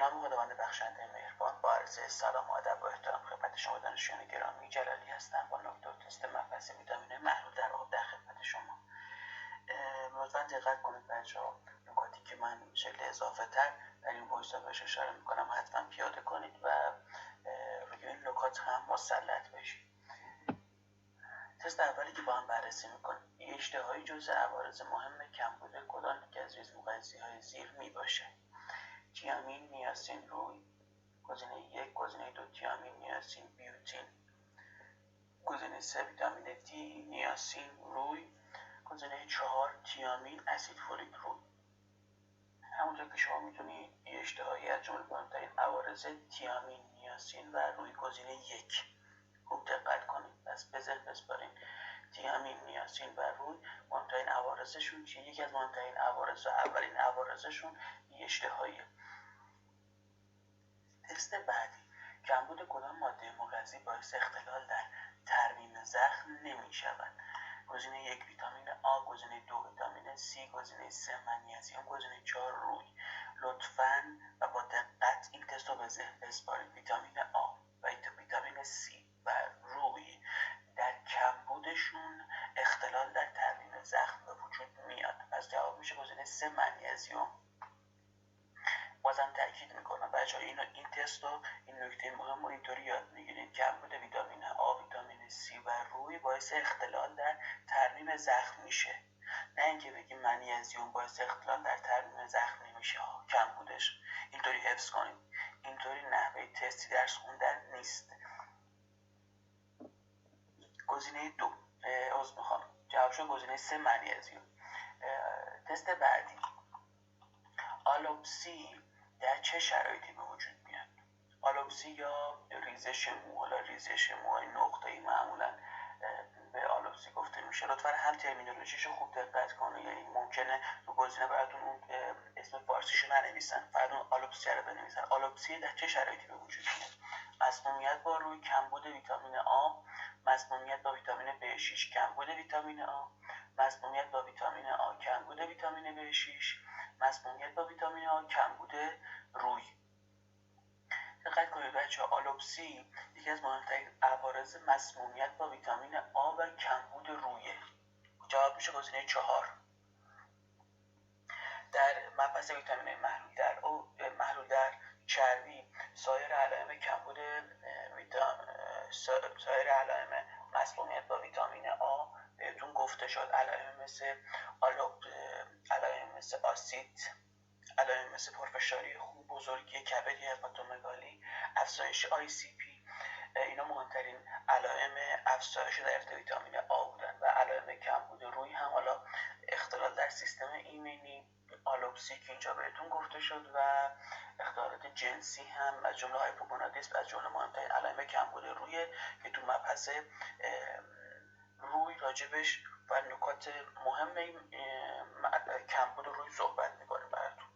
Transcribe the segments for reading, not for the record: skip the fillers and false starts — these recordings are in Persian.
نام خداوند بخشنده مهربان، با عرض سلام و ادب و احترام خدمت شما دانشجویان گرامی، جلالی هستم با نکته و تست مبحث ویتامین محلول در آب در خدمت شما. لطفا دقت کنید بچه‌ها، نکاتی که من شکل اضافه تر در این وایس بهش اشاره میکنم حتما پیاده کنید و روی این نکات هم مسلط بشید. تست اولی که با هم بررسی میکنیم، اشتهایی جزء عوارض مهم کمبود کدام یکی از ریزمغذی‌های زیر میباشه؟ تیامین، نیاسین، روی. گزینه 1 گزینه 2 تیامین، نیاسین، بیوتین. گزینه 3 ویتامین دی، نیاسین، روی. گزینه 4 تیامین، اسید فولیک، روی. همونطور که شما میتونید اشتهایی از جمله مهمترین عوارض تیامین، نیاسین و روی گزینه 1. خوب دقت کنید، پس به ذهن بسپارین تیامین، نیاسین و روی مهمترین عوارضشون چیه؟ یکی از مهمترین عوارض و اولین عوارضشون اشتهاییه. تست بعدی، کمبود کدام ماده مغذی باعث اختلال در ترمیم زخم نمی شود؟ گزینه 1 ویتامین آ، گزینه 2 ویتامین سی، گزینه 3 منیزیم، گزینه 4 روی. لطفاً و با دقت این تست رو به ذهن بسپارید. ویتامین آ و ویتامین سی و روی در کمبودشون اختلال در ترمیم زخم به وجود میاد. پس جواب میشه گزینه 3 منیزیم. بازم تاکید میکنم بچه‌ها، این تست رو، این نکته مهم رو اینطوری یاد میگیرید: کمبود ویتامین آ، ویتامین سی و روی باعث اختلال در ترمیم زخم میشه، نه اینکه بگیم منیزیم باعث اختلال در ترمیم زخم نمیشه. کمبودش اینطوری حفظ کنید، اینطوری نحوه تستی درس خوندن نیست. گزینه 2 جواب شد گزینه 3 منیزیم. تست بعدی، آلوپسی در چه شرایطی به وجود میاد؟ آلوپسی یا ریزش مو، حالا ریزش موهای نقطه‌ای معمولا به آلوپسی گفته میشه. لطفاً هم ترمینولوژیش رو خوب دقت کنید، یعنی ممکنه تو گزینه براتون اون اسم فارسیشو ننویسن، فقط اون آلوپسی رو بنویسن. آلوپسی در چه شرایطی به وجود میاد؟ مسمومیت با روی، کمبود ویتامین آ، مسمومیت با ویتامین B6، کمبود ویتامین آ، مسمومیت با ویتامین آ، کمبود ویتامین B6، مسمومیت با ویتامین آ، کمبود روی. دقت کنید بچه‌ها، آلوپسی یکی از مهمترین عوارض مسمومیت با ویتامین آ و کمبود رویه. جواب میشه گزینه 4. در مبحث ویتامین محلول در چربی، سایر علائم کمبود سایر علائم مسمومیت با ویتامین آ بهتون گفته شد. علائم مثل آسید، علائم مثل پرفشاری خون، بزرگی کبد، هپاتومگالی، افزایش ICP، اینا مهمترین علائم افزایش در ویتامین آ بودن. و علائم کمبود روی هم حالا اختلال در سیستم ایمنی، آلوپسی که اینجا بهتون گفته شد، و اختلالات جنسی هم از جمله هایپوگونادیسم از جمله مهمترین علائم کمبود روی که تو مبحث روی راجبش و نکات مهم کمبود روی صحبت می‌کنیم براتون.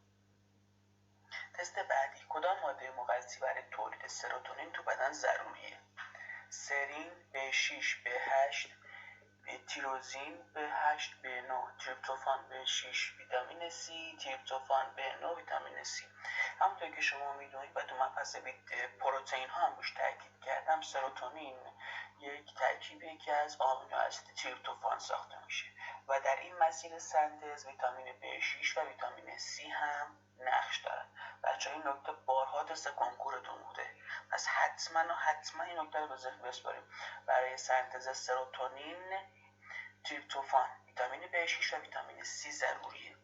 تست بعدی، کدام ماده مغذی برای تولید سروتونین تو بدن ضروریه؟ سرین، B6، B8، تیروزین، B8، B9، تریپتوفان، B6، ویتامین C، تریپتوفان، B9، ویتامین C. همونطور که شما میدونید و تو مبحث پروتئین ها هم روش تاکید کردم، سروتونین یک ترکیبی که از آمینو اسید تریپتوفان ساخته میشه و در این مسیر سنتز ویتامین B6 و ویتامین C هم نقش دارن. بچه‌ها این نکته بارها تست کنکورتون بوده، پس حتما این نکته رو به ذهن بسپاریم. برای سنتز سروتونین، تریپتوفان، ویتامین B6 و ویتامین C ضروریه.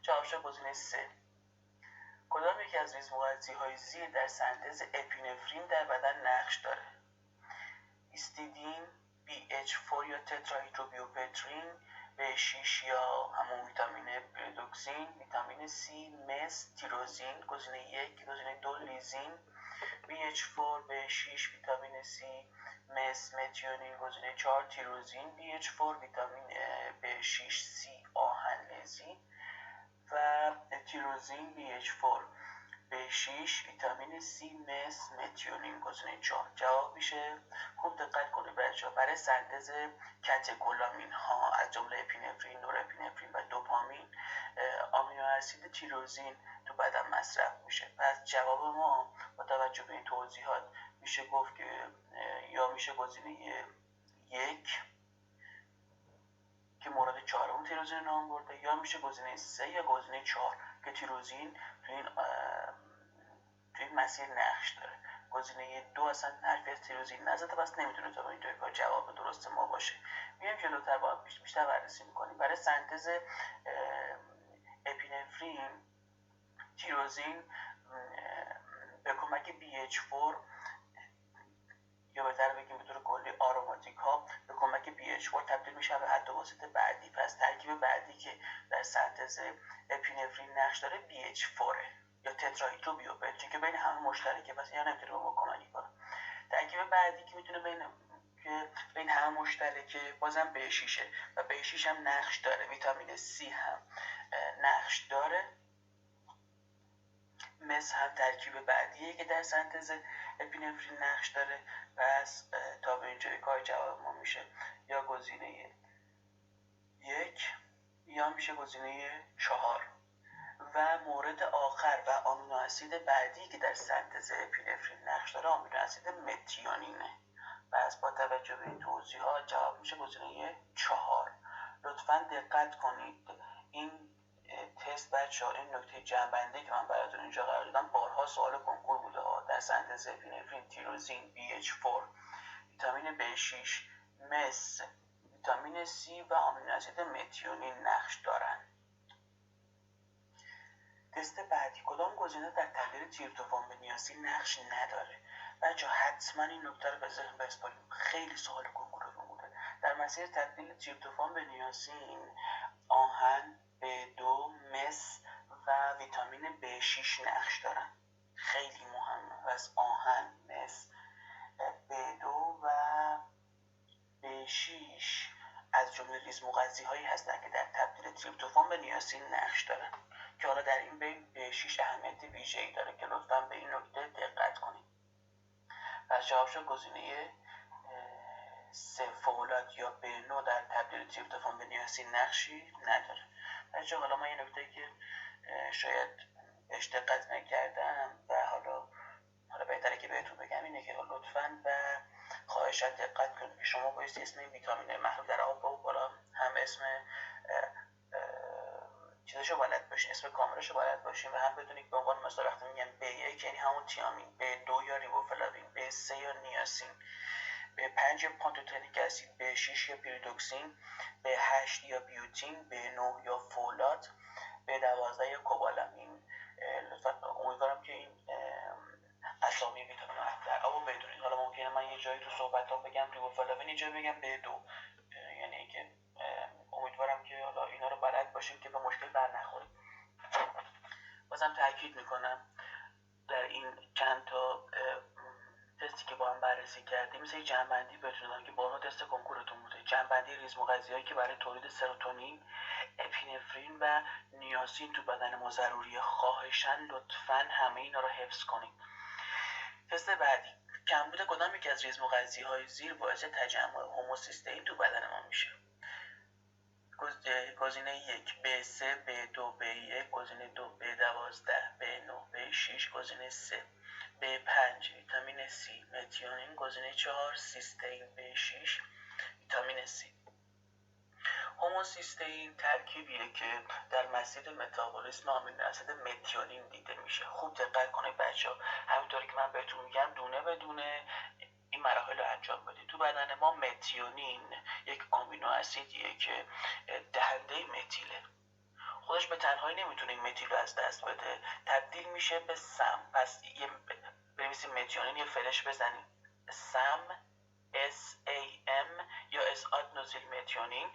جواب شد گزینه 3. کدام یکی از ریزمغذی‌های زیر در سنتز اپینفرین در بدن نقش داره؟ هیستیدین، BH4 یا تتراهیدروبیوپترین، B6 یا همون ویتامین پیریدوکسین، ویتامین C، مس، تیروزین. گزینه 1 گزینه 2 لیزین، BH4، B6، ویتامین C، مس، متیونین. گزینه 4 تیروزین، BH4، ویتامین B6 C، آهن لیزین و تیروزین، BH4، B6 ویتامین C مس متیونین گزینه 4 جواب میشه. خوب دقت کنید بچه‌ها، برای سنتز کاتکولامین ها از جمله اپینفرین، نورپینفرین و دوپامین آمینو اسید تیروزین تو بدن مصرف میشه. پس جواب ما با توجه به این توضیحات میشه گفت که یا میشه گزینه 1 که مورد 4 تیروزین نام برده، یا میشه گزینه 3 یا گزینه 4 که تیروزین تو این مسیر نقش داره. گزینه 2 اصلا حرفی از تیروزین نزده، پس نمیتونه تا اینجای کار جواب درست ما باشه. میایم جلوتر با بیشتر بررسی میکنیم. برای سنتز اپینفرین تیروزین به کمک BH4 یا بهتر بگیم به طور کلی آروماتیک ها به کمک BH4 تبدیل میشه به حد واسط بعدی. پس ترکیب بعدی که در سنتز اپینفرین نقش داره BH4 یا تتراهیدروبیوپرین که بین همه مشترکه، پس اینا نمیتونه با کمکی کنه. ترکیب بعدی که میتونه بین همه مشترکه بازم B6 و B6 هم نقش داره. ویتامین C هم نقش داره. مس هم ترکیب بعدیه که در سنتز اپینفرین نقش داره. پس تا به اینجای کار جواب ما میشه یا گزینه 1 یا میشه گزینه 4. و مورد آخر و آمینو اسید بعدی که در سنتز اپینفرین نقش داره آمینو اسید متیونینه. پس با توجه به این توضیحات جواب میشه گزینه 4. لطفاً دقت کنید این تست بچه‌ها، این نکته جنبنده که من براتون اینجا قرار دادم بارها سوال کنکور بوده ها. در سنتز اپینفرین تیروزین BH4 ویتامین B6 مس ویتامین C و آمینو اسید متیونین نقش دارن. تست بعدی کدام گزینه در تبدیل تریپتوفان به نیاسین نقش نداره؟ بچه‌ها حتما این نکته رو به ذهن بسپارید، خیلی سوال کنکورتون بوده. در مسیر تبدیل تریپتوفان به نیاسین آهن، B2 مس و ویتامین B6 نقش دارن. خیلی مهمه. پس آهن، مس، B2 و B6 از جمله ریزمغذی هایی هستن که در تبدیل تریپتوفان به نیاسین نقش دارن که حالا در این بین B6 اهمیت ویژه‌ای داره که لطفاً به این نکته دقت کنید. پس جواب شد گزینه 3 فولاد یا B9 در تبدیل تریپتوفان به نیاسین نقشی نداره. بچه‌ها حالا ما یه نکته که شاید بهش دقت نکردم و حالا بهتره که بهتون بگم اینه که لطفاً و خواهشاً دقت کنید که شما بایستی اسم این ویتامین محلول در آب و بالا هم اسم چیزشو بلد باشین، اسم کاملشو بلد باشین و هم بدونید به عنوان مثلا وقتی میگم B1 یعنی همون تیامین، B2 یا ریبوفلاوین، B3 یا نیاسین، B5 یا پانتوتنیک اسید، B6 یا پیریدوکسین، B8 یا بیوتین، B9 یا فولات، B12 یا کوبالامین. لطفا امیدوارم که این اسامی ویتامین در آب بدونید. حالا ممکنه من یه جایی تو صحبتام بگم ریبوفلاوین، یه جایی بگم B2، یعنی که امیدوارم که حالا اینا رو بلد باشیم که به مشکل بر نخوریم. بازم تاکید میکنم در این چند تا تستی که با هم بررسی کردیم مثل جنبندی بهتون دادم که بارها تست کنکورتون بوده. جنبندی ریزمغذی‌هایی که برای تولید سروتونین، اپینفرین و نیاسین تو بدن ما ضروریه. خواهشاً لطفاً همه اینا رو حفظ کنید. تست بعدی کمبود کدام یکی از ریزمغذی‌های زیر باعث تجمع هوموسیستئین تو بدن ما میشه؟ گزینه 1 B3 B2 B1، گزینه 2 B12 B9 B6، گزینه 3 B5 ویتامین C متیونین، گزینه 4 سیستئین B6 ویتامین C. هوموسیستئین ترکیبیه که در مسیر متابولیسم آمینو اسید متیونین دیده میشه. خوب دقت کنید بچه‌ها، همونطوری که من بهتون میگم دونه به دونه این مراحل رو انجام بدید. تو بدن ما متیونین یک آمینو اسیدیه که دهنده متیله. خودش به تنهایی نمیتونه این متیل رو از دست بده، تبدیل میشه به سم. پس یه بنویسیم متیونین، یه فلش بزنیم سم SAM یا اسآدنوزیل متیونین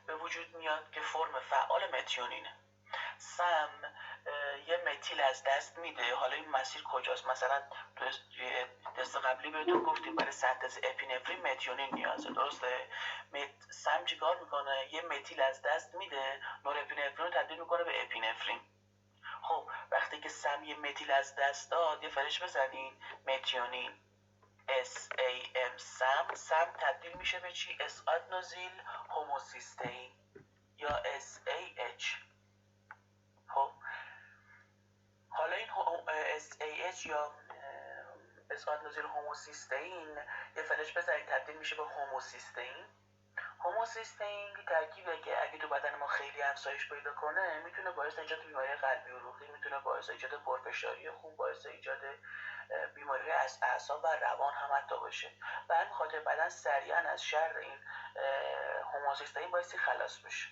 به وجود میاد که فرم فعال متیونینه. سم یه متیل از دست میده. حالا این مسیر کجاست؟ مثلا دست قبلی بهتون گفتیم برای سنتز اپینفرین متیونین نیازه، درسته؟ سم چیکار میکنه؟ یه متیل از دست میده، نورپینفرین رو تبدیل میکنه به اپینفرین. خب وقتی که سم یه متیل از دست داد یه فرش بزنین، متیونین SAM سم تبدیل میشه به چی؟ اسآدنوزیل هوموسیستئین یا SAH. خب حالا این SAH یا اسآدنوزیل هوموسیستئین یه فلش بزنید تبدیل میشه به هوموسیستئین. هوموسیستئین ترکیبه که اگه تو بدن ما خیلی افزایش پیدا کنه میتونه باعث ایجاد بیماری قلبی عروقی، میتونه باعث ایجاد پرفشاری خون، باعث ایجاد بیماری از اعصاب و روان هم حتی باشه. به همین خاطر بدن سریعا از شر این هوموسیستئین بایستی خلاص بشه.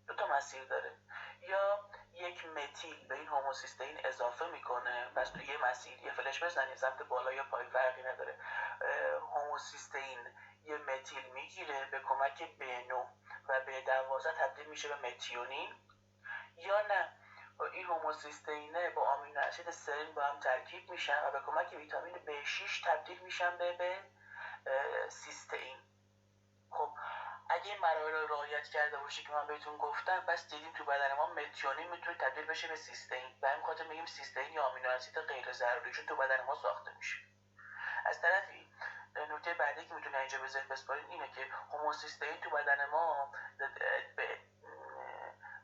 دو تا مسیر داره، یا یک متیل به این هوموسیستئین اضافه میکنه، پس تو یه مسیر یه فلش بزنید سمت بالا یا پایین فرقی نداره، هوموسیستئین یه متیل میگیره به کمک B9 و B12 تبدیل میشه به متیونین، یا نه این هوموسیستئینه با آمینو اسید سرین با هم ترکیب میشن و به کمک ویتامین B6 تبدیل میشن به سیستئین. خب اگه این مراحل رو رعایت کرده باشی که من بهتون گفتم، پس دیدیم تو بدن ما متیونین میتونه تبدیل بشه به سیستئین. به همین خاطر میگیم سیستئین یا آمینو اسید غیر ضروری چون تو بدن ما ساخته میشه. از طرفی نکته بعدی که میتونه اینجا به ذهن بسپارین اینه که هوموسیستئین تو بدن ما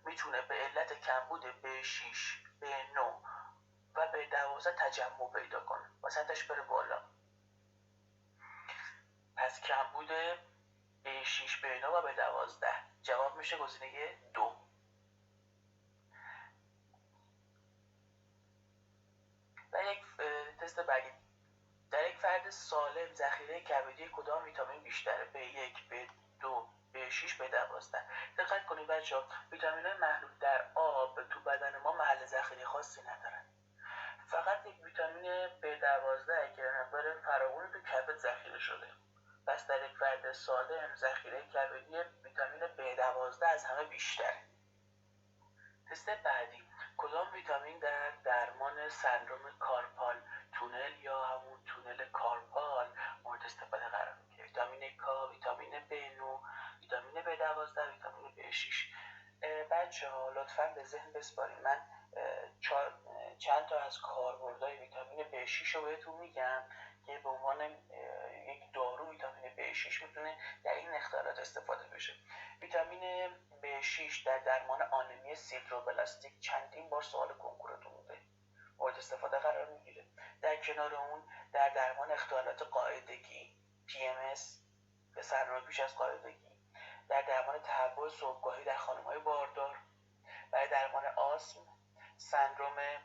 میتونه به علت کمبود B6 B9 و B12 تجمع پیدا کنه و سطحش بره بالا. پس کمبود B6 B9 و B12 جواب میشه گزینه 2. و یک تست بعدی، در یک فرد سالم ذخیره کبدی کدام ویتامین بیشتره؟ B1 B2 B6 B12. دقت کنید بچه‌ها، ویتامین‌های محلول در آب تو بدن ما محل ذخیره خاصی ندارن. فقط یک ویتامین B12 که مقدار فراوانی تو کبد ذخیره شده. پس در یک فرد سالم ذخیره کبدی ویتامین B12 از همه بیشتره. تست بعدی، کدام ویتامین در درمان سندرم کارپال تونل یا همون تونل کارپال مورد استفاده قرار میگیره؟ ویتامین K، ویتامین B9، ویتامین B12، ویتامین B6. بچه‌ها لطفاً به ذهن بسپارید، من چند تا از کاربردهای ویتامین B6 رو بهتون میگم که به عنوان یک دارو ویتامین B6 میتونه در این اختلالات استفاده بشه. ویتامین B6 در درمان آنمی سیدروبلاستیک چندین بار سوال کنکورتون بوده، مورد استفاده قرار میگیره. در کنار اون در درمان اختلالات قاعدگی PMS به سرنوشت پیش از قاعدگی، در درمان تهوع صبحگاهی در خانم‌های باردار، برای درمان آسم، سندرم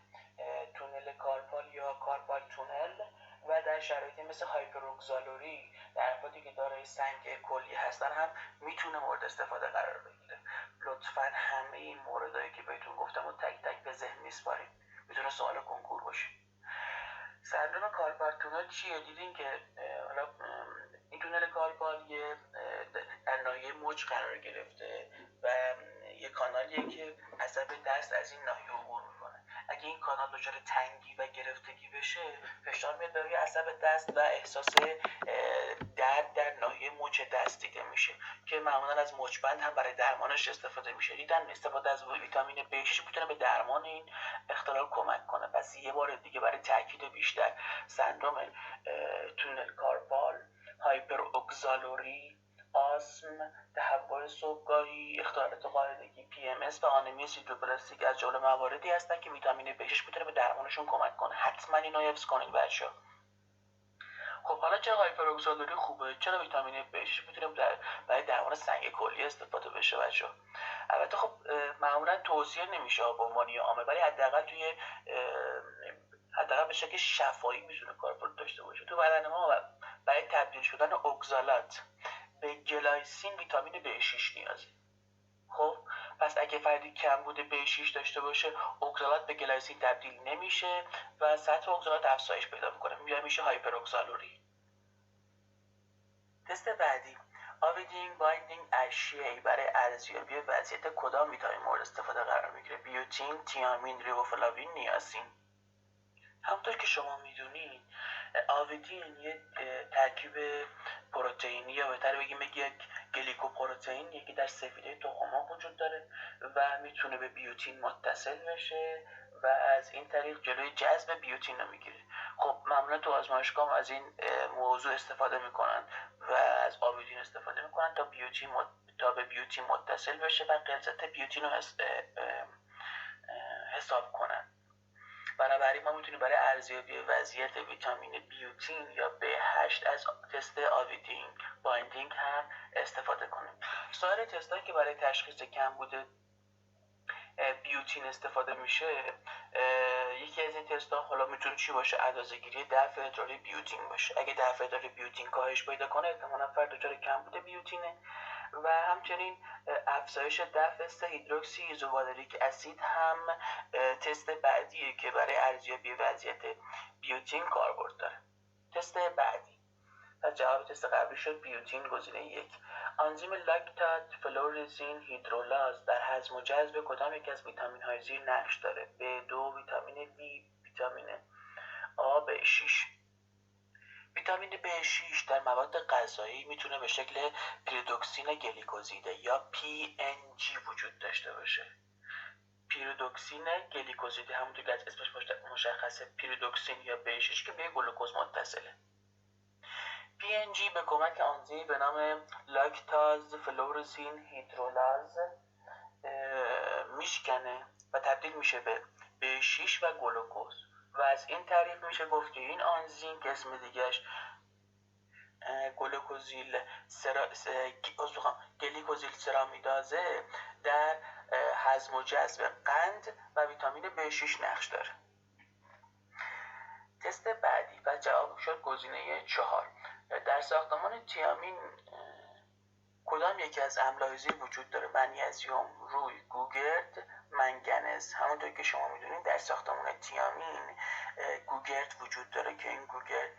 تونل کارپال یا کارپال تونل و در شرایطی مثل هایپروگزالوری در افرادی که دارای سنگ کلی هستن هم میتونه مورد استفاده قرار بگیره. لطفاً همه این موردایی که بهتون گفتم و تک تک به ذهن میسپارید، میتونه سوال کنکور باشه. سندرم کارپال تونل چیه؟ دیدین که حالا این تونل کارپال یه در ناحیه موج قرار گرفته و یه کانالیه که عصب دست از این ناحیه عبور میکنه. اگه این کانال دچار تنگی و گرفتگی بشه، فشار میاد به عصب دست و احساس درد در ناحیه مچ دست دیده میشه که معمولا از مچبند هم برای درمانش استفاده میشه. دیدن استفاده از ویتامین B6 میتونه به درمان این اختلال کمک کنه. پس یه بار دیگه برای تاکید بیشتر، سندرم تونل کارپال، هایپروگزالوری، آسم، تهوع صبحگاهی، اختلالات قاعدگی PMS و آنمی سیدروبلاستیک از جمله مواردی هستن که ویتامین B6 میتونه به درمانشون کمک کنه. حتما اینو حفظ کنید بچه‌ها. خب حالا چرا هایپروگزالوری خوبه؟ چرا ویتامین B6 میتونه برای درمان سنگ کلی استفاده بشه بچه‌ها؟ البته خب معمولا توصیه نمیشه به عنوان عامه، ولی حداقل به شکل شفاهی میتونه کاربرد داشته باشه. تو بدن ما برای تبدیل شدن اکزالات به گلایسین ویتامین B6 نیازه. خب پس اگه فردی کمبود B6 داشته باشه، اکزالات به گلایسین تبدیل نمیشه و سطح اکزالات افزایش پیدا میکنه، میشه هایپروگزالوری. تست بعدی، آویدین بایندینگ اشیایی برای ارزیابی وضعیت کدام ویتامین مورد استفاده قرار میگیره؟ بیوتین، تیامین، ریبوفلاوین، نیاسین. همونطور که شما میدونید آویدین یه ترکیب پروتئینی یا بهتر بگیم یک گلیکوپروتئینیه که در سفیده تخم‌ها وجود داره و میتونه به بیوتین متصل بشه و از این طریق جلوی جذب بیوتین رو میگیره. خب معمولا تو آزمایشگاه از این موضوع استفاده میکنن و از آیودین استفاده میکنن تا به بیوتین متصل بشه و غلظت بیوتین رو حساب کنن. بنابراین ما میتونیم برای ارزیابی وضعیت ویتامین بیوتین یا B8 از تست آیودین بایندینگ هم استفاده کنیم. سایر تستایی که برای تشخیص کمبود بیوتین استفاده میشه، یکی از این تست ها حالا میتونه چی باشه؟ اندازه‌گیری دفع ادراری بیوتین باشه. اگه دفع ادراری بیوتین کاهش پیدا کنه احتمالاً فرد دچار کمبود بیوتینه. و همچنین افزایش دفع 3 هیدروکسی ایزووالریک اسید هم تست بعدیه که برای ارزیابی وضعیت بیوتین کاربرد داره. تست بعدی و جواب تست قبلی شد بیوتین گزینه 1. آنزیم لاکتات فلورزین هیدرولاز در هضم و جذب کدام یک از ویتامین های زیر نقش داره؟ B2 ویتامین B، ویتامین A، B6. ویتامین B6 در مواد غذایی میتونه به شکل پیریدوکسین گلیکوزیده یا PNG وجود داشته باشه. پیریدوکسین گلیکوزیده همونطور که از اسمش مشخصه پیریدوکسین یا B6 که به گلوکوز متصله. PNG به کمک آنزیم به نام لاکتاز فلورزین هیدرولاز میشکنه و تبدیل میشه به B6 و گلوکوز و از این طریق میشه گفت که این آنزیم که اسم دیگهش گلیکوزیل سرامیدازه در هضم و جذب قند و ویتامین B6 نقش داره. تست بعدی و جواب شد گزینه 4. در ساختمان تیامین کدام یکی از املاح‌ریزی وجود داره؟ منیزیم، روی، گوگرد، منگنز. همونطور که شما میدونید در ساختمان تیامین گوگرد وجود داره که این گوگرد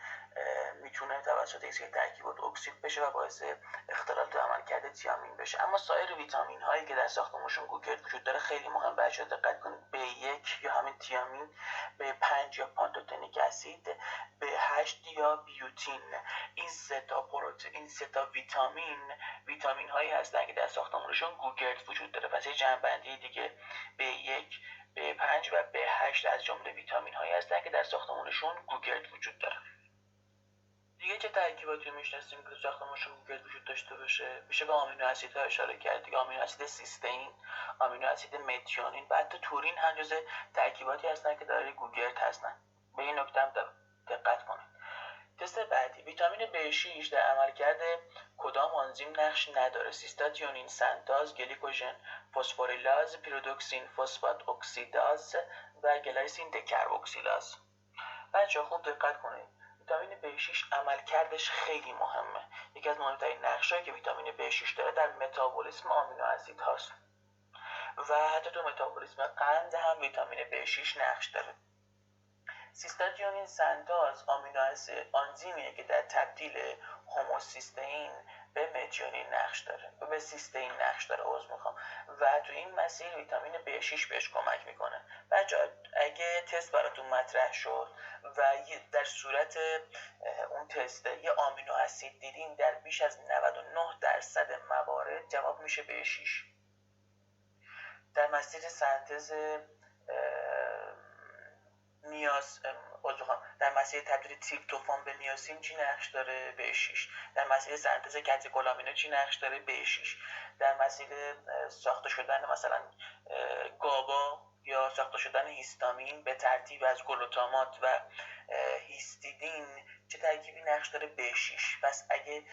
میتونه توسط یک سری ترکیبات اکسید بشه و باعث اختلال تو عملکرد تیامین بشه. اما سایر ویتامین هایی که در ساختمانشون گوگرد وجود داره خیلی مهم. بچه‌ها دقت کنید، B1 یا همین تیامین، B5 یا پانتوتنیک اسید، B8 یا بیوتین. این سه تا ویتامین هایی هستن که در ساختمانشون گوگرد وجود داره. پس یه جمع‌بندی دیگه، B1، B5 و B8 از جمله ویتامین هایی هستن که در ساختمانشون گوگرد وجود داره. دیگه چه ترکیباتی میشناسیم که ساختمانشون گوگرد وجود داشته باشه؟ میشه به آمینو اسیدها اشاره کرد دیگه. آمینو اسید سیستئین، آمینو اسید متیونین و حتی تورین هم جزو ترکیباتی هستن که دارای گوگرد هستن. به این نکته هم دقت کنید. تست بعدی، ویتامین B6 در عملکرد کدام آنزیم نقش نداره؟ سیستاتیونین سنتاز، گلیکوژن فسفوریلاز، پیریدوکسین فسفات اکسیداز و گلایسین دکربوکسیلاز. بچه‌ها خوب دقت کنید، ویتامین B6 عملکردش خیلی مهمه. یکی از مهمترین نقشایی که ویتامین B6 داره در متابولیسم آمینو اسید هاست و حتی تو متابولیسم قند هم ویتامین B6 نقش داره. سیستاتیونین سنتاز آنزیمیه که در تبدیل هوموسیستئین به متیونین نقش داره، به سیستئین نقش داره و تو این مسیر ویتامین B6 بهش کمک میکنه. بچه‌ها اگه تست براتون مطرح شد و در صورت اون تست یه آمینو اسید دیدین در بیش از 99% موارد جواب میشه B6. در مسیر سنتز در مسیر تبدیل تریپتوفان به نیاسین چی نقش داره؟ B6. در مسیر سنتز کاتکولامینو چی نقش داره؟ B6. در مسیر ساخته شدن مثلا گابا یا ساخته شدن هیستامین به ترتیب از گلوتامات و هیستیدین چه ترکیبی نقش داره؟ B6. پس اگه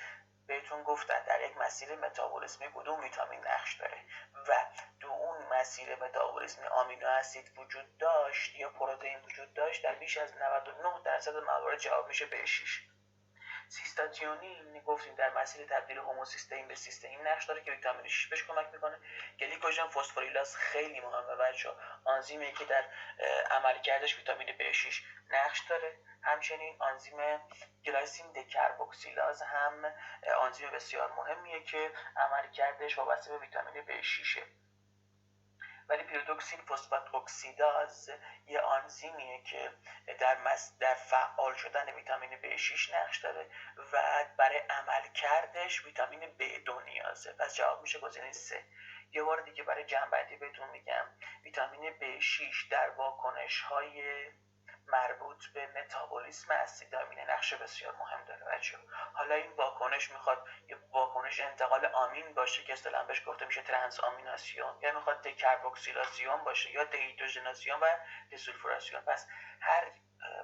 بهتون گفتن در یک مسیر متابولیسمی کدوم ویتامین نقش داره و تو اون مسیر متابولیسمی آمینو اسید وجود داشت یا پروتئین وجود داشت، در بیش از 99% موارد جواب میشه B6. سیستاتیونین گفتیم در مسیر تبدیل هوموسیستئین به سیستئین نقش داره که ویتامین 6 بهش کمک میکنه. گلیکوژن فسفوریلاز خیلی مهمه بچه‌ها، آنزیمی که در عملکردش ویتامین B6 نقش داره. همچنین آنزیم گلایسین دکربوکسیلاز هم آنزیم بسیار مهمیه که عملکردش وابسته به ویتامین B6. ولی پیریدوکسین فسفات اکسیداز یه آنزیمیه که در فعال شدن ویتامین B6 نقش داره و برای عملکردش ویتامین B2 نیازه. پس جواب میشه گزینه 3. یه بار دیگه برای جنبندی بهتون میگم ویتامین B6 در واکنش‌های مربوط به متابولیسم اسیدامین نقش بسیار مهم داره بچه‌ها. حالا این واکنش میخواد یه واکنش انتقال آمین باشه که اصطلاحاً بهش گفته میشه ترانس آمیناسیون، یا میخواد دکربوکسیلاسیون باشه یا دهیدروژناسیون و دسولفوراسیون. پس هر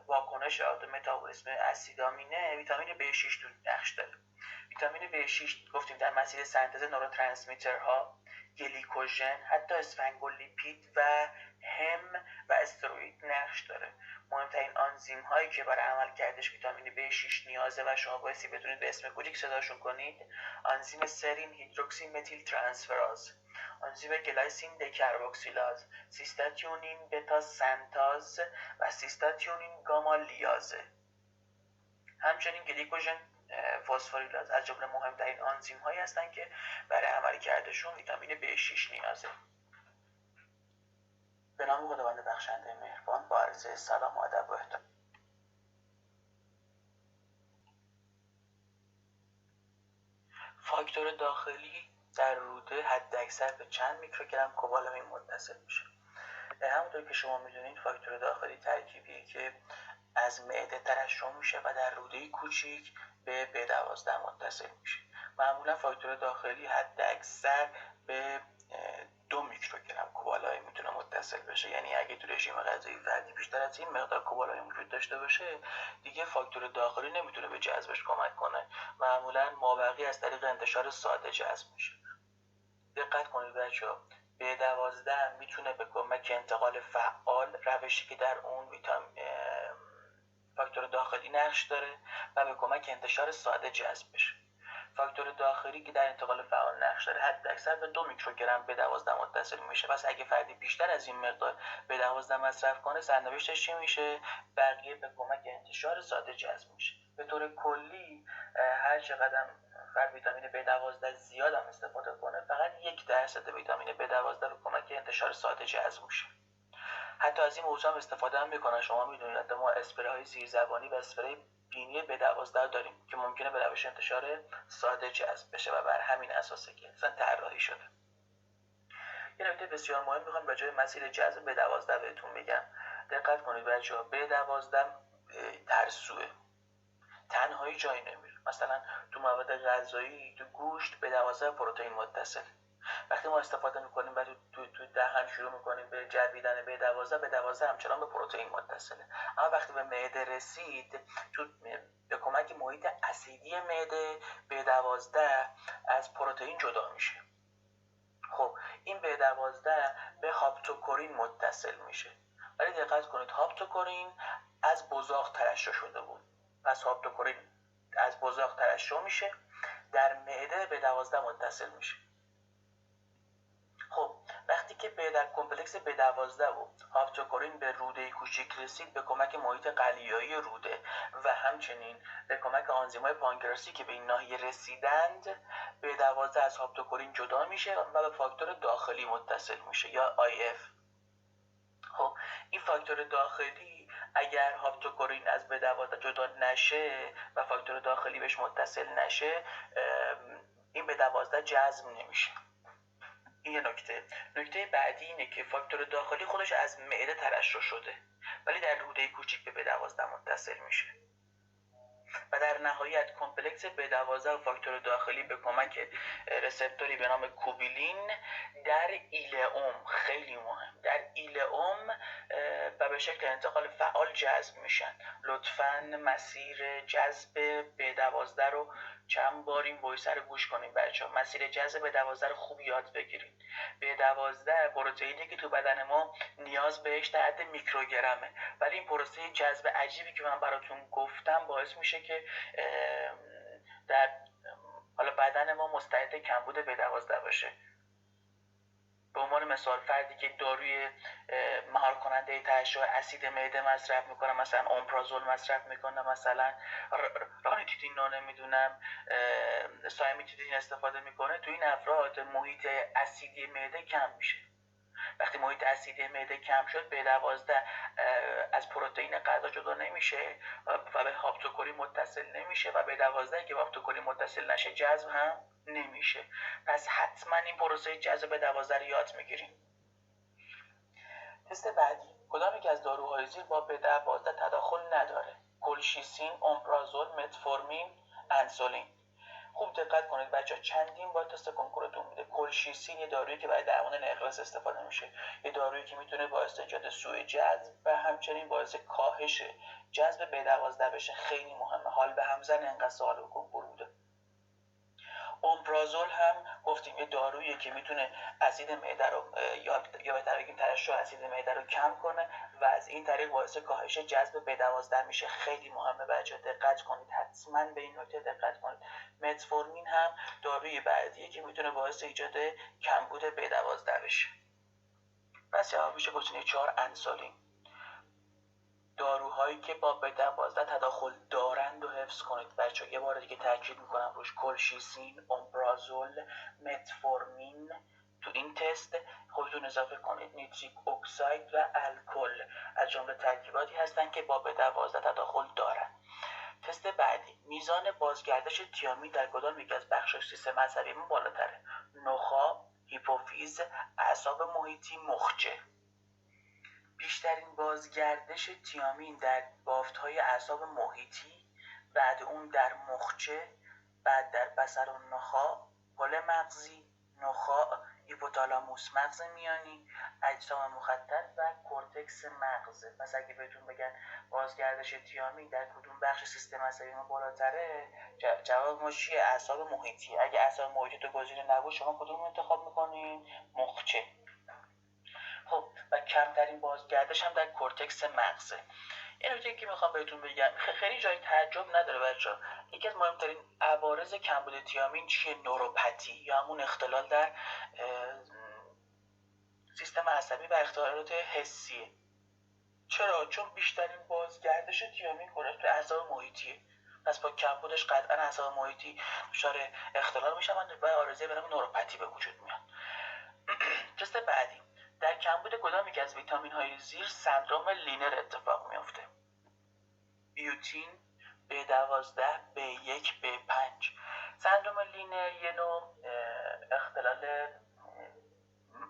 واکنش متابولیسم اسیدامینه ویتامین B6 تو نقش داره. ویتامین B6 گفتیم در مسیر سنتز نوروترانسمیترها، گلیکوژن، حتی اسفنگولیپید و هم و استروئید نقش داره. مهمترین آنزیم هایی که برای عمل کردش ویتامین B6 نیازه و شما بایستی بتونید به اسم کوچیک صداشون کنید: آنزیم سرین هیدروکسی متیل ترانسفراز، آنزیم گلایسین دکربوکسیلاز، سیستاتیونین بتا سنتاز و سیستاتیونین گاما لیازه. همچنین گلیکوژن فسفوریلاز از جمله مهمترین آنزیم هایی هستند که برای عمل کردشون ویتامین B6 نیازه. به نام خداوند بخشنده مهربان، با عرض سلام و ادب و احترام. فاکتور داخلی در روده حداکثر به چند میکروگرم کوبالامین متصل میشه. همونطور که شما میدونید فاکتور داخلی ترکیبیه که از معده ترشح میشه و در روده کوچیک به B12 متصل میشه. معمولا فاکتور داخلی حداکثر به 2 میکروگرم کوبالامین میتونه متصل بشه. یعنی اگه تو رژیم غذایی فردی بیشتر از این مقدار کوبالامین وجود داشته باشه، دیگه فاکتور داخلی نمیتونه به جذبش کمک کنه. معمولا مابقی از طریق انتشار ساده جذب میشه. دقت کنید بچه‌ها، B12 میتونه به کمک انتقال فعال، روشی که در اون فاکتور داخلی نقش داره، و به کمک انتشار ساده جذب بشه. فاکتور داخلی که در انتقال فعال نقش داره حداکثر به 2 میکروگرم B12 متصل میشه. پس اگه فردی بیشتر از این مقدار B12 مصرف کنه، سرنوشتش چی میشه؟ بقیه به کمک انتشار ساده جذب میشه. به طور کلی هر چقدر فرد ویتامین B12 زیاد هم استفاده کنه، فقط 1% ویتامین B12 به کمک انتشار ساده جذب میشه. حتی از این موضوع هم استفاده هم میکنن. شما میدونید ما اسپری های زیرزبانی و اسپری بینی B12 داریم که ممکنه به روش انتشار ساده جذب بشه و بر همین اساسه که اصلا طراحی شده. یه نکته بسیار مهم میخوام راجع به مسیر جذب B12 بهتون بگم. دقت کنید بچه‌ها، B12 ترسوه، تنهایی جایی نمیره. مثلا تو مواد غذایی، تو گوشت B12 پروتئین متصل. وقتی ما استفاده میکنیم و تو دهن شروع میکنیم به جویدن B12 همچنان به پروتئین متصله. اما وقتی به معده رسید، تو به کمک محیط اسیدی معده B12 از پروتئین جدا میشه. خب این B12 به هاپتوکورین متصل میشه. ولی دقت کنید، هاپتوکورین از بزاق ترشح شده بود. پس هاپتوکورین از بزاق ترشح میشه، در معده B12 متصل میشه. خب وقتی که در کمپلکس B12 و هاپتوکورین به روده کوچیک رسید، به کمک محیط قلیایی روده و همچنین به کمک آنزیم‌های پانکراسی که به این ناحیه رسیدند، B12 از هاپتوکورین جدا میشه و به فاکتور داخلی متصل میشه یا IF. خب این فاکتور داخلی اگر هاپتوکورین از B12 جدا نشه و فاکتور داخلی بهش متصل نشه، این B12 جذب نمیشه. این یه نکته بعدی اینه که فاکتور داخلی خودش از معده ترشح شده ولی در روده کوچیک به B12 متصل میشه و در نهایت کمپلکس B12 و فاکتور داخلی به کمک رسپتوری به نام کوبیلین در ایلئوم، خیلی مهم، در ایلئوم و به شکل انتقال فعال جذب میشن. لطفاً مسیر جذب B12 رو چند بار این وایس رو گوش کنیم بچه‌ها. مسیر جذب B12 رو خوب یاد بگیرید. B12 پروتئینی که تو بدن ما نیاز بهش در حد میکروگرمه، ولی این پروسه جذب عجیبی که من براتون گفتم باعث میشه که در حالا بدن ما مستعد کمبود B12 باشه. به عنوان مثال فردی که داروی مهار کننده ترشح اسید معده مصرف میکنه، مثلا اومپرازول مصرف میکنه، مثلا رانیتیدین، نمیدونم سایمیتیدین استفاده میکنه، تو این افراد محیط اسیدی معده کم میشه. وقتی محیط اسیدی معده کم شد B12 از پروتئین غذا جدا نمیشه و به هاپتوکلی متصل نمیشه و B12 که به هاپتوکلی متصل نشه جذب هم نمیشه. پس حتما این پروسه جذب B12 رو یاد میگیریم. تست بعدی، کدام یک از داروهای زیر با B12 تداخل نداره؟ کلشیسین، اومپرازول، متفورمین، انسولین. خوب دقت کنید بچه‌ها، چندین بار تست کنکورتون میده. کلشیسین یه دارویی که برای درمان نقرس استفاده میشه، یه دارویی که میتونه باعث ایجاد سوء جذب و همچنین باعث کاهش جذب B12 بشه. خیلی مهمه، حال به هم زن انقدر سوال کنکور بوده. اومپرازول هم گفتیم یه دارویی که میتونه اسید معده رو یا بهتر بگیم ترشح اسید معده رو کم کنه و از این طریق باعث کاهش جذب B12 میشه. خیلی مهمه بچه‌ها، دقت کنید، حتما به این نکته دقت کنید. متفورمین هم داروی بعدیه که میتونه باعث ایجاد کمبود B12 بشه. پس جواب میشه گزینه 4 انسولین. داروهایی که با B12 تداخل دارند و حفظ کنید بچه‌ها، یه بار دیگه تاکید میکنم روش: کلشیسین، اومپرازول، متفورمین. تو این تست خودتون اضافه کنید نیتریک اکساید و الکل از جمله ترکیباتی هستن که با B12 تداخل دارن. تست بعدی، میزان بازگردش تیامین در کدام یک از بخش‌های سیستم عصبی ما بالاتره؟ نخاع، هیپوفیز، اعصاب محیطی، مخچه. بیشترین بازگردش تیامین در بافت‌های اعصاب محیطی، بعد اون در مخچه، بعد در بصر و نخاع، پل مغزی، نخاع، هیپوتالاموس مغز میانی، اجسام مخطط و کورتکس مغز. پس اگه بهتون بگن بازگردش تیامین در کدوم بخش سیستم عصبی ما بالاتره، جواب ما چیه؟ اعصاب محیطی. اگه اعصاب محیطی تو گزینه نبود شما کدوم انتخاب میکنین؟ مخچه. خب و کمترین بازگردش هم در کورتکس مغزه. این نکته که میخوام بهتون بگم خیلی جای تعجب نداره بچه‌ها. یکی از مهمترین عوارض کمبود تیامین چیه؟ نوروپاتی یا همون اختلال در سیستم عصبی و اختلالات حسیه. چرا؟ چون بیشترین بازگردش تیامین کجاست؟ تو اعصاب محیطیه. پس با کمبودش قطعا اعصاب محیطی دچار اختلال میشن و عارضه به نام نوروپاتی به وجود میاد. تست بعدی، در کمبود کدام یک از ویتامین های زیر سندرم لینر اتفاق میفته؟ بیوتین، B12، B1، B5. سندرم لینر یه نوع اختلال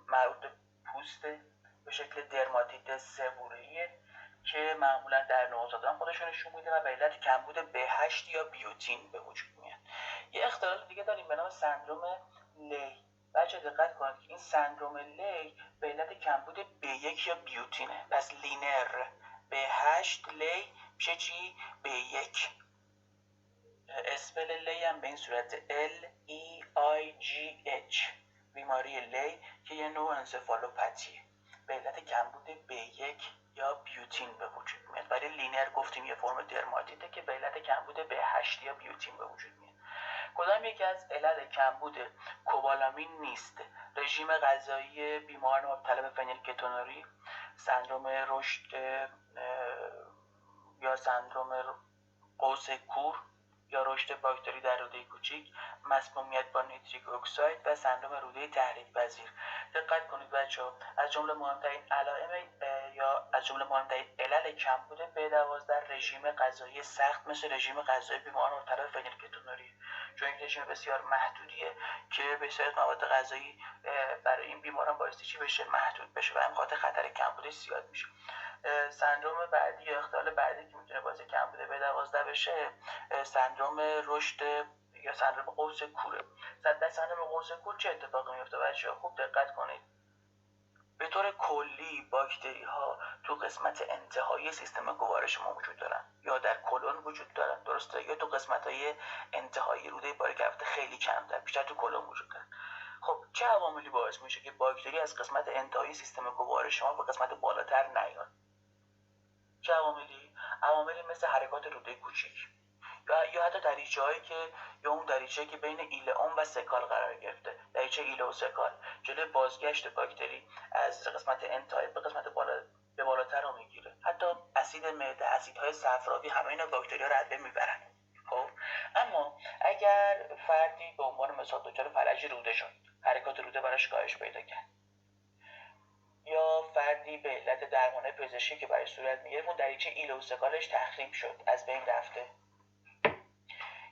مربوط به پوست به شکل درماتیت سبوره‌ایه که معمولا در نوزادان خودشون نشون میده و به علت کمبود B8 یا بیوتین به وجود میاد. یه اختلال دیگه داریم به نام سندرم لی. بچه دقت کنید که این سندرم لی به علت کمبود B1 یا بیوتینه. پس لینر B8 لی میشه چی؟ B1. اسپل لی هم به این صورت LEIGH. بیماری لی که یه نوع انسفالوپاتیه به علت کمبود B1 یا بیوتین به وجود میاد. ولی لینر گفتیم یه فرم درماتیته که به علت کمبود B8 یا بیوتین به وجود میاد. کدام یکی از علل کمبود کوبالامین نیست؟ رژیم غذایی بیماران مبتلا به فنیلکتونوری، سندرم رشد یا سندرم قوس کور یا رشد باکتری در روده کوچیک، مسمومیت با نیتریک اکساید و سندرم روده تحریک پذیر. دقت کنید بچه‌ها، از جمله مهمترین علائم یا از جمله مهمترین علل کمبود B12 رژیم غذایی سخت مثل رژیم غذایی بیماران مبتلا به فنیلکتونوری، چون این رژیم بسیار محدودیه که بسیار مواد غذایی برای این بیماران باعث چی بشه؟ محدود بشه و این خاطر خطر کمبودش زیاد میشه. سندرم بعدی یا اختلال بعدی که میتونه باعث کمبود B12 بشه سندرم رشد یا سندرم قوس کوره. در سندرم قوس کور چه اتفاقی میفته بچه‌ها؟ خوب دقت کنید. به طور کلی باکتری ها تو قسمت انتهایی سیستم گوارش ما وجود دارن یا در کلون وجود دارن، درسته؟ یا تو قسمت های انتهایی روده باریک هفته خیلی کمتر، بیشتر تو کلون وجود دارن. خب چه عواملی باعث میشه که باکتری از قسمت انتهایی سیستم گوارش ما به قسمت بالاتر نیاد؟ چه عواملی مثل حرکات روده کوچیک یا حتی دریچه‌هایی که یا اون دریچه‌ای که بین ایلئوم و سکال قرار گرفته، دریچه ایله و سکال جلوی بازگشت باکتری از قسمت انتهایی به قسمت بالاتر رو میگیره. حتی اسید معده، اسیدهای صفراوی همه اینا باکتری‌ها رو از بین میبرن. خب اما اگر فردی به عنوان مثال دچار فلج روده شد، حرکات روده براش کاهش پیدا کرد، یا فردی به علت درمان پزشکی که برای صورت میگرفت اون دریچه ایلوسکالش تخریب شد، از بین رفته،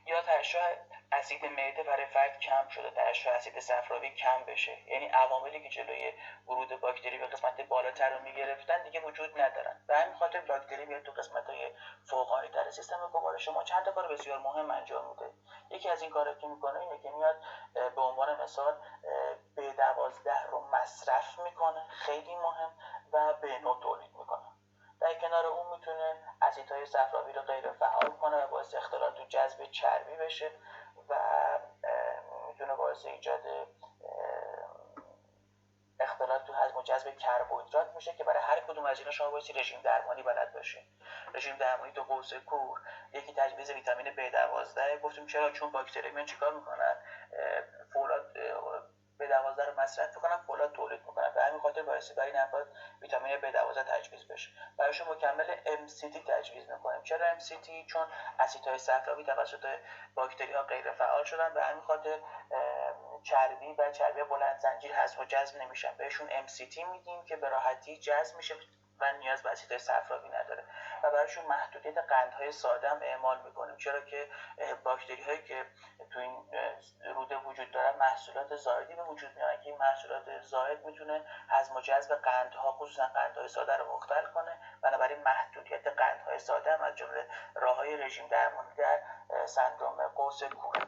یا ترشح اسید معده برای فرد کم شده، ترشح اسید صفراوی کم بشه. یعنی عواملی که جلوی ورود باکتری به قسمت بالاتر رو میگرفتن دیگه وجود ندارن. به همین خاطر باکتری میاد تو قسمت‌های فوقانی‌تر سیستم گوارش شما چند تا کار بسیار مهم انجام میده. یکی از این کارا که میکنه اینه که میاد به عنوان مثال B12 رو مصرف میکنه، خیلی مهم، و B9 تولید میکنه. در کنار اون میتونه اسیدهای صفراوی رو غیر فعال کنه و باعث اختلال تو جذب چربی بشه و میتونه باعث ایجاد اختلال تو هضم و جذب کربوهیدرات میشه که برای هر کدوم از اینا شما باید رژیم درمانی بلد باشین. رژیم درمانی تو قوس کور یکی تجویز ویتامین B12. گفتیم چرا؟ چون باکتری میان چیکار میکنن؟ فولاد B12 رو مصرف میکنن، فولاد تولید میکنن. به همین خاطر باعث برای این افراد ویتامین B12 تجویز بشه. برایشون مکمل MCT تجویز میکنیم. چرا MCT؟ چون اسیدهای صفراوی توسط باکتری ها غیر فعال شدن، به همین خاطر چربی و چربی بلند زنجیر هضم و جذب نمیشن. بهشون MCT میدیم که به راحتی جذب میشه و نیاز به اسیدهای صفراوی نداره. و برایشون محدودیت قندهای ساده هم اعمال میکنیم. چرا که باکتری هایی که تو این روده وجود دارن محصولات زائدی به وجود میارن که این محصولات زائد میتونه هضم و جذب قندها خصوصا قندهای ساده رو مختل کنه. بنابراین محدودیت قندهای ساده هم از جمله راههای رژیم درمانی در سندرم قوس کور.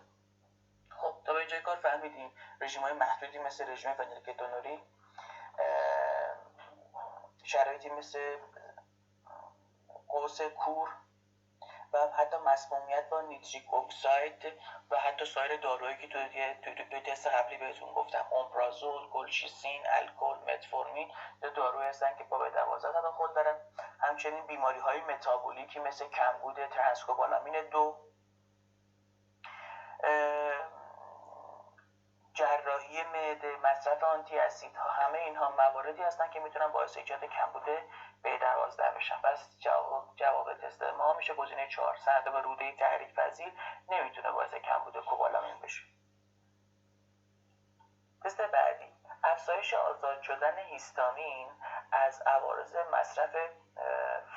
خب تا به اینجای کار فهمیدیم رژیم‌های محدودی مثل رژیم فنیلکتونوری، شرایطی مثل قوس کور و حتی مسمومیت با نیتریک اکساید و حتی سایر داروهایی که توی تست قبلی بهتون گفتم، اومپرازول، کلشیسین، الکل، متفورمین، یا داروهایی هستن که با B12 تداخل دارن. همچنین بیماری‌های متابولیکی مثل کمبود ترانسکوبالامین 2، جراحی معده، مصرف آنتی اسیدها، همه اینها مواردی هستن که میتونن باعث ایجاد کمبود B12 بشن. پس جواب تست ما میشه گزینه 4. سند به روده تحریک پذیر نمیتونه باعث کمبود کوبالامین بشه. تست بعدی، افزایش آزاد شدن هیستامین از عوارض مصرف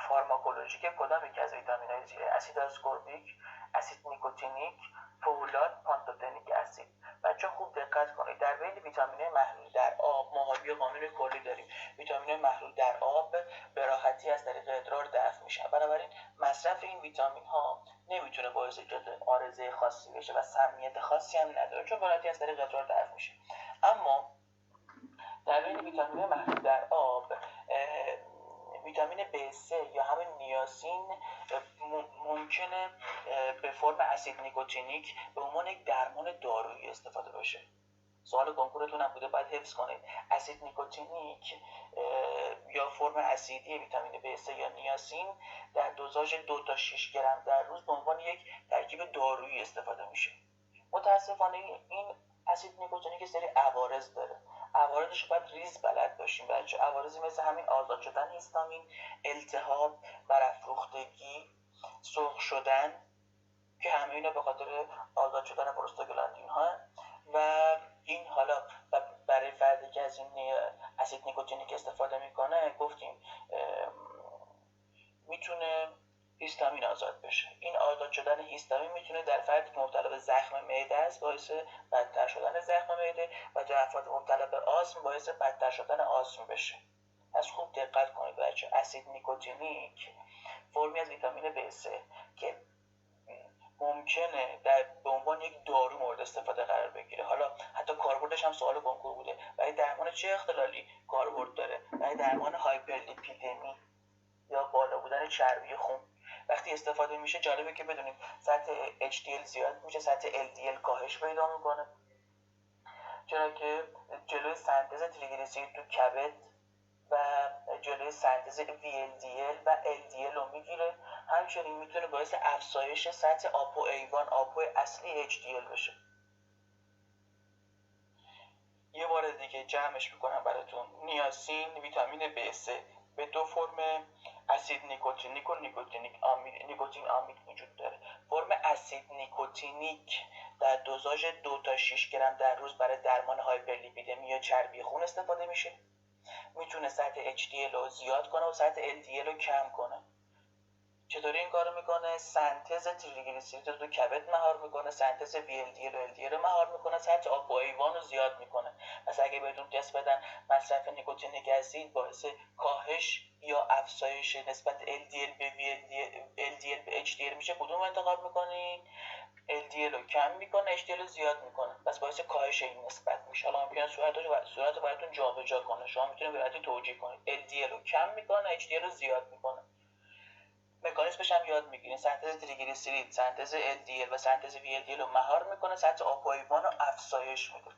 فارماکولوژیک کدام یک از ویتامین‌های زیر؟ اسید آسکوربیک، اسید نیکوتینیک، فولاد، پانتوتنیک اسید. بچه خوب دقت کنید. در بین ویتامین‌های محلول در آب ما حاوی قانون کلی داریم. ویتامین‌های محلول در آب به راحتی از طریق ادرار دفع میشن. بنابراین مصرف این ویتامین‌ها نمیتونه باعث ایجاد عارضه خاصی بشه و سمیت خاصی هم نداره چون به راحتی از طریق ادرار دفع میشه. اما در بین ویتامین‌های محلول در آب ویتامین B3 یا همین نیاسین ممکنه به فرم اسید نیکوتینیک به عنوان یک درمان دارویی استفاده بشه. سوال کنکورتون هم بوده، باید حفظ کنید. اسید نیکوتینیک یا فرم اسیدی ویتامین B3 یا نیاسین در دوزاژ 2 تا 6 گرم در روز به عنوان یک ترکیب دارویی استفاده میشه. متاسفانه این اسید نیکوتینیک یک سری عوارض داره. عوارضش رو باید ریز بلد باشیم بچه. عوارضی مثل همین آزاد شدن هیستامین، التهاب، برافروختگی، سرخ شدن که همه اینا به خاطر آزاد شدن پروستاگلاندین ها و این حالا برای فردی که از این اسید نیکوتینیک استفاده میکنه گفتیم میتونه هیستامین آزاد بشه. این آزاد شدن هیستامین میتونه در فردی که مبتلا به زخم معده است باعث بدتر شدن زخم معده و در افراد مبتلا به آسم باعث بدتر شدن آسم بشه. از خوب دقت کنید بچه. اسید نیکوتینیک فرمی از ویتامین B3 که ممکنه به عنوان یک دارو مورد استفاده قرار بگیره. حالا حتی کاربردش هم سوال کنکور بوده. برای درمان چه اختلالی کاربرد داره؟ برای درمان هایپرلیپیدمی یا بالا بودن چربی خون. وقتی استفاده میشه جالبه که بدونیم سطح HDL زیاد میشه، سطح LDL کاهش پیدا میکنه، چرا که جلوی سنتز تریگلیسیرید تو کبد و جلوی سنتز VLDL و LDL رو میگیره. همچنین میتونه باعث افزایش سطح آپو A1 آپو اصلی HDL بشه. یه بار دیگه جمعش میکنم براتون. نیاسین ویتامین B3 به دو فرم اسید نیکوتینیک و نیکوتین آمید وجود داره. فرم اسید نیکوتینیک در دوزاژ 2 تا 6 گرم در روز برای درمان هایپرلیپیدمی یا چربی خون استفاده میشه میتونه سطح HDL رو زیاد کنه و سطح LDL رو کم کنه. چطوری این کارو میکنه؟ سنتز تریگلیسیرید رو کبد مهار میکنه، سنتز VLDL و LDL رو مهار میکنه، سطح آب و ایوان رو زیاد میکنه. مثلا اگه بهتون تست بدن مصرف نیکوتینیک اسید باعث کاهش یا افزایش نسبت LDL به LDL به HDL میشه، کدوم انتخاب میکنین؟ LDL رو کم میکنه، HDL رو زیاد میکنه، پس باعث کاهش این نسبت میشه. حالا ممکنه صورت رو براتون جابجا کنه، شما میتونید به راحتی توجیه کنید. LDL رو کم میکنه، HDL رو زیاد میکنه. مکانیزمش هم یاد میگیرین. سنتز تریگلیسیرید، سنتز LDL و سنتز VLDL رو مهار میکنه، سطح آب و ایوان رو افزایش میده.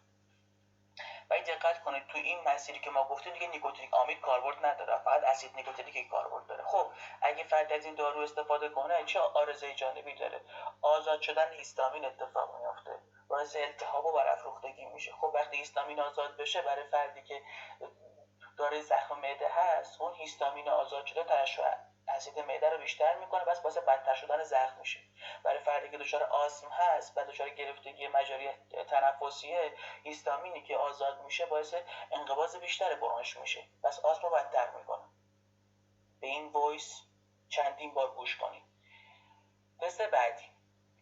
و دقت کنید تو این مسیری که ما گفتیم دیگه نیکوتینیک آمید کاربرد نداره، فقط اسید نیکوتینیک کاربرد داره. خب اگه فرد از این دارو استفاده کنه چه عارضه جانبی داره؟ آزاد شدن هیستامین اتفاق میفته، باعث التهاب و برافروختگی میشه. خب وقتی هیستامین آزاد بشه برای فردی که داره زخم معده هست، اون هیستامین آزاد شده ترشح اسید معده رو بیشتر میکنه، بس باعث بدتر شدن زخم میشه. برای فردی که دچار آسم هست و دچار گرفتگی مجاری تنفسیه، هیستامینی که آزاد میشه باعث انقباض بیشتر برونش میشه، پس آسم رو بدتر میکنه. به این وایس چندین بار گوش کنید. تست بعدی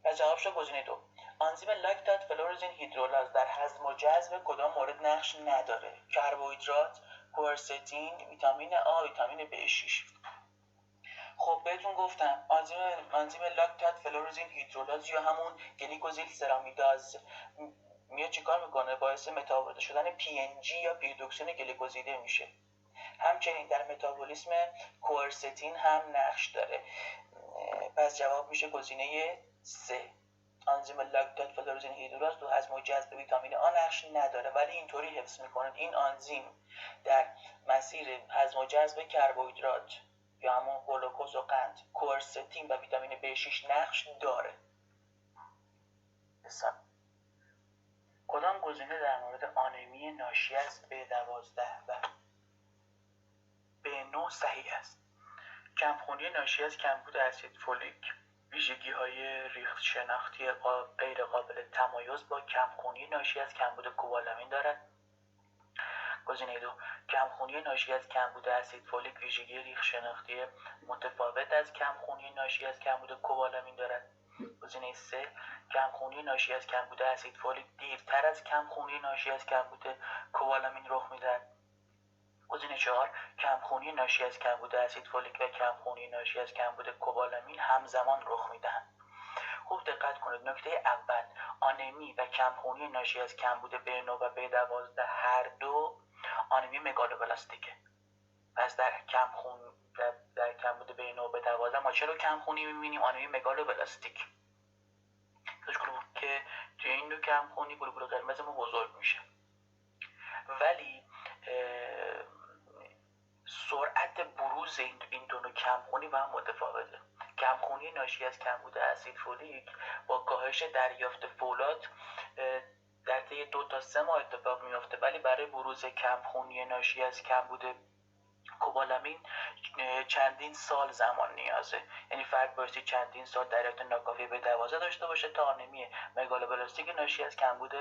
و جوابش گزینه 2. آنزیم لاکتات فلورژین هیدرولاز در هضم و جذب کدام مورد نقش نداره؟ کربوهیدرات، کوئرستین، ویتامین آ، ویتامین B6. خب بهتون گفتم آنزیم لاکتات فلورژین هیدرولاز یا همون گلیکوزیل سرامیداز میاد چیکار میکنه؟ باعث متابولیزه شدن PNG یا پیریدوکسین گلیکوزیده میشه. همچنین در متابولیسم کوئرستین هم نقش داره. پس جواب میشه گزینه 3. آنزیم لاکتات فلورژین هیدرولاز تو هضم و جذب ویتامین آ نقش نداره، ولی اینطوری حفظ میکنن این آنزیم در مسیر هضم و جذب کربوهیدرات یا همون گلوکوز و قند، کوئرستین و ویتامین B6 نقش داره. کدام گزینه در مورد آنمی ناشی از B12 و B9 صحیح است؟ کمخونی ناشی از کمبود اسید فولیک ویژگی‌های ریخت شناختی غیر قابل تمایز با کمخونی ناشی از کمبود کوبالامین دارد. گزینه 2. کمخونی ناشی از کمبود اسید فولیک ویژگی ریخت شناختی متفاوت از کمخونی ناشی از کمبود کوبالامین دارد. گزینه 3. کمخونی ناشی از کمبود اسید فولیک دیرتر از کمخونی ناشی از کمبود کوبالامین رخ می‌دهد. گزینه 4. کمخونی ناشی از کمبود اسید فولیک و کمخونی ناشی از کمبود کوبالامین همزمان رخ میدهند. خوب دقت کنید. نکته اول، آنمی و کمخونی ناشی از کمبود B9 و B12 هر دو آنمی مگالوبلاستیکه. پس در کمبود B9 و B12 ما چرا کمخونی میبینیم؟ آنمی مگالوبلاستیک که توی این دو کمخونی گلوبول قرمز ما بزرگ میشه، ولی سرعت بروز این دو کمخونی با هم متفاوته. کمخونی ناشی از کمبود اسید فولیک با کاهش دریافت فولاد در طی 2 تا 3 ماه اتفاق میفته، ولی برای بروز کمخونی ناشی از کمبود کوبالامین چندین سال زمان نیازه. یعنی فرد بایستی چندین سال دریافت ناکافی B12 داشته باشه تا آنمی مگالوبلاستیک ناشی از کمبود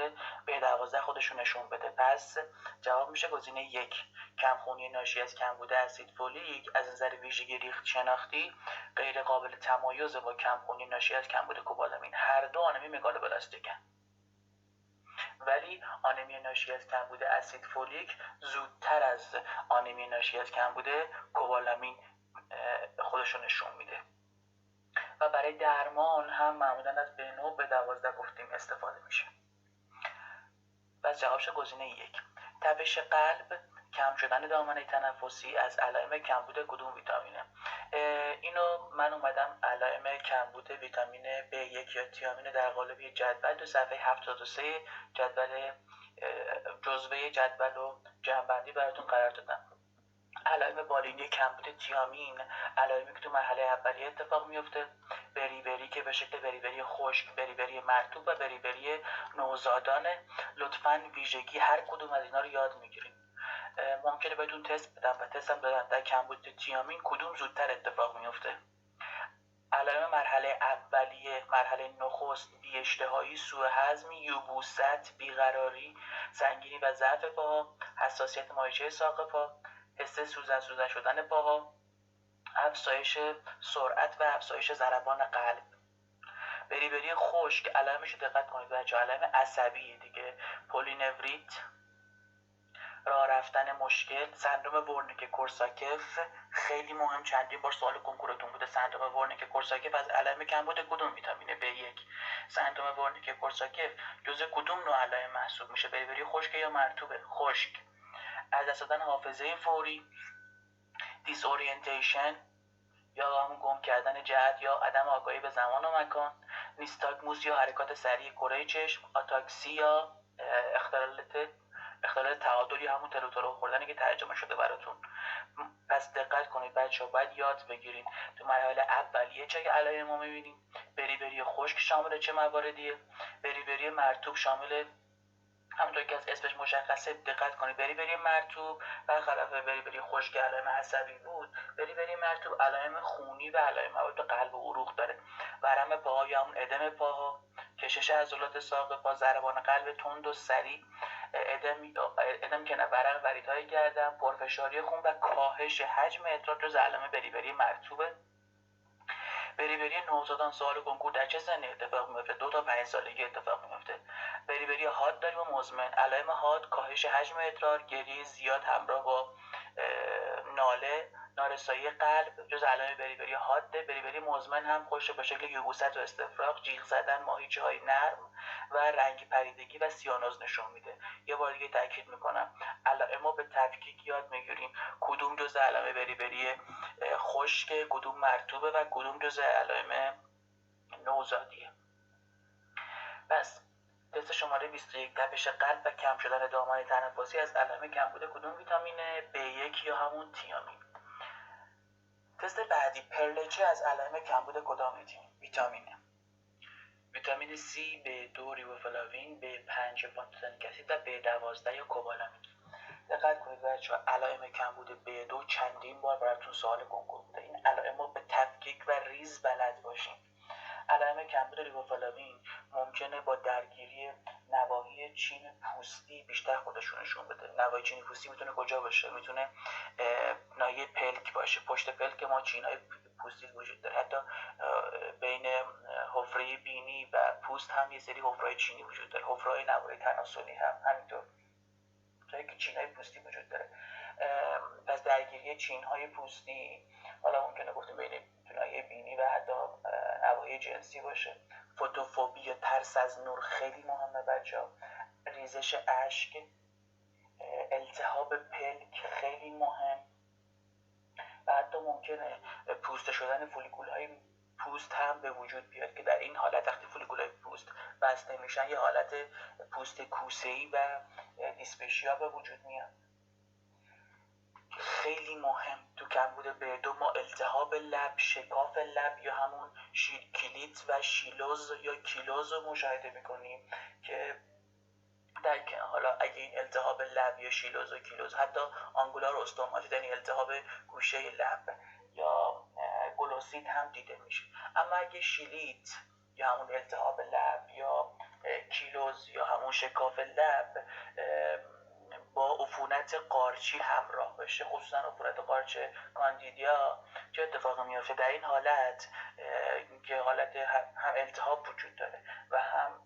B12 خودشون نشون بده. پس جواب میشه گزینه 1. کمخونی ناشی از کمبود اسید فولیک از نظر ویژگی ریخت شناختی غیر قابل تمایز با کمخونی ناشی از کمبود کوبالامین. هر دو آنمی مگالوبلاستیکن، ولی آنمی ناشی از کمبود اسید فولیک زودتر از آنمی ناشی از کمبود کوبالامین خودشون نشون میده. و برای درمان هم معمولا از B9 و B12 گفتیم استفاده میشه. پس جوابش گزینه 1. تپش قلب، کم شدن دامنه تنفسی از علائم کمبود کدوم ویتامینه؟ اینو من اومدم علائم کمبود ویتامین B1 یا تیامین در قالب جدول تو صفحه 73 جدول جزوه جدول و جمع‌بندی براتون قرار دادم. علائم بالینی کمبود تیامین علائمی که تو مرحله اولیه اتفاق میفته، بریبری که به شکل بریبری خشک، بریبری مرطوب و بریبری نوزادانه. لطفاً ویژگی هر کدوم از اینا رو یاد میگیریم. ممکنه بهتون تست بدم و تستم بدن در کمبود تیامین کدوم زودتر اتفاق میفته. علائم مرحله اولیه، مرحله نخست، بی‌اشتهایی، سوء هضمی، یبوست، بیقراری، سنگینی و ضعف پاها، حساسیت مایچه ساق پا، حس سوزن شدن پاها، افزایش سرعت و افزایش ضربان قلب. بری خشک علائمش دقت کنید بچه، علائم عصبی دیگه، پولینوریت، راه رفتن مشکل، سندروم ورنیک کورساکف خیلی مهم، چندین بار سوال کنکورتون بوده. سندروم ورنیک کورساکف از علائم کمبود کدوم ویتامین B1؟ سندروم ورنیک کورساکف جزء کدوم نوع علائم محسوب میشه؟ بری خشک یا مرطوبه؟ خشک. از دست دادن حافظه فوری، دیس اورینتیشن یا همون گم کردن جهت یا عدم آگاهی به زمان و مکان، نیستاگموس یا حرکات سریع کره چشم، آتاکسی یا اختلال تعادل یا همون تلوتلو خوردنی که ترجمه شده براتون. پس دقت کنید بچه‌ها، باید یاد بگیرید تو مراحل اولیه چه علائم ما می‌بینیم. بری خشک شامل چه مواردیه؟ بری مرطوب شامل همونطور که از اسمش مشخصه، دقت کنید بری مرطوب برخلاف بری خشک علائم عصبی بود، بری مرطوب علائم خونی و علائم مواد قلب و عروق داره. ورم پاها یا همون ادم پاها، کشش عضلات ساق پا، ضربان قلب تند و سریع، ادم که نه ورم وریدهای گردن، پرفشاری خون و کاهش حجم ادرار جز علائم بری مرطوبه. بری نوزادان سوال کنکور در چه سنی اتفاق میفته؟ 2 تا 5 سالگی اتفاق میفته. بری حاد داریم و مزمن. علائم حاد کاهش حجم ادرار، گریه زیاد همراه با ناله، نارسایی قلب جز علائم بری حاده. بری مزمن هم خوش به شکل یبوست و استفراغ، جیغ زدن، ماهیچه‌های نرم و رنگ پریدگی و سیانوز نشون میده. یه بار دیگه تاکید میکنم، علائم ما به تفکیک یاد میگیریم کدوم جز علائم بری خشک، کدوم مرطوبه و کدوم جز علائم نوزادیه. پس تست شماره 21، تپش قلب و کم شدن دامنه تنفسی از علائم کمبود کدوم ویتامینه؟ B1 یا همون تیامین. تست بعدی، پرلچه از علائم کمبود کدام ویتامینه؟ ویتامین C، B2 ریبوفلاوین، B5 پانتوتنیک اسید و B12 یا کوبالامین. دقت کنید بچه‌ها، علائم کمبود B2 چندین بار براتون سوال کنکور بوده. این علائم رو به تفکیک و ریز بلد باشین. علائم کمبود ریبوفلاوین ممکنه با درگیری نواحی چین پوستی بیشتر خودشون نشون بده. نواحی چین پوستی میتونه کجا باشه؟ میتونه ناحیه پلک باشه. پشت پلک ما چین‌های پوستی وجود داره. حتی بین حفره بینی و پوست هم یه سری حفره‌های چینی وجود داره. حفره‌های نواحی تناسلی هم همینطور، جایی که چین‌های پوستی وجود داره. پس درگیری چین‌های پوستی حالا ممکنه گفتیم بین ناحیه بینی و حتی نواحی جنسی باشه. فوتوفوبی یا ترس از نور خیلی مهمه بچه‌ها. ریزش اشک، التهاب پلک خیلی مهم و حتی ممکنه پوسته شدن فولیکول‌های پوست هم به وجود بیاد که در این حالت وقتی فولیکول‌های پوست بسته میشن یه حالت پوست کوسه‌ای و دیسپشیا به وجود میاد. خیلی مهم تو کمبود B2 ما التهاب لب، شکاف لب یا همون کلیت و شیلوز یا کیلوز رو مشاهده میکنیم که در حالا اگه این التهاب لب یا شیلوز و کیلوز حتی آنگولار استوماتیت یعنی التهاب گوشه لب یا گلوسیت هم دیده میشه. اما اگه شیلیت یا همون التهاب لب یا کیلوز یا همون شکاف لب با عفونت قارچی همراه بشه، خصوصا عفونت قارچ کاندیدیا، چه اتفاقی میفته؟ در این حالت که حالت هم التهاب وجود داره و هم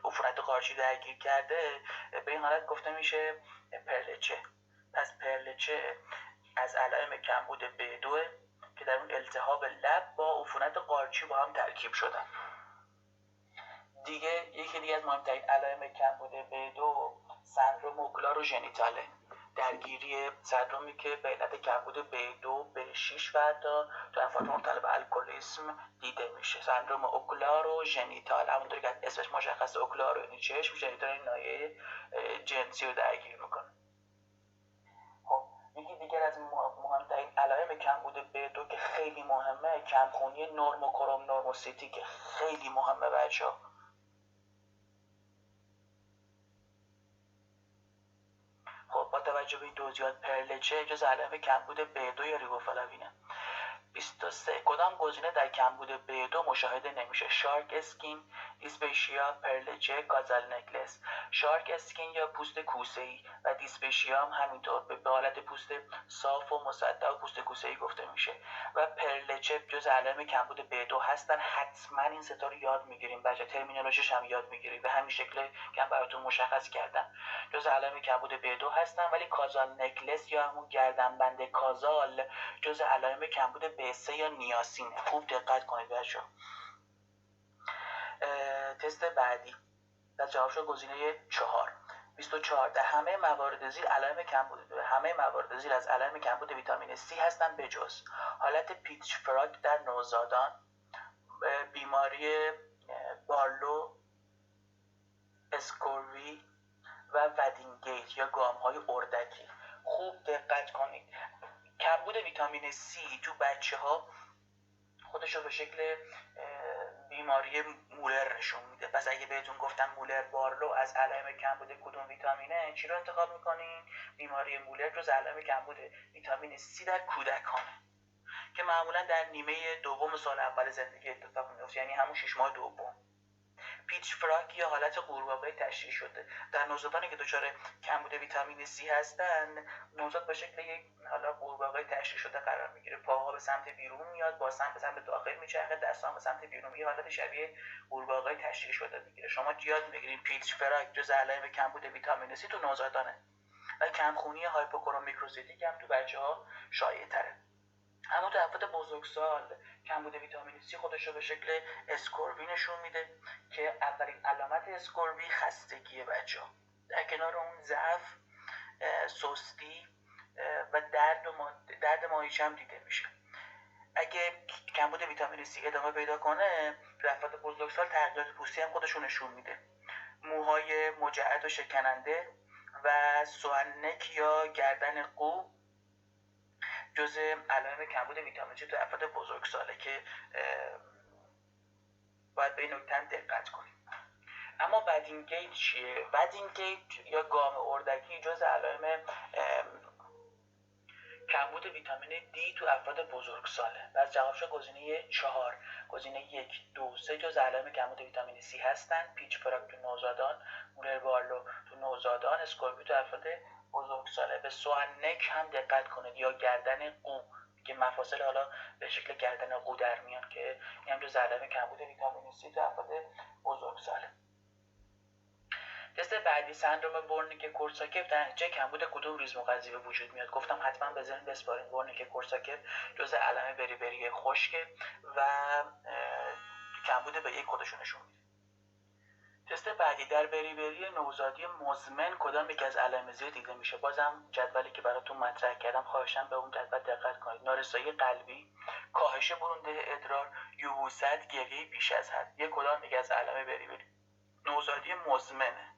عفونت قارچی درگیر کرده، به این حالت گفته میشه پرلچه. پس پرلچه از علائم کمبود B2 که در اون التهاب لب با عفونت قارچی با هم ترکیب شدن. یکی دیگه از مهمترین علائم کمبود B2 سندروم اوکلاروژنیتاله، درگیری سندرومی که به علت کمبود B2 B6 و حتی تو افراد مبتلا به الکلیسم دیده میشه. سندروم اوکلاروژنیتال همونطوری که اسمش مشخصه، اوکلارو یعنی چشم، ژنیتال یعنی ناحیه جنسی رو درگیر میکنه. خب یکی دیگر از مهمترین علائم کمبود B2 که خیلی مهمه، کمخونی نورموکروم نورموسیتی که خیلی مهمه بچه‌ها. خب با توجه به این توضیحات، پرلچه جز علائم کمبود B2 یا ریبوفلاوینه. 23 کدام گزینه در کمبود B2 مشاهده نمیشه؟ شارک اسکین، دیسپشیا، پرلچه، گازال نکلس. شارک اسکین یا پوست کوسه‌ای و دیسپشیا هم همینطور به حالت پوست صاف و مسطح و پوست کوسه‌ای گفته میشه. و پرلچه جز علائم کمبود B2 هستن. حتما این ستا رو یاد میگیریم بچه، ترمینولوژیش هم یاد میگیریم به همین شکل که براتون مشخص کردم. جز علائم کمبود B2 هستن، ولی کازال نکلس یا همون گردنبند کازال جز علائم کمبود B3 یا نیاسینه. خوب دقت کنید بچه. تست بعدی و جواب شد گزینه 4. 24. در همه موارد زیر از علائم کمبود ویتامین C هستند بجز حالت پیچ فراک در نوزادان، بیماری بارلو، اسکوروی و ودینگیت یا گام‌های اردکی. خوب دقت کنید. کمبود ویتامین C تو بچه‌ها خودش رو به شکل بیماری مولر نشون میده. پس اگه بهتون گفتم مولر بارلو از علائم کمبود کدوم ویتامینه، چی رو انتخاب میکنین؟ بیماری مولر جز علائم کمبود ویتامین C در کودکانه که معمولا در نیمه دوم سال اول زندگی اتفاق میفته، یعنی همون 6 ماه دوم. پیچ فراک یا حالت قورباغه تشریح شده در نوزادانی که دچار کمبود ویتامین C هستن. نوزاد به شکل یک حالا قورباغه تشریح شده قرار میگیره، پاها به سمت بیرون میاد، با به سمت داخل میچرخه، دستان به سمت بیرون میاد، حالت شبیه قورباغه تشریح شده میگیره. شما یاد میگیرین پیچ فراک جز علائم کمبود ویتامین C تو نوزادانه و کمخونی هایپوکرومیکروسیتیک هم تو بچه‌ها شایع‌تره. اما تو افراد بزرگسال کمبود ویتامین C خودش رو به شکل اسکوربی نشون میده که اولین علامت اسکوربی خستگی بچه‌ها. در کنار اون ضعف، سستی و درد ماهیچه هم دیده میشه. اگه کمبود ویتامین C ادامه پیدا کنه تو افراد بزرگسال تغییرات پوستی هم خودشون نشون میده. موهای مجعد و شکننده و سوانک یا گردن قو جزء علائم کمبود ویتامین C تو افراد بزرگساله که باید به این نکته دقت کنیم. اما ودینگیت چیه؟ ودینگیت یا گام اردکی جزء علائم کمبود ویتامین D تو افراد بزرگساله. پس جواب شد گزینه 4. گزینه 1، 2، 3 جزء علائم کمبود ویتامین C هستن. پیچ فراک تو نوزادان، مولر بارلو تو نوزادان، اسکوربی تو افراد بزرگساله. به سوانک هم دقت کنید یا گردن قو که مفاصل حالا به شکل گردن قو در میان که این هم جزء علائم کمبود ویتامین C تو افراد بزرگساله. تست بعدی سندروم ورنیک کورساکف در نتیجه کمبود کدوم ریزم غذایی به وجود میاد؟ گفتم حتما به ذهن بسپارین ورنیک کورساکف جزء علائم بریبری خشک و کمبود به یک خودشون نشون میده. تست بعدی در بریبری نوزادی مزمن کدام یک از علائم زیر دیده میشه؟ بازم جدولی که براتون مطرح کردم، خواهشاً به اون جدول دقت کنید. نارسایی قلبی، کاهش برونده ادرار، یبوست، گریه بیش از حد. یک کدام یک از علائم بریبری نوزادی مزمنه.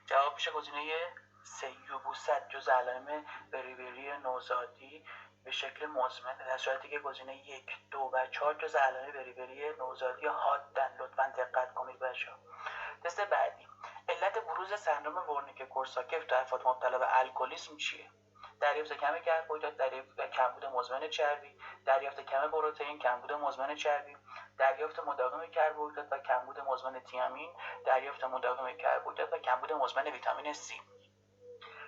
جواب میشه گزینه 3. یبوست جزء علائم بریبری نوزادی به شکل مزمن، در صورتی که گزینه 1، 2 و 4 جزء علائم بریبری نوزادی حادن. لطفاً دقت کنید بچه‌ها. تست بعدی علت بروز سندروم ورنیک کورساکف تو افراد مبتلا به الکلیسم چیه؟ دریافت کم کربوهیدرات، دریافت کمبود مزمن چربی، دریافت کم پروتئین، کمبود مزمن چربی، دریافت مداوم کربوهیدرات و کمبود مزمن تیامین، دریافت مداوم کربوهیدرات و کمبود مزمن ویتامین C.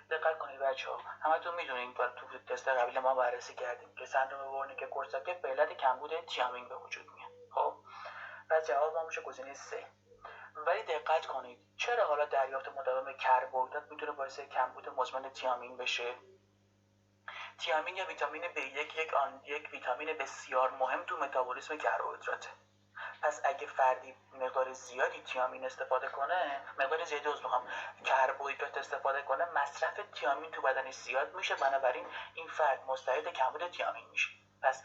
دقت کنید بچه‌ها، همتون میدونید تو تست قبلی ما بررسی کردیم که سندروم ورنیک کورساکف به علت کمبود تیامین به وجود میاد. خب پس جواب ما میشه گزینه 3. ولی دقت کنید، چرا حالا دریافت مداوم کربوهیدرات میتونه باعث کمبود مزمن تیامین بشه؟ تیامین یا ویتامین B1 یک ویتامین بسیار مهم تو متابولیسم کربوهیدراته. پس اگه فردی مقدار زیادی تیامین استفاده کنه، مقدار زیادی کربوهیدرات استفاده کنه، مصرف تیامین تو بدنش زیاد میشه، بنابراین این فرد مستعد کمبود تیامین میشه. پس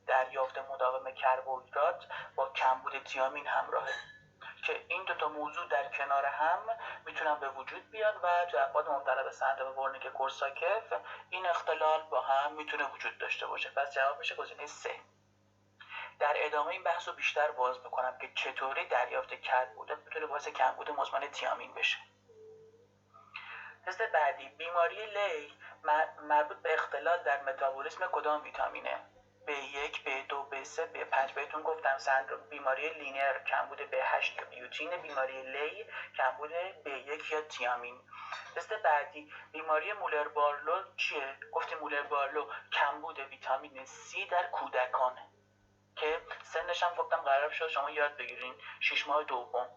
دریافت مداوم کربوهیدرات با کمبود تیامین همراهه که این دوتا موضوع در کنار هم میتونن به وجود بیاد و تو افراد مبتلا به سندروم ورنیک کورساکف این اختلال با هم میتونه وجود داشته باشه. پس جواب میشه گزینه 3. در ادامه این بحث رو بیشتر باز میکنم که چطوری دریافت کربوهیدرات میتونه باعث کمبود مزمن تیامین بشه. تست بعدی بیماری لی مربوط به اختلال در متابولیسم کدام ویتامینه؟ B1 B2 B3 B5 بهتون گفتم بیماری لینر کمبود B8 یا بیوتین، بیماری لی کمبود B1 یا تیامین. تست بعدی بیماری مولر بارلو چیه؟ گفتیم مولر بارلو کمبود ویتامین C در کودکانه که سنش هم گفتم قرار شد شما یاد بگیرین 6 ماه دوم.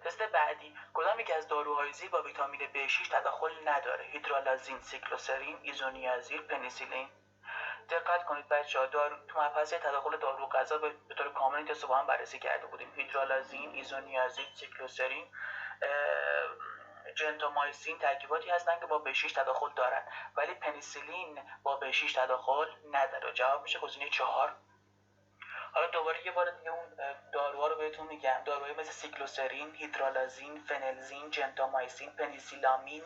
تست بعدی کدام یک از داروهای زیر با ویتامین B6 تداخل نداره؟ هیدرالازین، سیکلوسرین، ایزونیازید، پنیسیلین. دقت کنید بچه‌ها، تو مبحث تداخل دارو و غذا به طور کامل این تست با هم بررسی کرده بودیم. هیدرالازین، ایزونیازید، سیکلوسرین، جنتامایسین ترکیباتی هستن که با B6 تداخل دارن، ولی پنیسیلین با B6 تداخل نداره. جواب میشه گزینه 4. حالا دوباره یه بار دیگه اون داروها رو بهتون میگم. داروهای مثل سیکلوسرین، هیدرالازین، فنلزین، جنتامایسین، پنیسیلامین،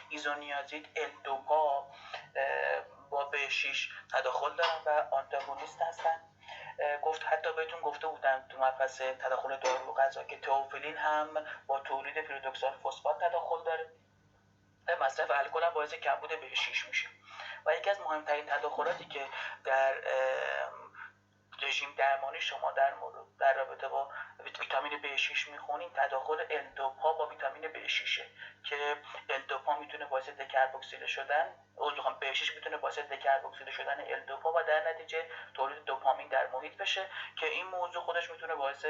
ایزونیازید، الدوپا با B6 تداخل دارن و آنتاگونیست هستن. حتی بهتون گفته بودم تو مبحث تداخل دارو و غذا که تئوفیلین هم با تولید پیرودوکسال فسفات تداخل داره. مصرف الکل هم باعث کمبود B6 میشه. و یکی از مهمترین تداخلاتی که در رژیم درمانی شما در رابطه با ویتامین B6 میخونین تداخل الدوپا با ویتامین B6 که الدوپا میتونه باعث دکربوکسیل شدن B6 میتونه باعث دکربوکسیل شدن الدوپا و در نتیجه تولید دوپامین در محیط بشه که این موضوع خودش میتونه باعث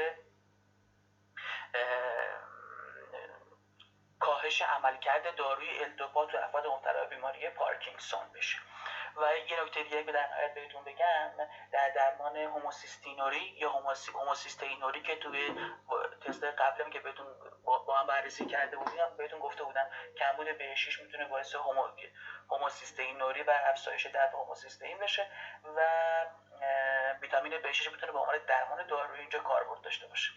کاهش عملکرد داروی الدوپا تو افراد مبتلا به بیماری پارکینسون بشه. و یه نکته دیگه که در نهایت بهتون بگم، در درمان هوموسیستینوری یا هوموسیستینوری که توی تست قبلم که بهتون با هم بررسی کرده بودم بهتون گفته بودم کمبود B6 میتونه باعث هوموسیستینوری و افزایش درد هوموسیستین بشه و ویتامین B6 میتونه به عنوان درمان دارویی اینجا کاربرد داشته باشه.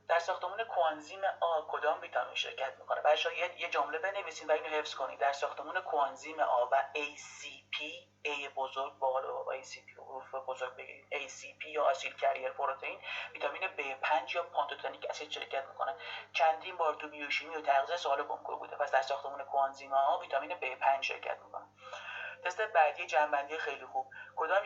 در ساختمان کوانزیم آ کدام ویتامین شرکت میکنه؟ بچه‌ها یه جمله بنویسین و اینو حفظ کنید. در ساختمان کوانزیم آ و ACP، A بزرگ با ACP حروف بزرگ بگیرید، ACP یا آسیل کریر پروتئین، ویتامین B5 یا پانتوتنیک اسید شرکت میکنه. چندین بار تو بیوشیمی و تغذیه سوال کنکور بوده. پس در ساختمان کوانزیم آ ویتامین B5 شرکت میکنه. تست بعدی جنبندی خیلی خوب. کدام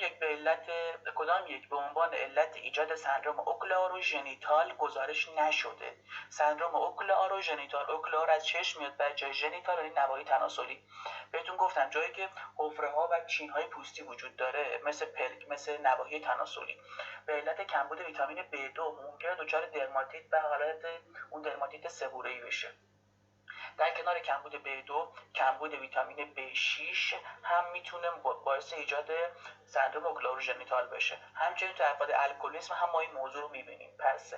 یک به عنوان علت ایجاد سندروم اوکلئاروژنیتال گزارش نشده؟ سندروم اوکلئاروژنیتال، اوکلئار از چشم میاد، بچه ژنیتال یعنی نواحی تناسلی. بهتون گفتم جایی که حفره ها و چین های پوستی وجود داره مثل پلک، مثل نواحی تناسلی، به علت کمبود ویتامین B2 ممکنه دچار درماتیت و حالت اون درماتیت سبوره‌ای بشه. در کنار کمبود B2 کمبود ویتامین B6 هم میتونه باعث ایجاد سندروم اوکلئاروژنیتال بشه. همچنین تو افراد الکلیسم هم ما این موضوع رو میبینیم. پس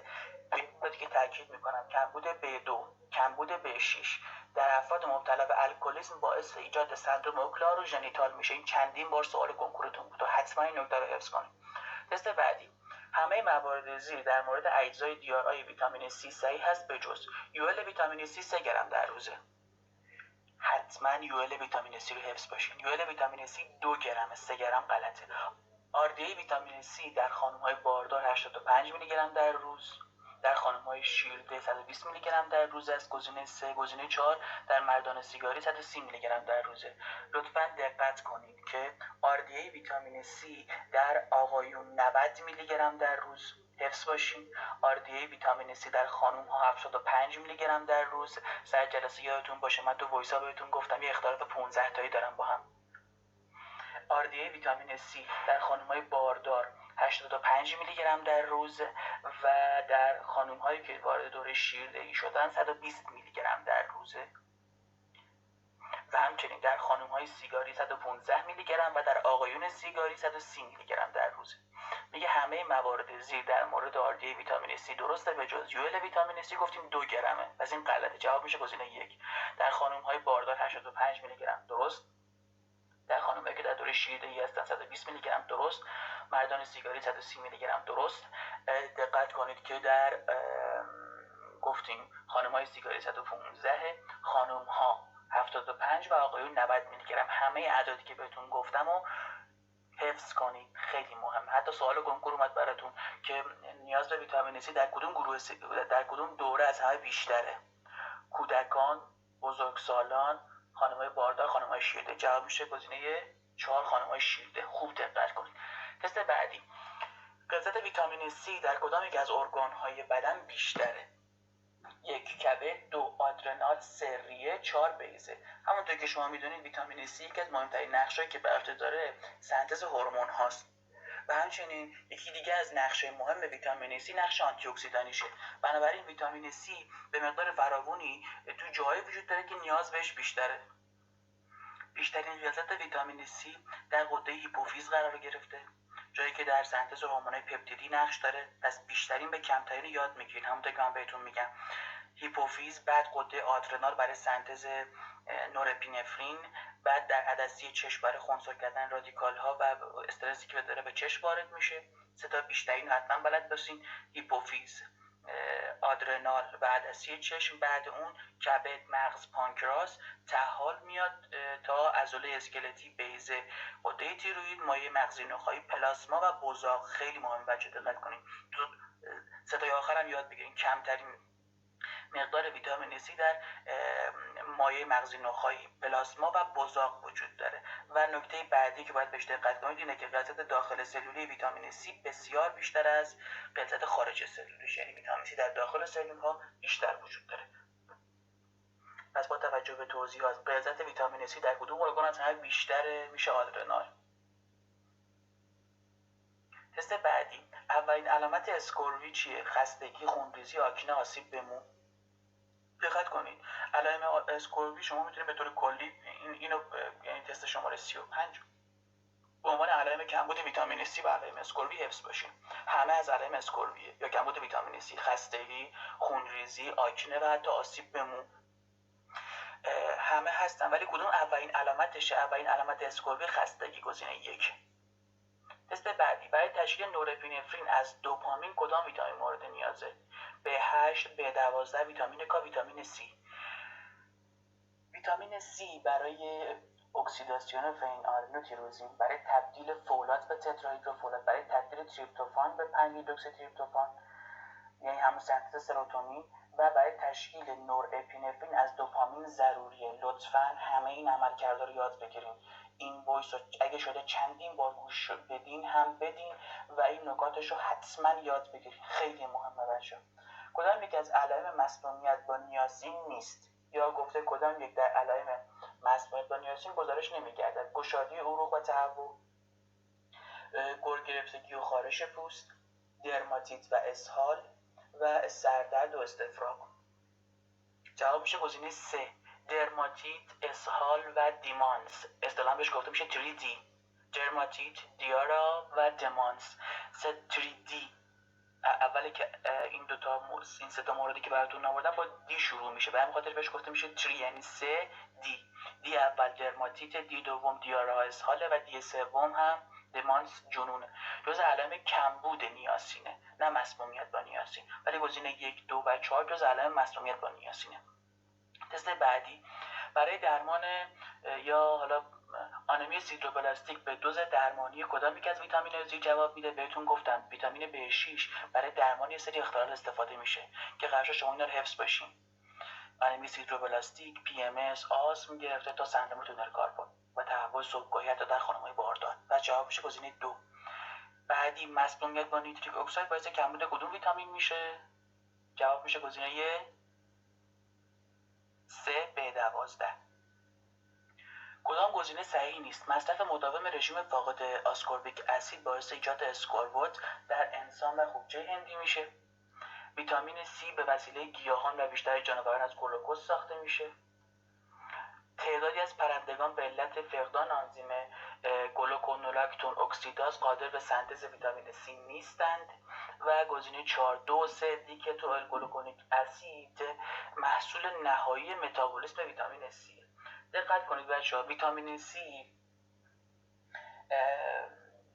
که تاکید میکنم کمبود B2 کمبود B6 در افراد مبتلا به الکلیسم باعث ایجاد سندروم اوکلئاروژنیتال میشه. این چندین بار سوال کنکورتون بود و حتما این نکته رو حفظ کنید. تست بعدی همه موارد زیر در مورد اجزای دیارای ویتامین C صحیح هست بجز یول ویتامین C 3 گرم در روزه. حتما یول ویتامین C رو حفظ باشین. یول ویتامین C 2 گرم، 3 گرم غلطه. RDA ویتامین C در خانم‌های باردار 85 میلی گرم در روز، در خانم‌های شیرده 120 میلی گرم در روز است. گزینه 3. گزینه 4 در مردان سیگاری 130 میلی گرم در روزه. لطفاً دقت کنید که RDA ویتامین C در آقایون 90 میلی گرم در روز حفظ باشین. RDA ویتامین C در خانم ها 75 میلی گرم در روز. سر جلسه یادتون باشه من تو وایسا بهتون گفتم یه اختلاف 15 تایی دارن با هم. RDA ویتامین C در خانم‌های باردار 85 میلی گرم در روز و در خانم‌هایی که وارد دوره شیردهی شدن 120 میلی گرم در روزه و همچنین در خانم‌های سیگاری 115 میلی گرم و در آقایون سیگاری 130 میلی گرم در روزه. میگه همه موارد زیر در مورد RDA ویتامین C درسته به جز یول ویتامین C گفتیم 2 گرمه. پس این غلطه. جواب میشه گزینه 1. در خانم‌های باردار 85 میلی گرم درست. در خانم‌هایی که در دوره شیردهی هستن 120 میلی گرم درست. مردان سیگاری 130 میلی گرم درست. دقت کنید که در گفتیم خانم‌های سیگاری 115، خانم‌ها 75 و آقایون 90 میلی گرم. همه اعدادی که بهتون گفتم و حفظ کنید، خیلی مهمه. حتی سوال کنکور اومد براتون که نیاز به ویتامین C در کدوم دوره از همه بیشتره؟ کودکان، بزرگسالان، خانم‌های باردار، خانم‌های شیرده. جواب میشه گزینه 4 خانم‌های شیرده. خوب دقت کنید. تست بعدی، غلظت ویتامین C در کدام یک از ارگان‌های بدن بیشتره؟ 1 کبد، 2 آدرنال، 3 ریه، 4 بیضه. همونطور که شما میدونید ویتامین C یکی از مهمترین نقشایی که بر عهده داره سنتز هورمون هاست و همچنین یکی دیگه از نقشه مهم ویتامین C نقش آنتی اکسیدانیشه. بنابراین ویتامین C به مقدار فراوانی تو جایی وجود داره که نیاز بهش بیشتره. بیشترین غلظت ویتامین C در غده هیپوفیز قرار گرفته، جایی که در سنتز هورمون‌های پپتیدی نقش داره. پس بیشترین به کمترین یاد میگیرین. همونطور که من بهتون میگم هیپوفیز، بعد غده آدرنال برای سنتز نورپینفرین، بعد در عدسه چشم برای خنثی کردن رادیکال ها و استرسی که داره به چشم وارد میشه. سه تا بیشترین حتما بلد باشین: هیپوفیز، آدرنال و عدسه چشم. بعد اون کبد، مغز، پانکراس، طحال میاد تا عضله اسکلتی، بیضه، غده تیروئید، مایع مغزی نخاعی، پلاسما و بزاق. خیلی مهم بچه دقت کنین. تو سه تا آخر هم یاد بگیرین. کمترین مقدار ویتامین C در مایع مغزی نخاعی، پلاسما و بزاق وجود داره. و نکته بعدی که باید بهش دقت کنید اینه که غلظت داخل سلولی ویتامین C بسیار بیشتر از غلظت خارج سلولیش، یعنی ویتامین C در داخل سلول ها بیشتر وجود داره. پس با توجه به توضیحات غلظت ویتامین C در کدوم ارگان از همه بیشتره؟ میشه آدرنال. تست بعدی، اولین علامت اسکوروی چیه؟ خستگی، خونریزی، آکنه، آسیب به مو. دقت کنید علائم اسکوروی شما میتونید به طور کلی اینو یعنی تست شماره 35 به عنوان علائم کمبود ویتامین C و علائم اسکوروی حفظ باشین. همه از علائم اسکوروی یا کمبود ویتامین C: خستگی، خونریزی، آکنه و حتی آسیب به مو. همه هستن، ولی کدوم اولین علامتشه؟ اولین علامت اسکوروی خستگی، گزینه 1. تست بعدی، برای تشکیل نورپینفرین از دوپامین کدام ویتامین مورد نیازه؟ B8، B12، ویتامین K، ویتامین C. ویتامین C برای اکسیداسیون فینالانیل تیروزین، برای تبدیل فولاد به تتراهیدروفولاد، برای تبدیل تریپتوفان به 5 هیدروکسی تریپتوفان یعنی همون سنتز سروتونین، و برای تشکیل نورپینفرین از دوپامین ضروریه. لطفاً همه این عملکردها رو یاد بگیرین. این وایس رو اگه شده چندین بار گوش بدین هم بدین و این نکاتش رو حتما یاد بگیرین. خیلی مهمه بچه. کدام یک از علائم مسمومیت با نیاسین نیست؟ یا گفته کدام یک در علائم مسمومیت با نیاسین گزارش نمی‌گردد؟ گشادی عروق و تهوع، گر گرفتگی و خارش پوست، درماتیت و اسهال و سردرد و استفراغ. جواب میشه گزینه 3: درماتیت، اسهال و دیمانس. اصطلاحاً بهش گفته میشه 3D: درماتیت، دیارا و دیمانس. 3D اولی که این سه تا موردی که براتون آوردم با دی شروع میشه، به همین خاطر بهش گفته میشه 3 یعنی 3 دی. دی اول درماتیت، دی دوم دیارا اسهاله و دی سوم هم دیمانس جنونه. جز علائم کمبود نیاسینه، نه مسمومیت با نیاسین، ولی گزینه 1، 2 و 4 جز علائم مسمومیت با نیاسینه. تست بعدی، برای درمان یا حالا آنمی سیدروبلاستیک به دوز درمانی کدام یک از ویتامین Z جواب میده؟ بهتون گفتم ویتامین B6 برای درمان یه سری اختلال استفاده میشه که قراره شما اینا رو حفظ باشین. آنمی سیدروبلاستیک، PMS، آسم گرفته تا سندروم تونل کاربون و تهوع صبحگاهی حتی در خانم‌های باردار. و جواب میشه گزینه 2. بعدی، مسمومیت با نیتریک اکساید باعث کمبود کدوم ویتامین میشه؟ جواب میشه گزینه 3 B12. کدام گزینه صحیح نیست؟ مصرف مداوم رژیم فاقد آسکوربیک اسید باعث ایجاد اسکوربوت در انسان و خوبچه هندی میشه. ویتامین C به وسیله گیاهان و بیشتر جانوران از گلوکوز ساخته میشه. تعدادی از پرندگان به علت فقدان آنزیم گلوکونولاکتون اکسیداز قادر به سنتز ویتامین C نیستند. و گزینه 4، 2، 3 دیکتروئیل گلوکونیک اسید محصول نهایی متابولیسم ویتامین C. دقت کنید بچه‌ها، ویتامین C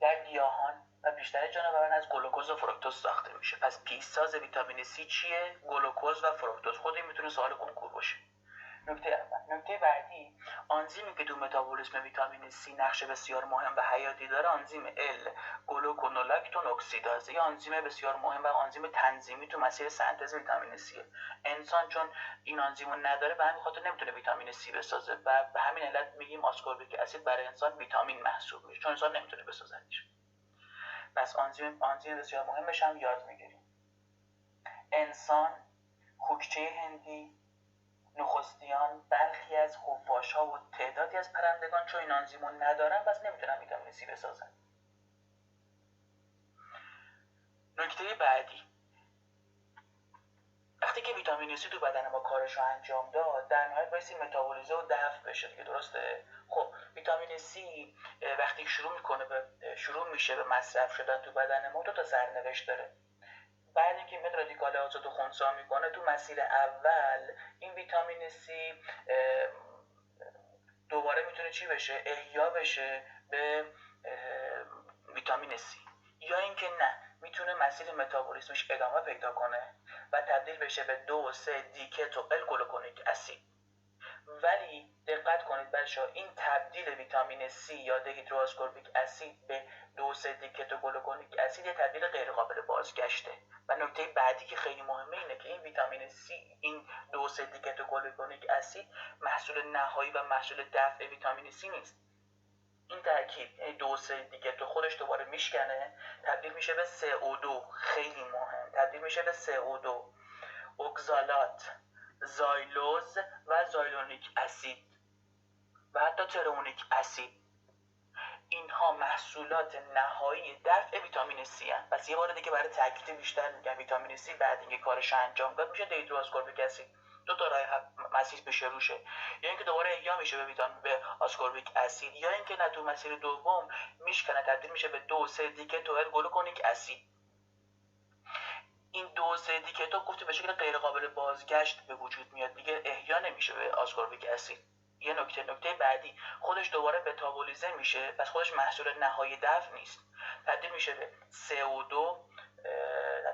در گیاهان و بیشتر جانوران از گلوکوز و فرکتوز ساخته میشه. پس پیشساز ویتامین C چیه؟ گلوکوز و فرکتوز. خود این میتونه سوال کنکور باشه. نکته اول. نکته بعدی، آنزیمی که تو متابولیسم ویتامین C نقش بسیار مهم و حیاتی داره آنزیم ال گلوکونولاکتون اکسیداز. یه آنزیم بسیار مهم و آنزیم تنظیمی تو مسیر سنتز ویتامین C. انسان چون این آنزیم رو نداره به همین خاطر نمیتونه ویتامین C بسازه و به همین علت میگیم آسکوربیک اسید برای انسان ویتامین محسوب میشه، چون انسان نمیتونه بسازدش. پس آنزیم بسیار مهمش هم یاد میگیریم. انسان، خوکچه هندی، نخستیان، برخی از خفاش‌ها و تعدادی از پرندگان چون این آنزیمو ندارن پس نمیتونن ویتامین C بسازن. نکته بعدی، وقتی که ویتامین C تو بدن ما کارش رو انجام داد در نهایت بایستی متابولیزه و دفع بشه دیگه، درسته؟ خب ویتامین C وقتی شروع میشه به مصرف شدن تو بدن ما دو تا سرنوشت داره. بعد اینکه میاد رادیکال آزاد و خنثی میکنه تو مسیر اول این ویتامین C دوباره میتونه چی بشه؟ احیا بشه به ویتامین C، یا اینکه نه میتونه مسیر متابولیسمش ادامه پیدا کنه و تبدیل بشه به 2,3 دیکتو ال گلوکونیک اسید. ولی دقت کنید بچه‌ها، این تبدیل ویتامین C یا دهیدروآسکوربیک اسید به 2,3 دیکتو گلوکونیک اسید یه تبدیل غیر قابل بازگشته. و نکته بعدی که خیلی مهمه اینه که این ویتامین C، این 2,3 دیکتو گلوکونیک اسید محصول نهایی و محصول دفع ویتامین C نیست. این ترکیب 2,3 دیکتو خودش دوباره میشکنه، تبدیل میشه به CO2، خیلی مهم، تبدیل میشه به CO2، اگزالات، زایلوز و زایلونیک اسید و حتی ترئونیک اسید. اینها محصولات نهایی دفع ویتامین C هستند. پس یه بار دیگه برای تاکید بیشتر میگم ویتامین C بعد اینکه کارش انجام داد میشه دهیدروآسکوربیک اسید. دو تا راه مسیر پیش روشه، یا اینکه دوباره احیا میشه به آسکوربیک اسید، یا اینکه نه تو مسیر دوم میشکنه تبدیل میشه به 2,3 دیکتو ال گلوکونیک اسید. این 2,3 دیکتو گفته به شکل غیر قابل بازگشت به وجود میاد دیگه، احیا نمیشه به آسکوربیک اسید. یه نکته بعدی، خودش دوباره متابولیزه میشه، پس خودش محصول نهایی دفع نیست، تبدیل میشه به CO2،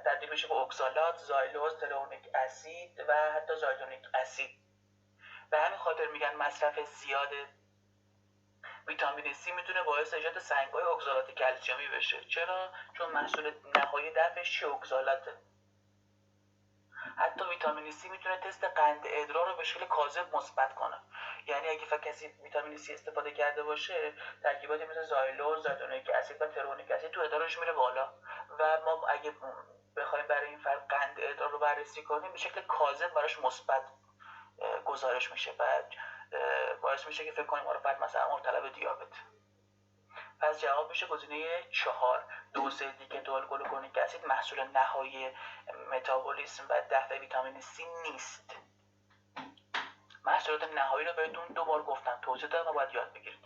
تبدیل میشه به اکسالات، زایلوز، ترئونیک اسید و حتی زایلونیک اسید. به همین خاطر میگن مصرف زیاد ویتامین C میتونه باعث ایجاد سنگ‌های اکسالات کلسیومی بشه. چرا؟ چون محصول نهایی دفعش اکسالاته. حتی ویتامین C میتونه تست قند ادرار رو به شکل کاذب مثبت کنه. یعنی اگه کسی ویتامین C استفاده کرده باشه، ترکیباتی مثل زایلوز، زایلونیک اسید و ترئونیک اسید تو ادرارش میره بالا و ما اگه بخوایم برای این فرد قند ادرار رو بررسی کنیم به شکل کاذب براش مثبت گزارش میشه و باعث میشه که فکر کنیم آره فرد مثلا مبتلا به دیابت. پس جواب میشه گزینه 4، 2,3 دیکتو ال گلوکونیک اسید محصول نهایی متابولیسم و دفع ویتامین C نیست. محصولات نهایی رو بهتون 2 بار گفتم، توضیح دادم و باید یاد بگیرید.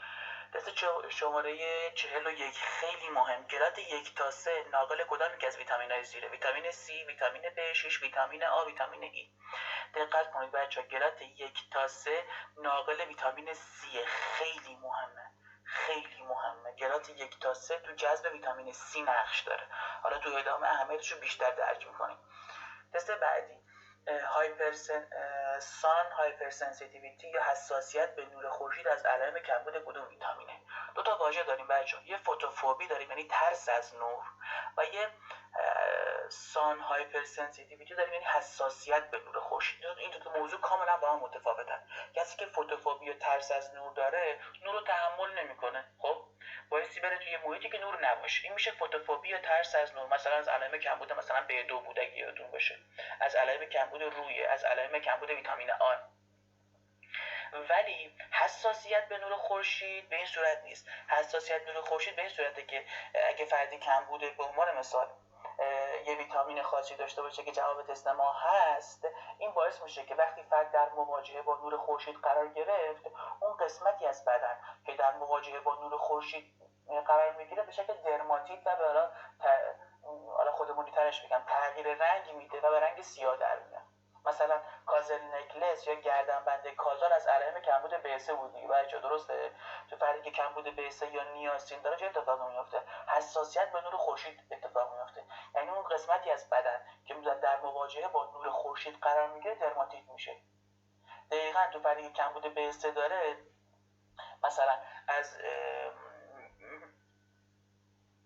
تست شماره 41 خیلی مهم، گراد 1 تا 3 ناقل کدام یک از ویتامین‌های زیره؟ ویتامین C، ویتامین B6، ویتامین A، ویتامین E. دقت کنید بچه‌ها، گراد 1 تا 3 ناقل ویتامین C، خیلی مهمه، خیلی مهمه. گراد 1 تا 3 تو جذب ویتامین C نقش داره. حالا تو ادامه اهمیتش رو بیشتر درک می‌کنیم. تست بعدی، سان هایپرسنسیتیویتی یا حساسیت به نور خورشید از علائم کمبود کدوم ویتامینه؟ دو تا واژه داریم بچه‌ها، یه فوتوفوبی داریم یعنی ترس از نور و یه سان هایپرسنسیتیویتی داریم یعنی حساسیت به نور خورشید. این دو تا موضوع کاملا با هم متفاوتن. کسی که فوتوفوبی یا ترس از نور داره نور رو تحمل نمیکنه، خب بایستی بره توی محیطی که نور نباشه. این میشه فوتوفوبی یا ترس از نور. مثلا از علائم کمبود مثلا B2 بود اگه یادتون باشه، از علائم کمبود رویه، از علائم کمبود ویتامین آ. ولی حساسیت به نور خورشید به این صورت نیست. حساسیت به نور خورشید به این صورته که اگه فردی کمبود به عنوان مثال یه ویتامین خاصی داشته باشه که جواب تست ما هست، این باعث میشه که وقتی فرد در مواجهه با نور خورشید قرار گرفت، اون قسمتی از بدن که در مواجهه با نور خورشید قرار میگیره به شکل درماتیت و حالا خودمونی ترش بگم تغییر رنگ میده و به رنگ سیاه در میاد. مثلا کازل نکلس یا گردنبند کازال از علائم کمبود B3 بود دیگه بچه‌ها، درسته؟ تو فردی که کمبود B3 یا نیاسین داره چه اتفاقی میفته؟ حساسیت به نور خورشید اتفاق میفته. یعنی اون قسمتی از بدن که در مواجهه با نور خورشید قرار میگیره درماتیت میشه. دقیقاً تو فردی که کمبود B3 داره، مثلا از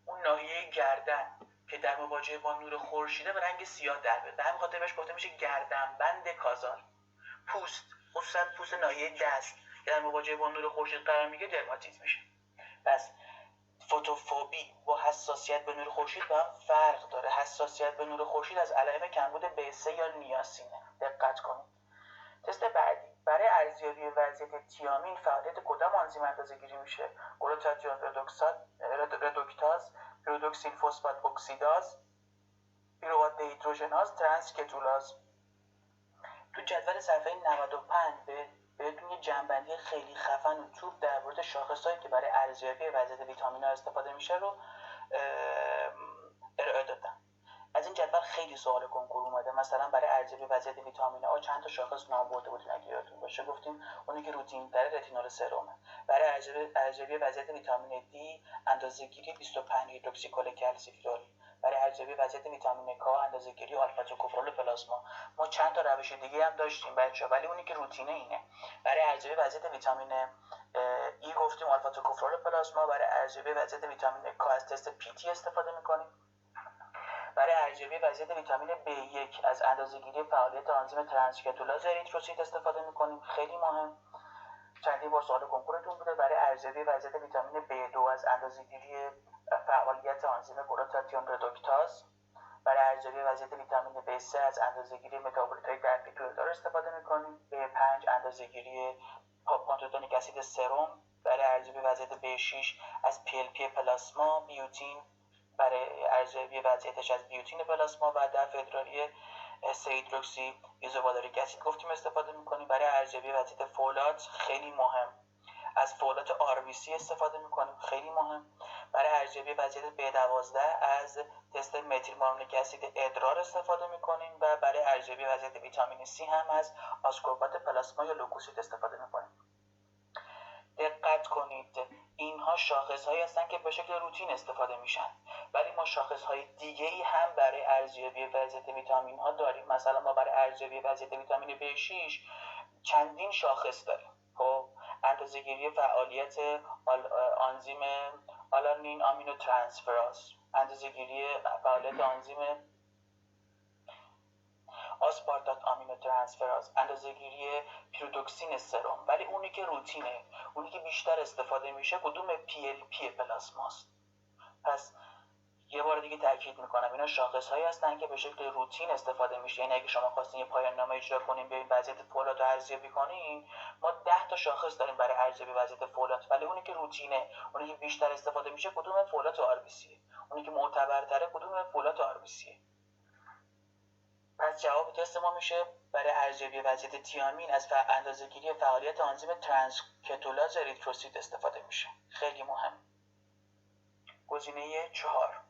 اون ناحیه گردن که در مواجهه با نور خورشیده به رنگ سیاه در بیاد. به همین خاطر بهش گفته میشه گردنبند کازال. پوست، خصوصا پوست ناحیه دست که در مواجهه با نور خورشید قرار میگیره درماتیت میشه. پس فوتوفوبی با حساسیت به نور خورشید با هم فرق داره. حساسیت به نور خورشید از علائم کمبود B3 یا نیاسینه. دقت کنید. تست بعدی برای ارزیابی وضعیت تیامین فعالیت کدام آنزیم اندازه‌گیری میشه؟ گلوتاتیون ردوکتاز، پیرودوکسیل فسفات اکسیداز، پیروات دهیدروژناز، ترانس کتولاز. تو جدول صفحه 95 بهتون یه جنبندی خیلی خفن و چوب در مورد شاخصایی که برای ارزیابی وضعیت ویتامین‌ها استفاده میشه رو ارائه دادم. از این جدول خیلی سوال کنکور اومده. مثلا برای ارزیابی وضعیت ویتامین آ چند تا شاخص نام برده بودیم اگه یادتون باشه. گفتیم اونی که روتین تر رتینول سرومه. برای ارزیابی وضعیت ویتامین دی اندازه‌گیری 25 هیدروکسی کلسیفرول. برای ارزیابی وضعیت ویتامین K اندازه‌گیری آلفا توکوفرول پلاسما. ما چند تا روش دیگه هم داشتیم بچه‌ها، ولی اونی که روتینه اینه. برای ارزیابی وضعیت ویتامین ای گفتیم آلفا توکوفرول پلاسما. برای ارزیابی وضعیت ویتامین K از تست PT استفاده می‌کنیم. برای ارزیابی وضعیت ویتامین B1 از اندازه‌گیری فعالیت آنزیم ترانسکتولاز اریتروسیت استفاده می‌کنیم. خیلی مهم. چندین بار سوال کنکورتون بوده. برای ارزیابی وضعیت ویتامین B2 از اندازه‌گیری فعالیت آنزیم گلوتاتیون ردوکتاز. برای ارزیابی وضعیت ویتامین B3 از اندازه‌گیری متابولیت‌های در پیتویتار استفاده می‌کنیم. B5 اندازه‌گیری پانتوتونیک اسید سرم. برای ارزیابی وضعیت B6 از PLP پلاسما. بیوتین برای ارزیابی وضعیتش از بیوتین پلاسما و در فدرالی 3 هیدروکسی ایزووالریک اسید گفتیم استفاده می‌کنیم. برای ارزیابی وضعیت فولات خیلی مهم از فولات RBC استفاده می‌کنیم. خیلی مهم. برای ارزیابی وضعیت B12 از تست متیل مارونیک اسید ادرار استفاده می‌کنیم و برای ارزیابی وضعیت ویتامین C هم از آسکوربات پلاسما یا لوکوسیت استفاده می‌کنیم. دقت کنید، اینها شاخص‌هایی هستن که به شکل روتین استفاده میشن، ولی ما شاخص‌های دیگه‌ای هم برای ارزیابی وضعیت ویتامین‌ها داریم. مثلا ما برای ارزیابی وضعیت ویتامین B6 چندین شاخص داریم. خب اندازه‌گیری فعالیت آنزیم آلانین آمینو ترانسفراز، اندازه‌گیری فعالیت آنزیم آسپارتات آمینو ترانسفراز، اندازه‌گیری پیرودوکسین سرم. ولی اونی که روتینه، اونی که بیشتر استفاده میشه کدوم PLP پلاسماست. پس یه بار دیگه تاکید میکنم اینا شاخص‌هایی هستن که به شکل روتین استفاده میشه. یعنی اگه شما خواستین یه پایان نامه اجرا کنین بیاین وضعیت فولات رو ارزیابی کنین، ما 10 تا شاخص داریم برای ارزیابی وضعیت فولات، ولی اونی که روتینه، اونی که بیشتر استفاده میشه کدوم فولات RBC، اونی که معتبرتره کدوم فولات RBC. پس جواب تست ما میشه برای ارزیابی وضعیت تیامین از اندازه‌گیری فعالیت آنزیم ترانسکتولاز اریتروسیت استفاده میشه. خیلی مهم. گزینه 4.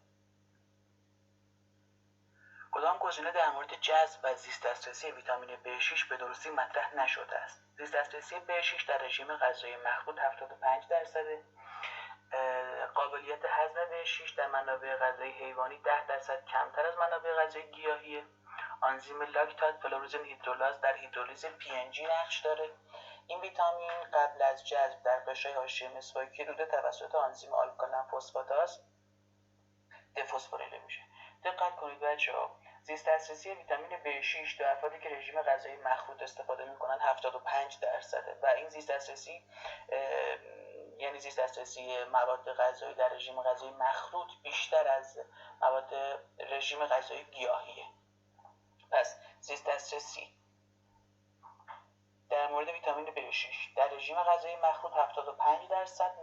کدام گزینه در مورد جذب و زیست دسترسی ویتامین B6 به درستی مطرح نشده است؟ زیست دسترسی B6 در رژیم غذایی مخلوط 75%، قابلیت هضم B6 در منابع غذایی حیوانی 10% کمتر از منابع غذایی گیاهیه. آنزیم لاکتات فلوروزن هیدرولاز در هیدرولیز PNG نقش داره. این ویتامین قبل از جذب در قشای حاشیه مسواکی روده توسط آنزیم آلکالین فسفاتاز دفسفوریله میشه. دقت کنید بچه‌ها، زیست دسترسی ویتامین B6 در افرادی که رژیم غذایی مخلوط استفاده میکنن 75% و این زیست دسترسی یعنی زیست دسترسی مواد غذایی در رژیم غذایی مخلوط بیشتر از مواد رژیم غذایی گیاهیه. پس زیست دسترسی در مورد ویتامین B6 در رژیم غذایی مخلوط 75%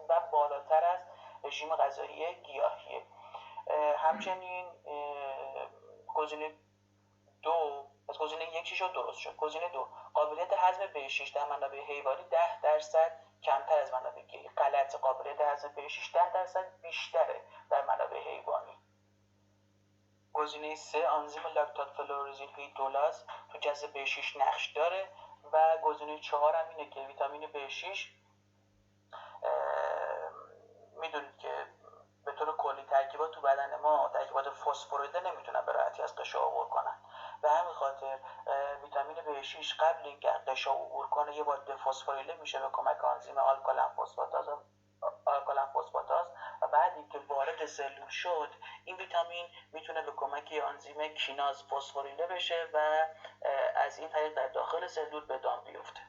و بالاتر از رژیم غذایی گیاهیه. همچنین گزینه 2 از گزینه 1 شد درست شد. گزینه 2 قابلیت هضم B6 در منابع حیوانی 10% کمتر از منابع گیاهی. غلط. قابلیت هضم B6 10% بیشتره در منابع حیوانی. گزینه 3 آنزیم لاکتات فلوروزین هیدرولاز تو جذب B6 نقش داره و گزینه 4 هم اینه که ویتامین B6 میدونید که به طور کلی ترکیبات تو بدن ما ترکیبات فسفوریده نمیتونن به راحتی از قشا عبور کنن به همین خاطر ویتامین B6 قبل اینکه قشا عبور کنه یه بار دفسفوریله میشه به کمک آنزیم آلکالن فسفاتاز و بعد اینکه وارد سلول شد این ویتامین میتونه به کمک آنزیم کیناز فسفوریله بشه و از این طریق در داخل سلول به دام بیفته.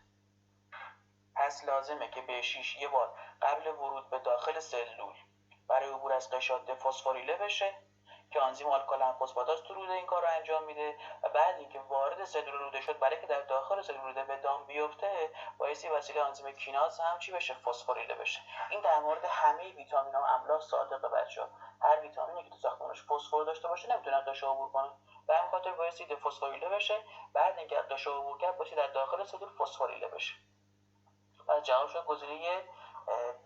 پس لازمه که B6 یه بار قبل ورود به داخل سلول برای عبور از قشا دفسفوریله بشه که آنزیم آلکالن فسفاتاز تو روده این کار رو انجام میده و بعد اینکه وارد سلول روده شد برای که در داخل سلول روده به دام بیفته بایستی وسیله آنزیم کیناز هم چی بشه؟ فسفوریله بشه. این در مورد همه ویتامین‌ها و املاح صادقه بچه‌ها. هر ویتامینی که تو ساختمانش فسفر داشته باشه نمیتونه قشا عبور کنه. به همین خاطر بایستی دفسفوریله بشه، بعد اینکه قشا عبور کرد بایستی در داخل سلول فسفوریله بشه. و جواب شد گزینه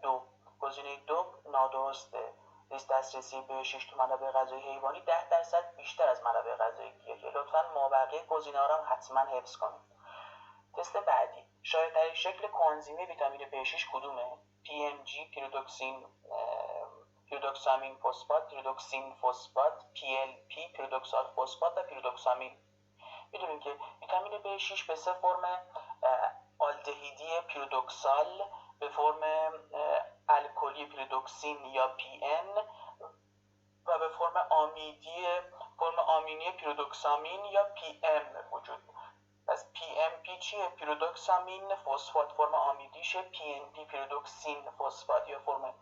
دو. گزینه دو نادرسته. ریز دسترسی B6 تو منابع غذایی حیوانی 10% بیشتر از منابع غذایی گیاهی. لطفاً مابقی گزینه‌ها رو حتما حفظ کنید. تست بعدی. شایع‌ترین شکل کوانزیمی ویتامین B6 کدومه؟ PMG پیرودوکسامین فسفات، PLP پیرودوکسال فسفات و پیرودوکسامین. میدونیم که ویتامین B6 به سه فرم آلدهیدی پیرودوکسال، به فرم الکلی پیرودوکسین یا PN و به فرم آمینی پیرودوکسامین یا PM وجود. پس PMP چیه؟ پیرودوکسامین فسفات فرم آمیدیشه، PNP پیرودوکسین فسفات یا فرم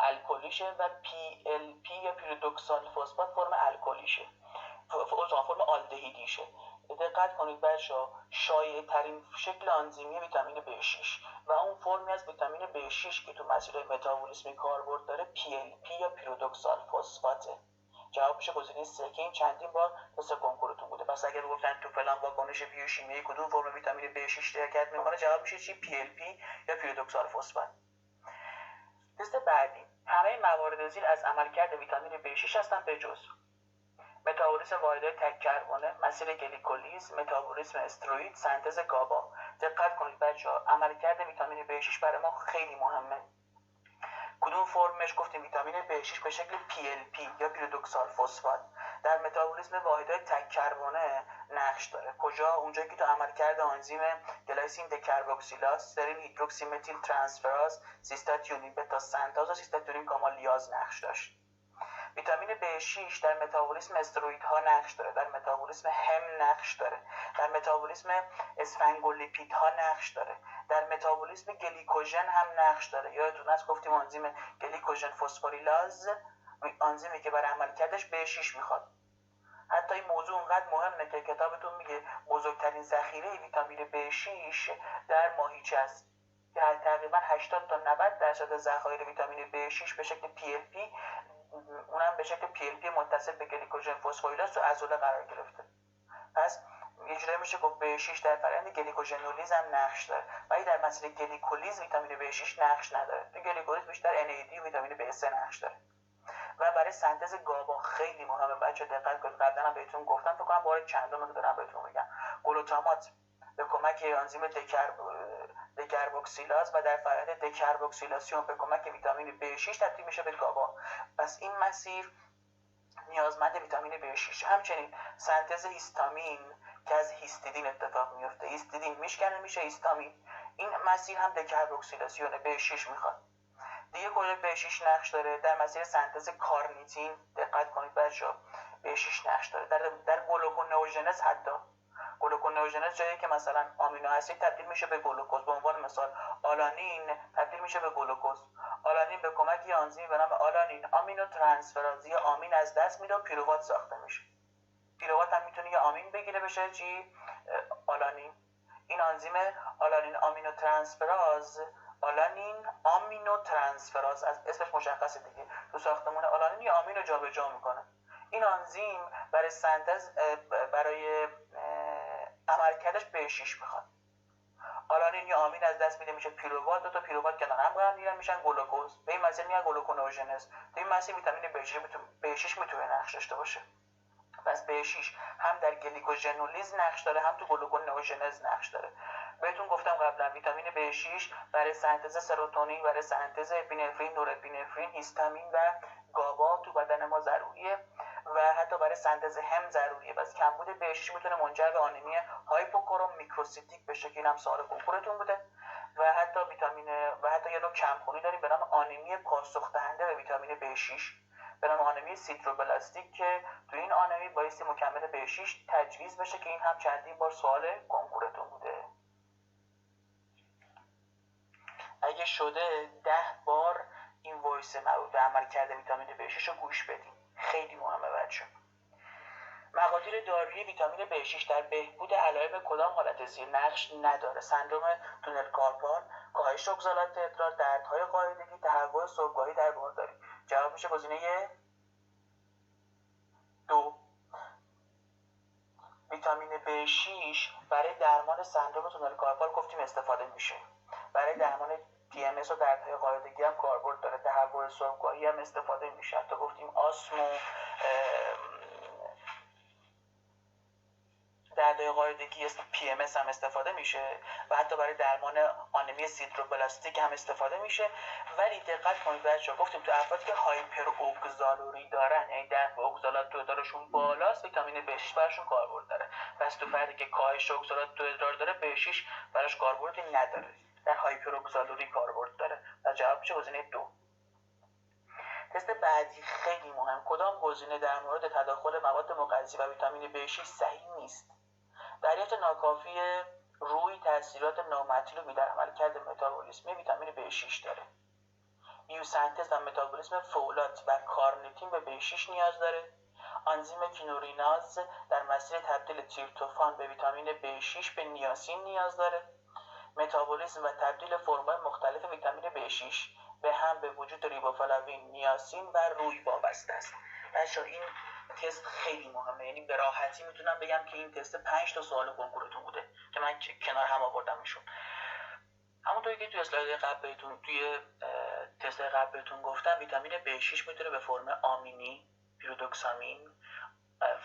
الکلیشه و PLP یا پیرودوکسال فسفات فرم الکلیشه، فرم آلدهیدیشه. دقت کنید بچه‌ها، شایع ترین شکل آنزیمی ویتامین B6 و اون فرمی از ویتامین B6 که تو مسیر متابولیسمی کاربرد داره PLP یا پیرودوکسال فسفاته. جواب میشه گزینه 3 که این چندین بار تست کنکورتون بوده. پس اگر گفتن تو فلان واکنش بیوشیمیایی کدوم فرم ویتامین B6 شرکت میکنه، جواب میشه چی؟ PLP یا پیرودوکسال فسفات. تست بعدی. همه موارد زیر از عملکرد ویتامین B6 هستن به جز متابولیسم واحدهای تک کربونه، مسیر گلیکولیز، متابولیسم استروئید، سنتز گابا. دقت کنید بچه‌ها، عملکرد ویتامین B6 برای ما خیلی مهمه. کدوم فرمش گفتیم؟ ویتامین B6 به شکل PLP یا پیرودوکسال فسفات در متابولیسم واحدهای تک کربونه نقش داره. کجا؟ اونجایی که تو عملکرد آنزیم گلایسین دکربوکسیلاز، سرین هیدروکسی متیل ترانسفراز، سیستاتیونین بتا سنتاز و سیستاتیونین گامالیاز نقش داشت. ویتامین B6 در متابولیسم استروئیدها نقش داره، در متابولیسم هم نقش داره، در متابولیسم اسفنگولیپیدها نقش داره، در متابولیسم گلیکوژن هم نقش داره. یادتون هست گفتیم آنزیم گلیکوژن فسفوریلاز آنزیمی که برای عملکردش B6 میخواد. حتی این موضوع اونقدر مهمه که کتابتون میگه بزرگترین ذخیره ویتامین B6 در ماهیچه است. که تقریبا 80 تا 90% ذخایر ویتامین B6 به شکل PLP، اونم به شکل PLP متصل به گلیکوژن فسفوریلاز تو عضله قرار گرفته. پس یه جوری میشه گفت B6 در فرآیند گلیکوژنولیز هم نقش داره، ولی در مسیر گلیکولیز ویتامین B6 نقش نداره. تو گلیکولیز بیشتر NAD و ویتامین B3 نقش داره. و برای سنتز گابا خیلی مهمه بچه، دقت کنید. قبلا هم بهتون گفتم، فکر کنم بار چندم که دارم بهتون میگم. گلوتامات به کمک انزیم دکربوکسیلاز و در فرآیند دکربوکسیلاسیون به کمک ویتامین B6 تبدیل میشه به گابا. پس این مسیر نیازمند ویتامین B6. همچنین سنتز هیستامین که از هیستیدین اتفاق میفته، هیستیدین میشکنه میشه هیستامین، این مسیر هم دکربوکسیلاسیون B6 میخواد. دیگه کجا B6 نقش داره؟ در مسیر سنتز کارنیتین. دقت کنید بچه‌ها، B6 نقش داره در گلوکونئوژنز. حتی گلوکونئوژنز جایی که مثلا آمینو اسید تبدیل میشه به گلوکوز. به عنوان مثال آلانین تبدیل میشه به گلوکوز. آلانین به کمک یه آنزیم به نام آلانین آمینو ترانسفراز یا آمین از دست میده و پیروات ساخته میشه. پیروات هم میتونه یه آمین بگیره بشه چی؟ آلانین. این آنزیم آلانین آمینو ترانسفراز، آلانین آمینو ترانسفراز از اسمش مشخصه دیگه، تو ساختمون آلانین یه آمین رو جابجا میکنه. این آنزیم برای سنتز برای عملکردش B6 میخواد. آلانین یا آمین از دست میده میشه پیروات، دو تا پیروات کنار هم قرار میگیرن میشن گلوکوز. به این مسیر میگن گلوکونئوژنز. تو این مسیر ویتامین B6 میتونه نقش داشته باشه. پس B6 هم در گلیکوژنولیز نقش داره، هم تو گلوکونئوژنز نقش داره. بهتون گفتم قبلا ویتامین B6 برای سنتز سروتونین، برای سنتز اپینفرین، نورپینفرین، هیستامین و گابا تو بدن ما ضروریه. و حتی برای سنتز هم ضروریه. پس کمبود B6 میتونه منجر به آنمی هایپوکروم میکروسیتیک بشه که اینم سوال کنکورتون بوده. و حتی یه نوع کمخونی داریم به نام آنمی پاسخ دهنده به ویتامین B6 به نام آنمی سیتروبلاستیک که توی این آنمی بایستی مکمل B6 تجویز بشه که این هم چندین بار سوال کنکورتون بوده. اگه شده 10 بار این وایس مربوط به عملکرد ویتامین B6 رو گوش بدین، خیلی مهمه بچه. مقادیر دارویی ویتامین B6 در بهبود علائم کدام حالت زیر نقش نداره؟ سندرم تونل کارپال، کاهش اکسالات ادرار، دردهای قاعدگی، تهوع صبحگاهی در بارداری. جواب میشه گزینه 2. ویتامین B6 برای درمان سندرم تونل کارپال گفتیم استفاده میشه. برای درمان PMS و دردهای قاعدگی هم کاربرد داره. تهوع صبحگاهی هم استفاده میشه. حتی گفتیم آسم و دردهای قاعدگی PMS هم استفاده میشه و حتی برای درمان آنمی سیتروبلاستیک هم استفاده میشه. ولی دقت کنید بچه‌ها، گفتیم تو افرادی که هایپر اوگزالوری دارن، یعنی درد اوگزالات تو ادرارشون بالاست، ویتامین B6 براشون کاربرد داره. پس تو فردی که کاهش اوگزالات تو ادرار داره، B6 براش کاربردی نداره، در هایپر اوگزالوری کاربرد داره. و جواب میشه گزینه 2. تست بعدی خیلی مهم. کدام گزینه در مورد تداخل مواد مغذی و ویتامین B6 صحیح نیست؟ دریافت ناکافی روی تاثیرات نامطلوبی در عملکرد متابولیسم ویتامین B6 داره. بیوسنتز و متابولیسم فولات و کارنیتین به B6 نیاز داره. آنزیم کینوریناز در مسیر تبدیل تریپتوفان به ویتامین B6 به نیاسین نیاز داره. متابولیسم و تبدیل فرم‌های مختلف ویتامین B6 به هم به وجود ریبوفلاوین، نیاسین و روی وابسته است. بچه‌ها این تست خیلی مهمه، یعنی به راحتی میتونم بگم که این تست 5 تا سوال کنکورتون بوده که من کنار هم آوردمشون. همونطوری که توی اسلاید قبل بهتون گفتم، ویتامین B6 میتونه به فرم آمینی، پیرودوکسامین،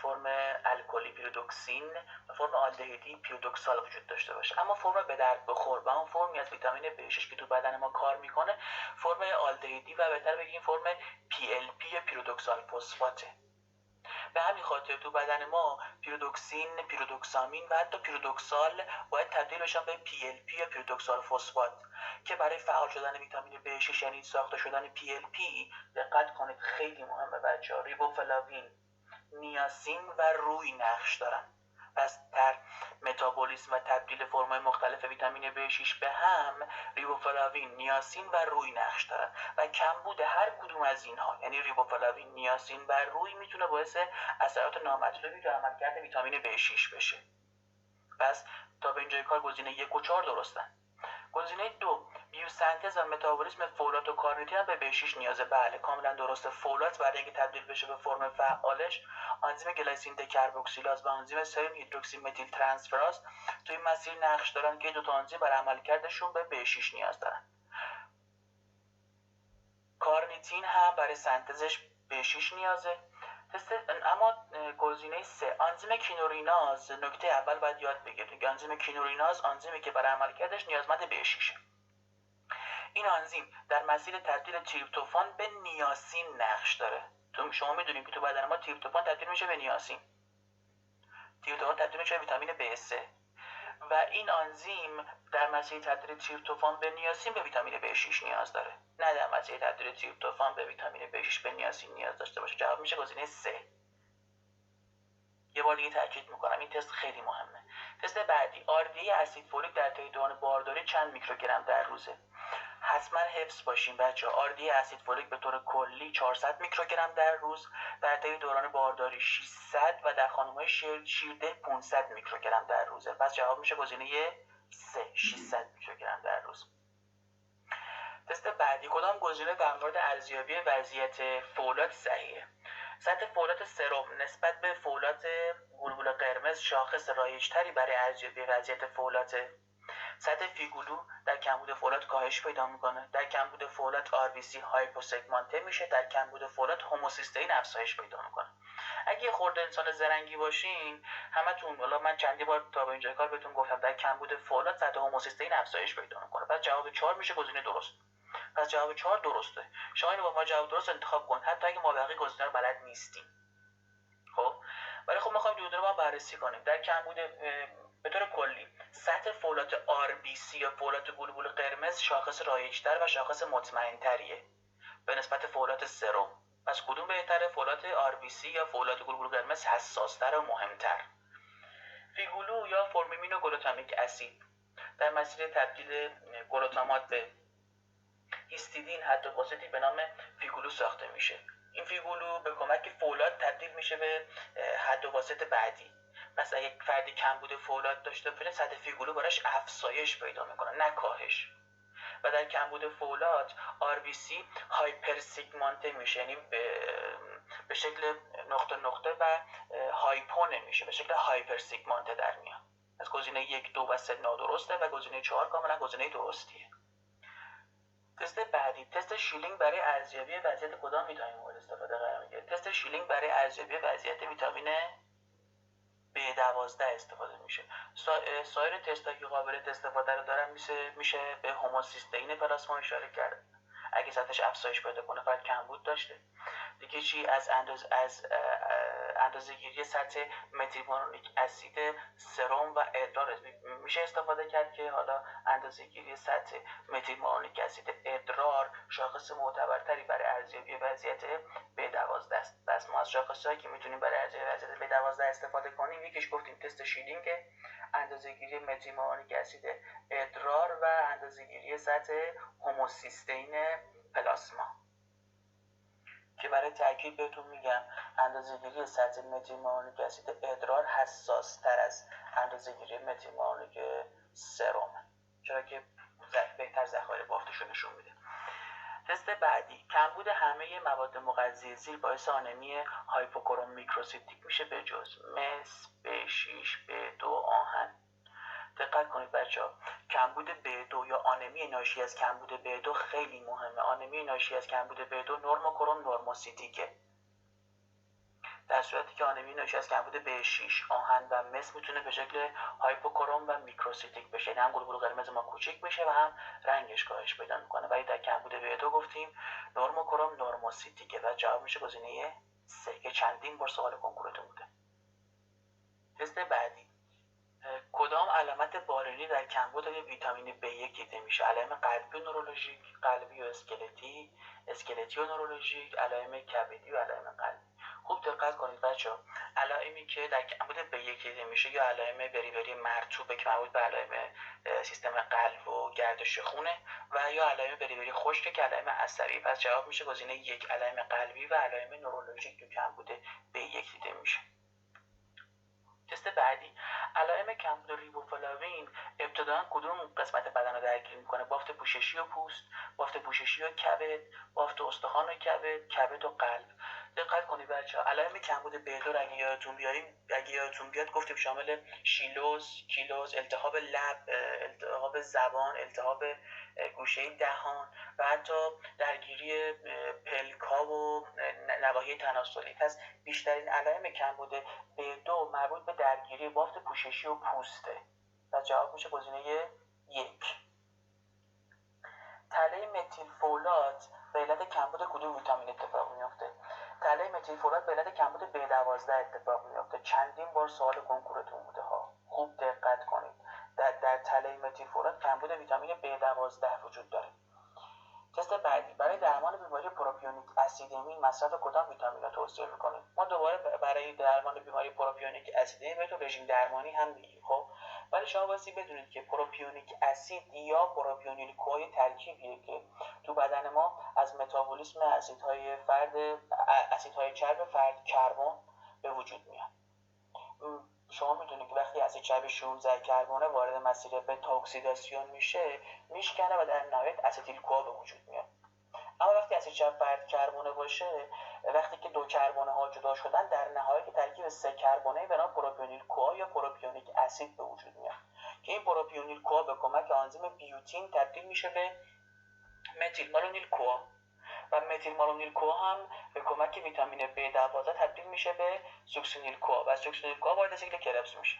فرم الکلی پیرودوکسین و فرم آلدهیدی پیرودوکسال وجود داشته باشه. اما فرم به درد بخور و اون فرمی از ویتامین B6 که تو بدن ما کار میکنه فرم آلدهیدی و بهتر بگیم فرم PLP پیرودوکسال فسفاته. به همین خاطر تو بدن ما پیرودوکسین، پیرودوکسامین و حتی پیرودوکسال باید تبدیل بشن به PLP یا پیرودوکسال فسفات که برای فعال شدن ویتامین B6 یعنی ساخته شدن PLP دقت کنید خیلی مهمه بچه‌ها، ریبوفلاوین، نیاسین و روی نقش دارن. پس در متابولیسم و تبدیل فرم‌های مختلف ویتامین B6 به هم ریبوفلاوین، نیاسین و روی نقش دارن و کمبود هر کدوم از اینها یعنی ریبوفلاوین، نیاسین و روی میتونه باعث اثرات نامطلوبی در عملکرد ویتامین B6 بشه. پس تا به اینجای کار گزینه 1 و 4 درستن. گزینه 2 بیوسنتز و متابولیسم فولات و کارنیتین به B6 نیازه. بله کاملا درسته. فولات برای اینکه تبدیل بشه به فرم فعالش آنزیم گلیسین دکربوکسیلاز و آنزیم سرین هیدروکسی متیل ترانسفراز توی مسیر نقش دارن که دو تا آنزیم برای عملکردشون به B6 نیاز دارن. کارنیتین هم برای سنتزش B6 نیازه. اما گزینه 3 آنزیم کینوریناز، نکته اول باید یاد بگیرید که آنزیم کینوریناز آنزیمی که برای عملکردش نیازمند B6. این آنزیم در مسیر تبدیل تریپتوفان به نیاسین نقش داره. شما میدونید که تو بدن ما تریپتوفان تبدیل میشه به نیاسین، تریپتوفان تبدیل میشه به ویتامین B3 و این آنزیم در مسیر تبدیل تریپتوفان به نیاسین به ویتامین B6 نیاز داره، نه در مسیر تبدیل تریپتوفان به ویتامین B6 به نیاسین نیاز داشته باشه. جواب میشه گزینه 3. یه بار دیگه تاکید میکنم این تست خیلی مهمه. تست بعدی RDA اسید فولیک در طی دوران بارداری چند میکروگرم در روزه؟ حتما حفظ باشین بچه‌ها. RDA اسید فولیک به طور کلی 400 میکروگرم در روز، در طی دوران بارداری 600 و در خانم‌های شیرده 500 میکروگرم در روزه. پس جواب میشه گزینه 3 600 میکروگرم در روز. تست بعدی کدام گزینه در مورد ارزیابی وضعیت فولاد صحیحه؟ سطح فولاد سرم نسبت به فولاد گلبول قرمز شاخص رایج‌تری برای ارزیابی وضعیت فولاده. سطح فیگولو در کمبود فولاد کاهش پیدا میکنه، در کمبود فولاد RBC هایپوسگمانته میشه، در کمبود فولاد هوموسیستئین افزایش پیدا میکنه. اگه خورده انسان زرنگی باشین همتون، والا من چندی بار تا به اینجای کار بهتون گفتم در کمبود فولاد سطح هوموسیستئین افزایش پیدا میکنه. پس جواب 4 میشه گزینه درست. پس جواب 4 درسته. شما اینو با ما جواب درست انتخاب کن حتی اگه ما بقیه گزینه‌ها رو بلد نیستیم. خب میخوایم دو رو با بررسی کنیم. در کمبود به طور کلی سطح فولات RBC یا فولات گلبول قرمز شاخص رایج‌تر و شاخص مطمئن‌تریه به نسبت فولات سرم. پس کدوم بهتره؟ فولات RBC یا فولات گلبول قرمز حساس‌تر و مهمتر. فیگولو یا فورمیمینو گلوتامیک اسید در مسیر تبدیل گلوتامات به هیستیدین حد واسطی به نام فیگولو ساخته میشه. این فیگولو به کمک فولاد تبدیل میشه به حد واسط بعدی. پس اگه فردی کمبود فولاد داشته باشه سطح فیگولو براش افزایش پیدا میکنه نه کاهش. و در کمبود فولاد RBC هایپر سیگمانته میشه، یعنی به شکل نقطه نقطه و هایپو نمیشه، به شکل هایپر سیگمانته در میاد. از گزینه 1، 2 و 3 نادرسته و گزینه 4 کاملا گزینه درستیه. تست بعدی، تست شیلینگ برای ارزیابی وضعیت کدام ویتامین مورد استفاده قرار میگیره؟ تست شیلینگ برای ارزیابی وضعیت ویتامین B12 استفاده میشه. سایر تست‌ها که قابل استفاده رو دارن میشه به هوموسیستئین پلاسما اشاره کرد. اگه سطحش افزایش پیدا کنه فقط کمبود داشته. دیگه چی؟ از اندازه‌گیری سطح متیلمونونیک اسید سرم و ادرار میشه استفاده کرد که حالا اندازه‌گیری سطح متیلمونونیک اسید ادرار شاخص معتبرتری برای ارزیابی وضعیت B12 است. پس ما از شاخصایی که میتونیم برای ارزیابی وضعیت B12 استفاده کنیم یکیش گفتیم تست شیلینگ، اندازه‌گیری متیلمونونیک اسید ادرار و اندازه‌گیری سطح هوموسیستئین پلاسما که برای تاکید بهتون میگم اندازه‌گیری سطح متیلمونونیک اسید ادرار حساس تر از اندازه‌گیری متیلمونونیک سرم، چرا که بهتر ذخایر بافتش رو نشون میده. تست بعدی، کمبود همه مواد مغذی زیر باعث آنمی هایپوکروم میکروسیتیک میشه به جز مس، B6، B2، آهن. دقت کنید بچه‌ها، کمبود B2 یا آنمی ناشی از کمبود B2 خیلی مهمه. آنمی ناشی از کمبود B2 نورموکروم نورموسیتیکه، در صورتی که آنمی ناشی از کمبود B6، آهن و مس میتونه به شکل هایپوکروم و میکروسیتیک بشه، یعنی هم گلبول قرمز ما کوچیک بشه و هم رنگش کاهش پیدا میکنه. ولی در کمبود B2 گفتیم نورموکروم نورموسیتیکه و جواب میشه گزینه 3 که چندین بار سوال کنکورتون بوده. تست بعدی، کدام علامت بارینی در کمبود ویتامین B1 دیده میشه؟ علائم قلبی و نورولوژیک، قلبی و اسکلتی، اسکلتی و نورولوژیک، علائم کبدی و علائم قلبی. خوب دقت کنید بچه‌ها، علائمی که در کمبود B1 دیده میشه یا علائم بری مرطوبه که مربوط به علائم سیستم قلب و گردش خونه و یا علائم بری خشک که علائم عصبی. پس جواب میشه گزینه 1 علائم قلبی و علائم نورولوژیک تو کمبود B1 دیده میشه. تست بعدی، علائم کمبود ریبوفلاوین ابتداً کدوم قسمت بدن رو درگیر میکنه؟ بافت پوششی و پوست، بافت پوششی و کبد، بافت استخوان و کبد و قلب. دقت کنید بچه‌ها، علائم کمبود B2 رو اگه یادتون بیاد گفتیم شامل شیلوز، کیلوز، التهاب لب، التهاب زبان، التهاب گوشه دهان و حتی درگیری پلک‌ها و نواحی تناسلی. پس بیشترین علائم کمبود B2 مربوط به درگیری بافت پوششی و پوسته و جواب میشه گزینه 1. تله متیل فولات به علت کمبود کدوم ویتامین اتفاق میفته؟ تله متیل فولات به علت کمبود B12 اتفاق میفته. چندین بار سوال کنکورتون بوده ها، خوب دقت کنید. در تله متیل فولات کمبود ویتامین B12 وجود داره. تست بعدی، برای درمان بیماری پروپیونیک اسیدمی مصرف کدام ویتامین توصیه میکنید؟ ما دوباره برای درمان بیماری پروپیونیک اسیدمی بهتون رژیم درمانی هم میگیم، خب ولی شما باید بدونید که پروپیونیک اسید یا پروپیونیل کوآ ترکیبیه که تو بدن ما از متابولیسم اسیدهای چرب فرد کربن به وجود میاد. شما میدونید که وقتی اسید چرب 16 کربونه وارد مسیر بتا اکسیداسیون میشه، میشکنه و در نهایت استیل کوآ به وجود میاد. اما وقتی اسید چرب فرد کربونه باشه، وقتی که دو کربونه ها جدا شدن در نهایت ترکیب 3 کربونه به نام پروپیونیل کوآ یا پروپیونیک اسید به وجود میاد که این پروپیونیل کوآ به کمک آنزیم بیوتین تبدیل میشه به متیل مالونیل کوآ و متیل مالونیل کوآ هم به کمک ویتامین B12 تبدیل میشه به سوکسینیل کوآ و سوکسینیل کوآ وارد سیکل کربس میشه.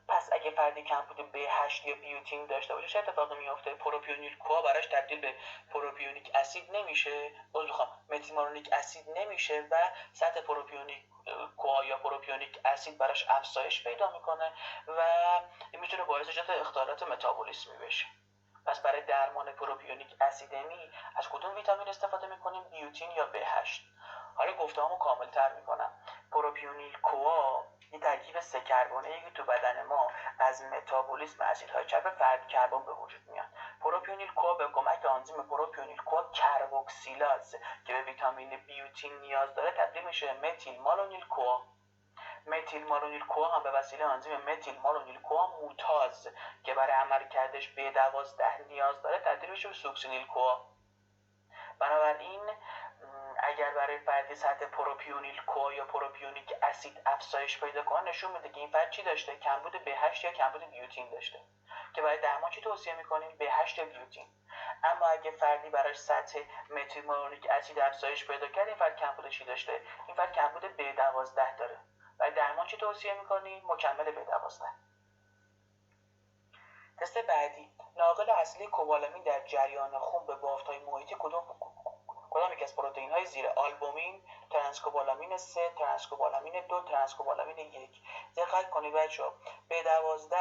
پس اگه فردی کمبود B8 یا بیوتین داشته باشه چه اتفاقی میفته؟ پروپیونیل کوآ براش تبدیل به پروپیونیک اسید نمیشه، متیلمالونیک اسید نمیشه و سطح پروپیونیک کوآ یا پروپیونیک اسید براش افزایش پیدا میکنه و میتونه باعث ایجاد اختلالات متابولیسمی بشه. پس برای درمان پروپیونیک اسیدمی از کدوم ویتامین استفاده میکنیم؟ بیوتین یا B8. حالا گفته‌هامو کامل‌تر میکنم. پروپیونیل کوآ یه ترکیب 3 کربنی که تو بدن ما از متابولیسم اسیدهای چرب فرد کربن به وجود میاد. پروپیونیل کوآ به کمک آنزیم پروپیونیل کوآ کربوکسیلاز که به ویتامین بیوتین نیاز داره تبدیل میشه متیل مالونیل کوآ. متیل مالونیل کوآ هم به وسیله آنزیم متیل مالونیل کوآ موتاز که برای عملکردش B12 نیاز داره تبدیل میشه به سوکسینیل کوآ. بنابراین اگر برای فردی سطح پروپیونیل کوآ یا پروپیونیک اسید افزایش پیدا کنه نشون میده که این فرد چی داشته؟ کمبود B8 یا کمبود بیوتین داشته که برای درمان چی توصیه میکنیم؟ B8 یا بیوتین. اما اگه فردی براش سطح متیل مالونیک اسید افزایش پیدا کرد این فرد کمبود چی داشته؟ این فرد کمبود B12 داره. برای درمان چی توصیه میکنیم؟ مکمل B12. تست بعدی، ناقل اصلی کوبالامین در جریان خون به بافت‌های محیطی کدام یک از پروتئین‌های زیر آلبومین، ترانسکوبالامین 3، ترانسکوبالامین 2، ترانسکوبالامین 1. دقت کنید بچه‌ها، B12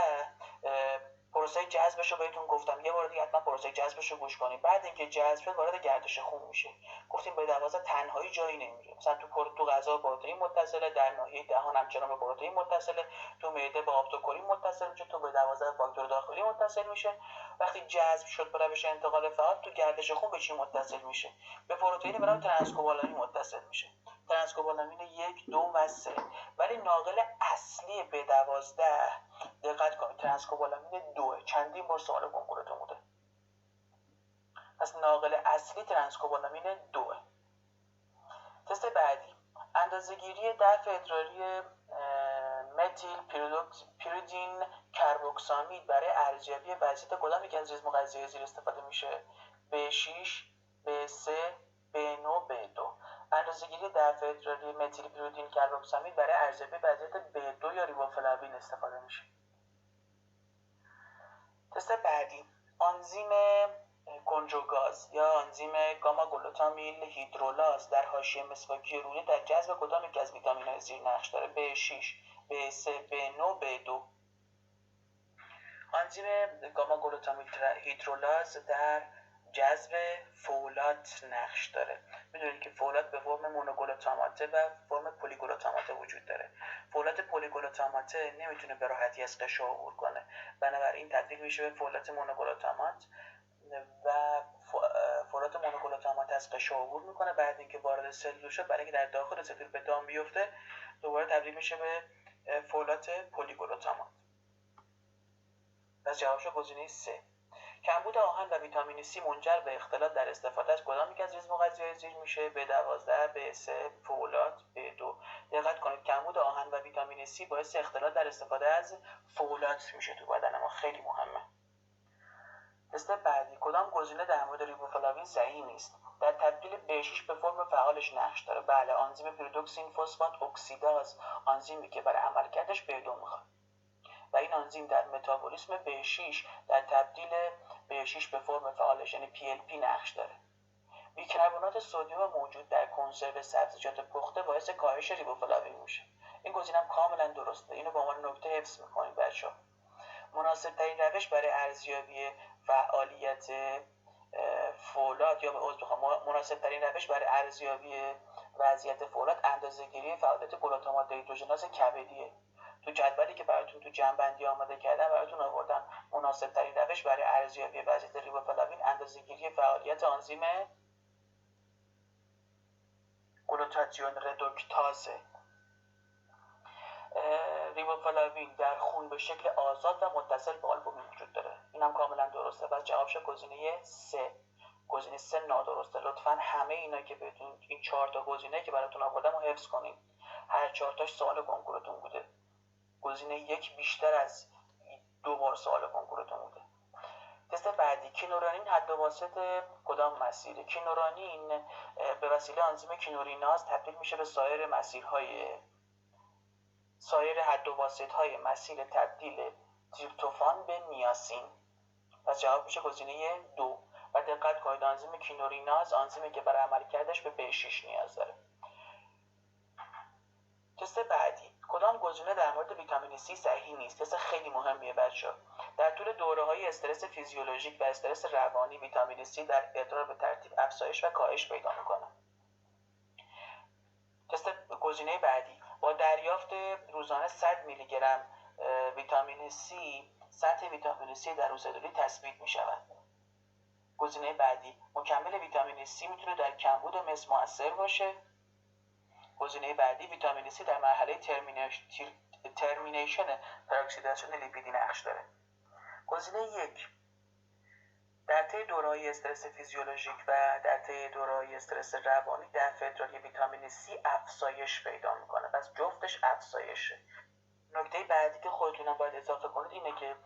پروسه جذبش رو بهتون گفتم، یه بار دیگه حتما پروسه جذبش رو گوش کنید. بعد اینکه جذب شد وارد گردش خون میشه. گفتیم B12 تنهایی جایی نمیره. مثلا تو غذا پروتئین متصله، در ناحیه دهان همچنان به پروتئین متصله، تو معده به آپتوکورین متصل میشه، تو B12 فاکتور داخلی متصل میشه. وقتی جذب شد به روش انتقال فعال تو گردش خون به چی متصل میشه؟ به پروتئین به نام ترانسکوبالامین متصل میشه. ترانسکوبالامین 1، 2 و 3. ولی ناقل اصلی B12 دقت کنید ترانسکوبالامین 2. چندین بار سوال کنکورتون بوده. پس ناقل اصلی ترانسکوبالامین 2. تست بعدی، اندازه‌گیری ضعف ادراری متیل پیرودین کربوکسامید برای ارزیابی وضعیت کدام یک از ریزم غذایی زیر استفاده میشه؟ B6، B3، B9، B2. اندازه‌گیری ضعف ادراری متیل پیرودین کربوکسامید برای ارزیابی وضعیت B2 یا ریبوفلاوین استفاده میشه. تست بعدی، آنزیم کنجوگاز یا آنزیم گاما گلوتامیل هیدرولاز در حاشیه مسواکی روده در جذب کدام یک از ویتامین‌های زیر نقش داره؟ B6، B3، B9، B2. آنزیم گاما گلوتامیل هیدرولاز در جذب فولات نقش داره. میدونید که فولات به فرم مونوگلوتاماته و فرم پلیگلوتاماته وجود داره. فولات پلیگلوتاماته نمیتونه به راحتی از قشا عبور کنه، بنابراین تبدیل میشه به فولات مونوگلوتامات و فولات مونوگلوتامات از قشا عبور میکنه. بعد اینکه وارد سلول شد، برای اینکه در داخل سلول به دام بیفته دوباره تبدیل میشه به فولات پلیگلوتامات. پس جوابش گزینه 3. کمبود آهن و ویتامین C منجر به اختلال در استفاده از کدام یک از ریزم غذایی زیر میشه؟ B12، B3، فولات، B2. دقت کنید کمبود آهن و ویتامین C باعث اختلال در استفاده از فولات میشه تو بدن ما، خیلی مهمه. تست بعدی، کدام گزینه در مورد ریبوفلاوین صحیح نیست؟ در تبدیل B6 به فرم فعالش نقش داره. بله، آنزیم پیرودوکسین فسفات اکسیداز، آنزیمی که برای عملکردش B2 میخواد و این آنزیم در متابولیسم B6 در تبدیل B6 به فرم فعالش یعنی PLP نقش داره. بیکربنات سدیم موجود در کنسرو سبزیجات پخته باعث کاهش ریبوفلاوین میشه. این گزینه هم کاملا درسته. اینو به عنوان نکته حفظ میکنید بچه‌ها. مناسب ترین روش برای ارزیابی فعالیت فولات یا مناسب ترین روش برای ارزیابی وضعیت فولات اندازه‌گیری فعالیت گلوتامات دیهیدروژناز کبدیه. تو جدولی که براتون تو جنبندی آماده کردم براتون آوردم مناسب ترین روش برای ارزیابی وضعیت ریبوفلاوین اندازه‌گیری فعالیت آنزیم گلوتاتیون ردوکتازه. ریبوفلاوین در خون به شکل آزاد و متصل به آلبومین وجود داره. اینم کاملا درسته. پس جوابش گزینه 3. گزینه 3 نادرسته. لطفاً همه اینا که بهتون این 4 تا گزینه که براتون آوردم رو حفظ کنید. هر 4 تاش سوال کنکورتون بوده. گزینه 1 بیشتر از 2 بار سوال کنکورتون بوده. تست بعدی، کینورانین حد واسط کدام مسیره؟ کینورانین به وسیله آنزیم کینوریناز تبدیل میشه به سایر سایر حد و واسطهای مسیر تبدیل تریپتوفان به نیاسین. پس جواب میشه گزینه 2. و دقت کنید آنزیم کینوریناز آنزیمی که برای عملکردش به B6 نیاز داره. تست بعدی، کدام گزینه در مورد ویتامین C صحیح نیست؟ تست خیلی مهمیه بچه‌ها. در طول دوره‌های استرس فیزیولوژیک و استرس روانی ویتامین C در ادرار به ترتیب افزایش و کاهش پیدا می‌کنه. تست گزینه بعدی، با دریافت روزانه 100 میلی گرم ویتامین C سطح ویتامین C در روزه‌داری تثبیت می‌شود. گزینه بعدی، مکمل ویتامین C میتونه در کمبود مس مؤثر باشه. گزینه بعدی، ویتامین C در مرحله ترمینیشن پراکسیداسیون لیپیدی نقش داره. گزینه 1، در طی دوره‌های استرس فیزیولوژیک و در طی دوره‌های استرس روانی دفع ادراری ویتامین C افزایش پیدا میکنه. پس جفتش افزایشه. نکته بعدی که خودتونم باید اضافه کنید اینه که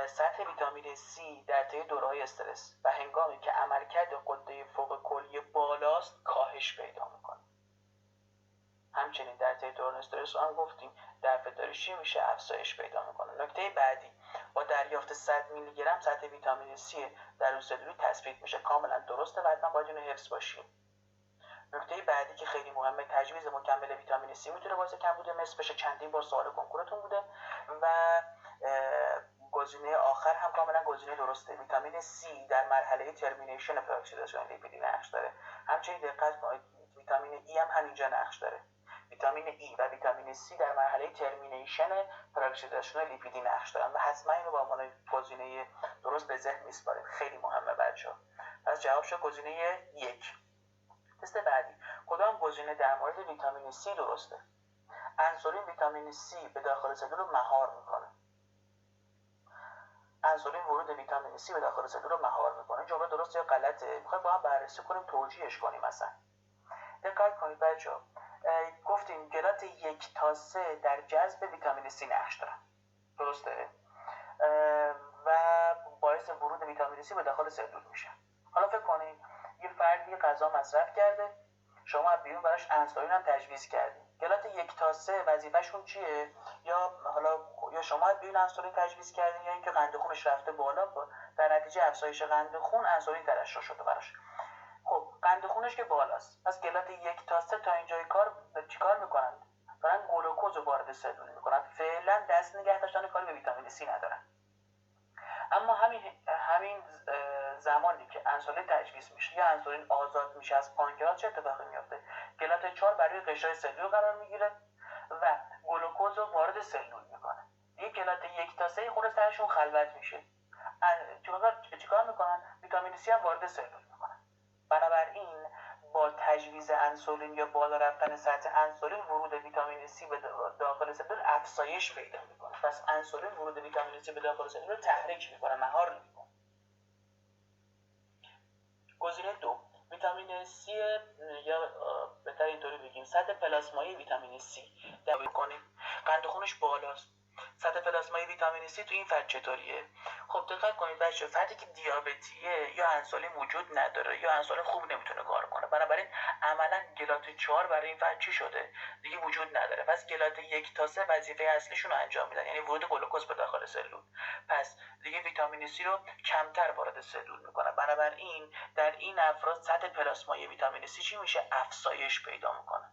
سطح ویتامین C در طی دوره‌های استرس و هنگامی که عملکرد غده فوق کلیه بالاست کاهش پیدا میکنه. همچنین در طی دوران استرس هم گفتیم دفع ادراریش میشه افزایش پیدا میکنه. نکته بعدی، با دریافت 100 میلی گرم سطح ویتامین C در روزه‌داری تثبیت میشه. کاملا درسته و حتما باید اینو حفظ باشیم. نکته بعدی که خیلی مهمه، تجویز مکمل ویتامین C میتونه باعث کمبود مس بشه. چندین بار سوال کنکورتون بوده. و گزینه آخر هم کاملا گزینه درسته. ویتامین C در مرحله ترمینیشن پراکسیداسیون لیپیدی نقش داره. همچنین دقت کنید ویتامین E هم همینجا نقش داره. ویتامین E و ویتامین C در مرحله ترمینیشن پراکسیداسیون لیپیدی نقش دارن و حتما اینو با عنوان گزینه درست به ذهن میسپارید. خیلی مهمه بچه‌ها. پس جواب شد گزینه 1. تست بعدی، کدام گزینه در مورد ویتامین C درسته؟ انسولین ویتامین C به داخل سلول رو مهار میکنه. انسولین ورود ویتامین C به داخل سلول رو مهار میکنه. جمله درست یا غلطه؟ میخوایم با هم بررسی کنیم، توجیهش کنیم. مثلا دقت کنید بچه‌ها، گفتیم گلات 1 تا 3 در جذب ویتامین C نقش دارن. درسته؟ و باعث ورود ویتامین C به داخل سلول میشه. حالا فکر کنید یه فردی غذا مصرف کرده، شما از بیرون براش انسولین هم تجویز کردید. گلات 1 تا 3 وظیفه‌شون چیه؟ یا شما از بیرون انسولین تجویز کردین یا اینکه قند خونش رفته بالا، در نتیجه افزایش قند خون انسولین ترشح شده براش. خب قند خونش که بالاست، پس گلات 1 تا 3 تا اینجای کار چیکار میکنن؟ دارن گلوکوز رو وارد سلول میکنن. فعلا دست نگه داشتن کاری به ویتامین C ندارن. اما همین زمانی که انسولین تجویز میشه یا انسولین آزاد میشه از پانکراس چه اتفاقی میفته؟ گلات 4 برای قشر سلول قرار میگیره و گلوکوز رو وارد سلول میکنه. دیگه گلات 1 تا 3 خود سرشون خلوت میشه. چیکار میکنن؟ ویتامین C هم وارد سلول میکنن. بنابراین با تجویز انسولین یا بالا رفتن سطح انسولین ورود ویتامین C به داخل سلول افزایش پیدا میکنه. پس انسولین ورود ویتامین C به داخل سلول رو تحریک میکنه، مهار نمیکنه. گزینه 2، ویتامین C یا بهتر اینطوری بگیم سطح پلاسمایی ویتامین C در کنیم. قند خونش بالاست. سطح پلاسمایی ویتامین C تو این فرد چطوریه؟ خب دقت کنید بچه‌ها، فردی که دیابتیه یا انسولین وجود نداره یا انسولین خوب نمیتونه کار کنه. بنابراین عملا گلات 4 برای این فرد چی شده؟ دیگه وجود نداره. پس گلات 1 تا 3 وظیفه اصلیشون رو انجام میدن، یعنی ورود گلوکوز به داخل سلول. پس دیگه ویتامین C رو کمتر وارد سلول میکنه. بنابراین در این افراد سطح پلاسمایی ویتامین C چی میشه؟ افزایش پیدا میکنه.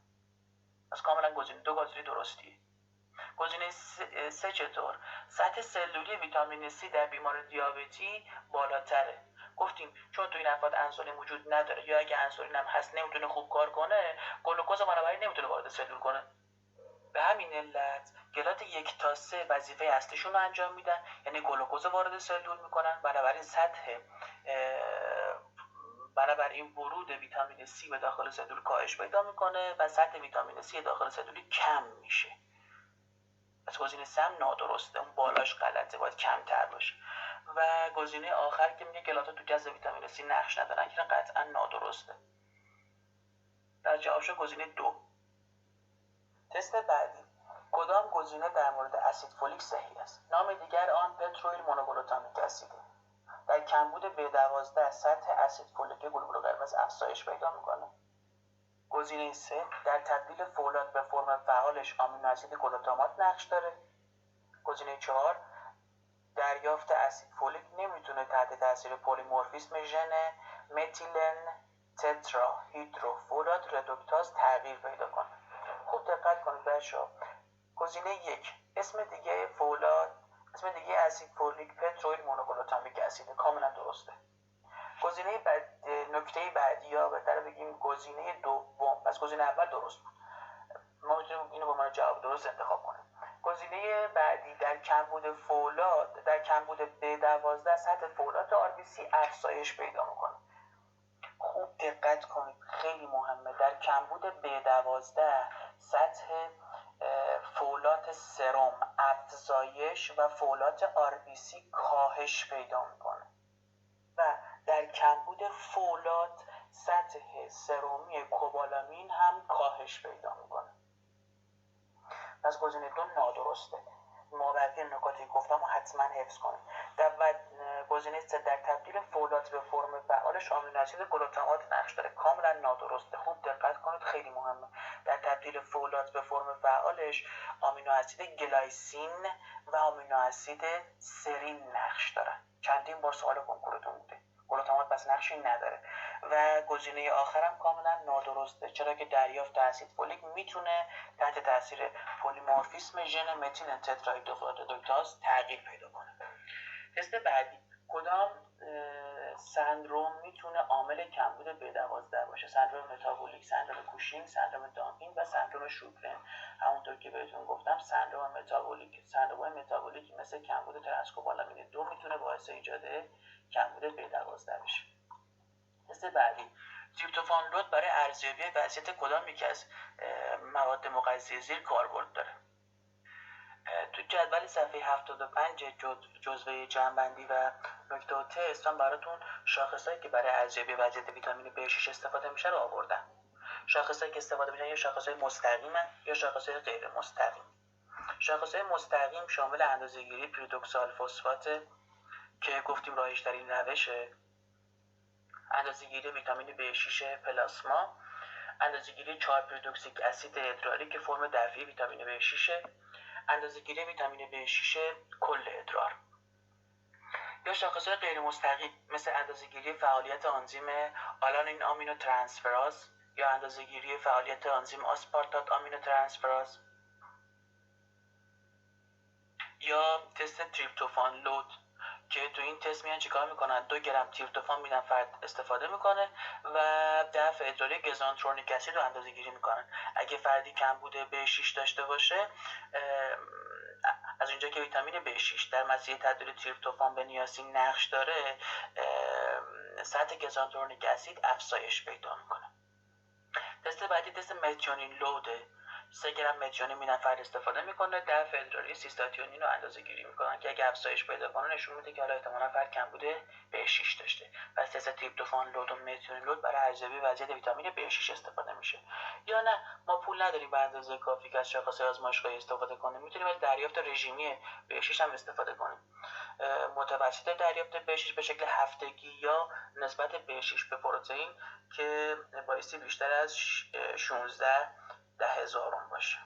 پس کاملا گزینه 2 گزینه درستیه. گزینه 3 چطور؟ سطح سلولی ویتامین C در بیمار دیابتی بالاتره. گفتیم چون تو این افراد انسولین وجود نداره یا اگه انسولین هم هست نمیتونه خوب کار کنه، گلوکوز بنابراین نمیتونه وارد سلول کنه. به همین علت گلات 1 تا 3 وظیفه اصلیشون رو انجام میدن، یعنی گلوکوز وارد سلول میکنن. بنابراین ورود ویتامین C به داخل سلول کاهش پیدا میکنه و سطح ویتامین C داخل سلول کم میشه. پس گزینه 3 نادرسته، اون بالاش غلطه، باید کمتر باشه. و گزینه آخر که میگه گلات تو جذب ویتامین C نقش ندارن که قطعا نادرسته. در جوابش گزینه 2. تست بعدی، کدام گزینه در مورد اسید فولیک صحیح است؟ نام دیگر آن پتروئیل مونوگلوتامیک اسیده. در کمبود B12 سطح اسید فولیک گلبول قرمز افزایش پیدا میکنه. گزینه 3 در تبدیل فولاد به فرم فعالش آمینو اسید گلوتامات نقش داره. گزینه 4 دریافت اسید فولیک نمیتونه تحت تاثیر پلیمورفیسم ژن متیلن تترا هیدروفولاد ردوکتاز تغییر پیدا کنه. خوب دقت کنید بچه‌ها. گزینه 1 اسم دیگه اسید فولیک پتروئیل مونوگلوتامیک اسید کاملا درسته. گزینه نکته بعدی یا بهتر بگیم گزینه دوم، پس گزینه اول درست بود، ما میتونیم اینو به عنوان جواب درست انتخاب کنیم. گزینه بعدی در کمبود فولاد، در کمبود B12 سطح فولاد RBC افزایش پیدا میکنه. خوب دقت کنید، خیلی مهمه. در کمبود B12 سطح فولات سرم افزایش و فولات RBC کاهش پیدا میکنه و در کمبود فولاد سطح سرومی کوبالامین هم کاهش پیدا میکنه. پس گزینه 2 نادرسته. مابقی نکاتی گفتم حتما حفظ کنید. گزینه 3 در تبدیل فولات به فرم فعالش آمینو اسید گلوتامات نقش داره، کاملا نادرسته. خوب دقت کنید، خیلی مهمه. در تبدیل فولات به فرم فعالش آمینو اسید گلایسین و آمینو اسید سرین نقش دارن. چندین بار سوال کنکورتون بوده. گلوتامات پس نقشی نداره. و گزینه آخرم کاملا نادرسته، چرا که دریافت اسید فولیک میتونه تحت تاثیر پلیمورفیسم ژن متیلن تتراهیدروفولاد ردوکتاز تغییر پیدا کنه. تست بعدی، کدام سندروم میتونه عامل کمبود B12 باشه؟ سندروم متابولیک، سندروم کوشینگ، سندروم دامپینگ و سندروم شوگرن. همونطور که بهتون گفتم سندروم متابولیک مثل کمبود ترانسکوبالامین 2 میتونه باعث ایجاد کمبود B12 بشه. تست بعدی، تریپتوفان لود برای ارزیابی وضعیت کدام یکی از مواد مغذی زیر کاربرد داره؟ تو جدول صفحه 75 جزوه جمع‌بندی و نکته و تست من براتون شاخصایی که برای ارزیابی وضعیت ویتامین B6 استفاده میشه رو آوردم. شاخصایی که استفاده میشن یا شاخصای مستقیمن یا شاخصای غیر مستقیم. شاخصای مستقیم شامل اندازه‌گیری پیریدوکسال فسفات که گفتیم رایج ترین روشه، اندازه‌گیری ویتامین B6 پلاسما، اندازه‌گیری 4 پیریدوکسیک اسید ادراری که فرم دفعی ویتامین B6، اندازه‌گیری ویتامین B6 کل ادرار. یا شاخص‌های غیر مستقیم مثل اندازه‌گیری فعالیت آنزیم آلانین آمینو ترانسفراز یا اندازه‌گیری فعالیت آنزیم آسپارتات آمینو ترانسفراز یا تست تریپتوفان لود که تو این تست میان چیکار میکنن؟ 2 گرم تریپتوفان میدن، فرد استفاده میکنه و دفع ادراری گزانترونیک اسید رو اندازه گیری میکنن. اگه فردی کمبود B6 داشته باشه، از اونجا که ویتامین B6 در مسیر تبدیل تریپتوفان به نیاسین نقش داره، سطح گزانترونیک اسید افزایش پیدا میکنه. تست بعدی تست متیونین لوده. 3 گرم متیونین میدن، فرد استفاده میکنه، دفع ادراری سیستاتیونین رو اندازه گیری میکنن که اگه افزایش پیدا کنه نشون میده که حالا احتمالاً فرد کمبود B6 داشته. پس تست تریپتوفان لود و متیونین لود برای ارزیابی وضعیت ویتامین B6 استفاده میشه. یا نه ما پول نداریم به اندازه کافی که از شاخص‌های آزمایشگاهی استفاده کنیم، میتونیم از دریافت رژیمی B6 هم استفاده کنیم. متوسط دریافت B6 به شکل هفتگی یا نسبت B6 به پروتئین که بایستی بیشتر از 16,000 باشه.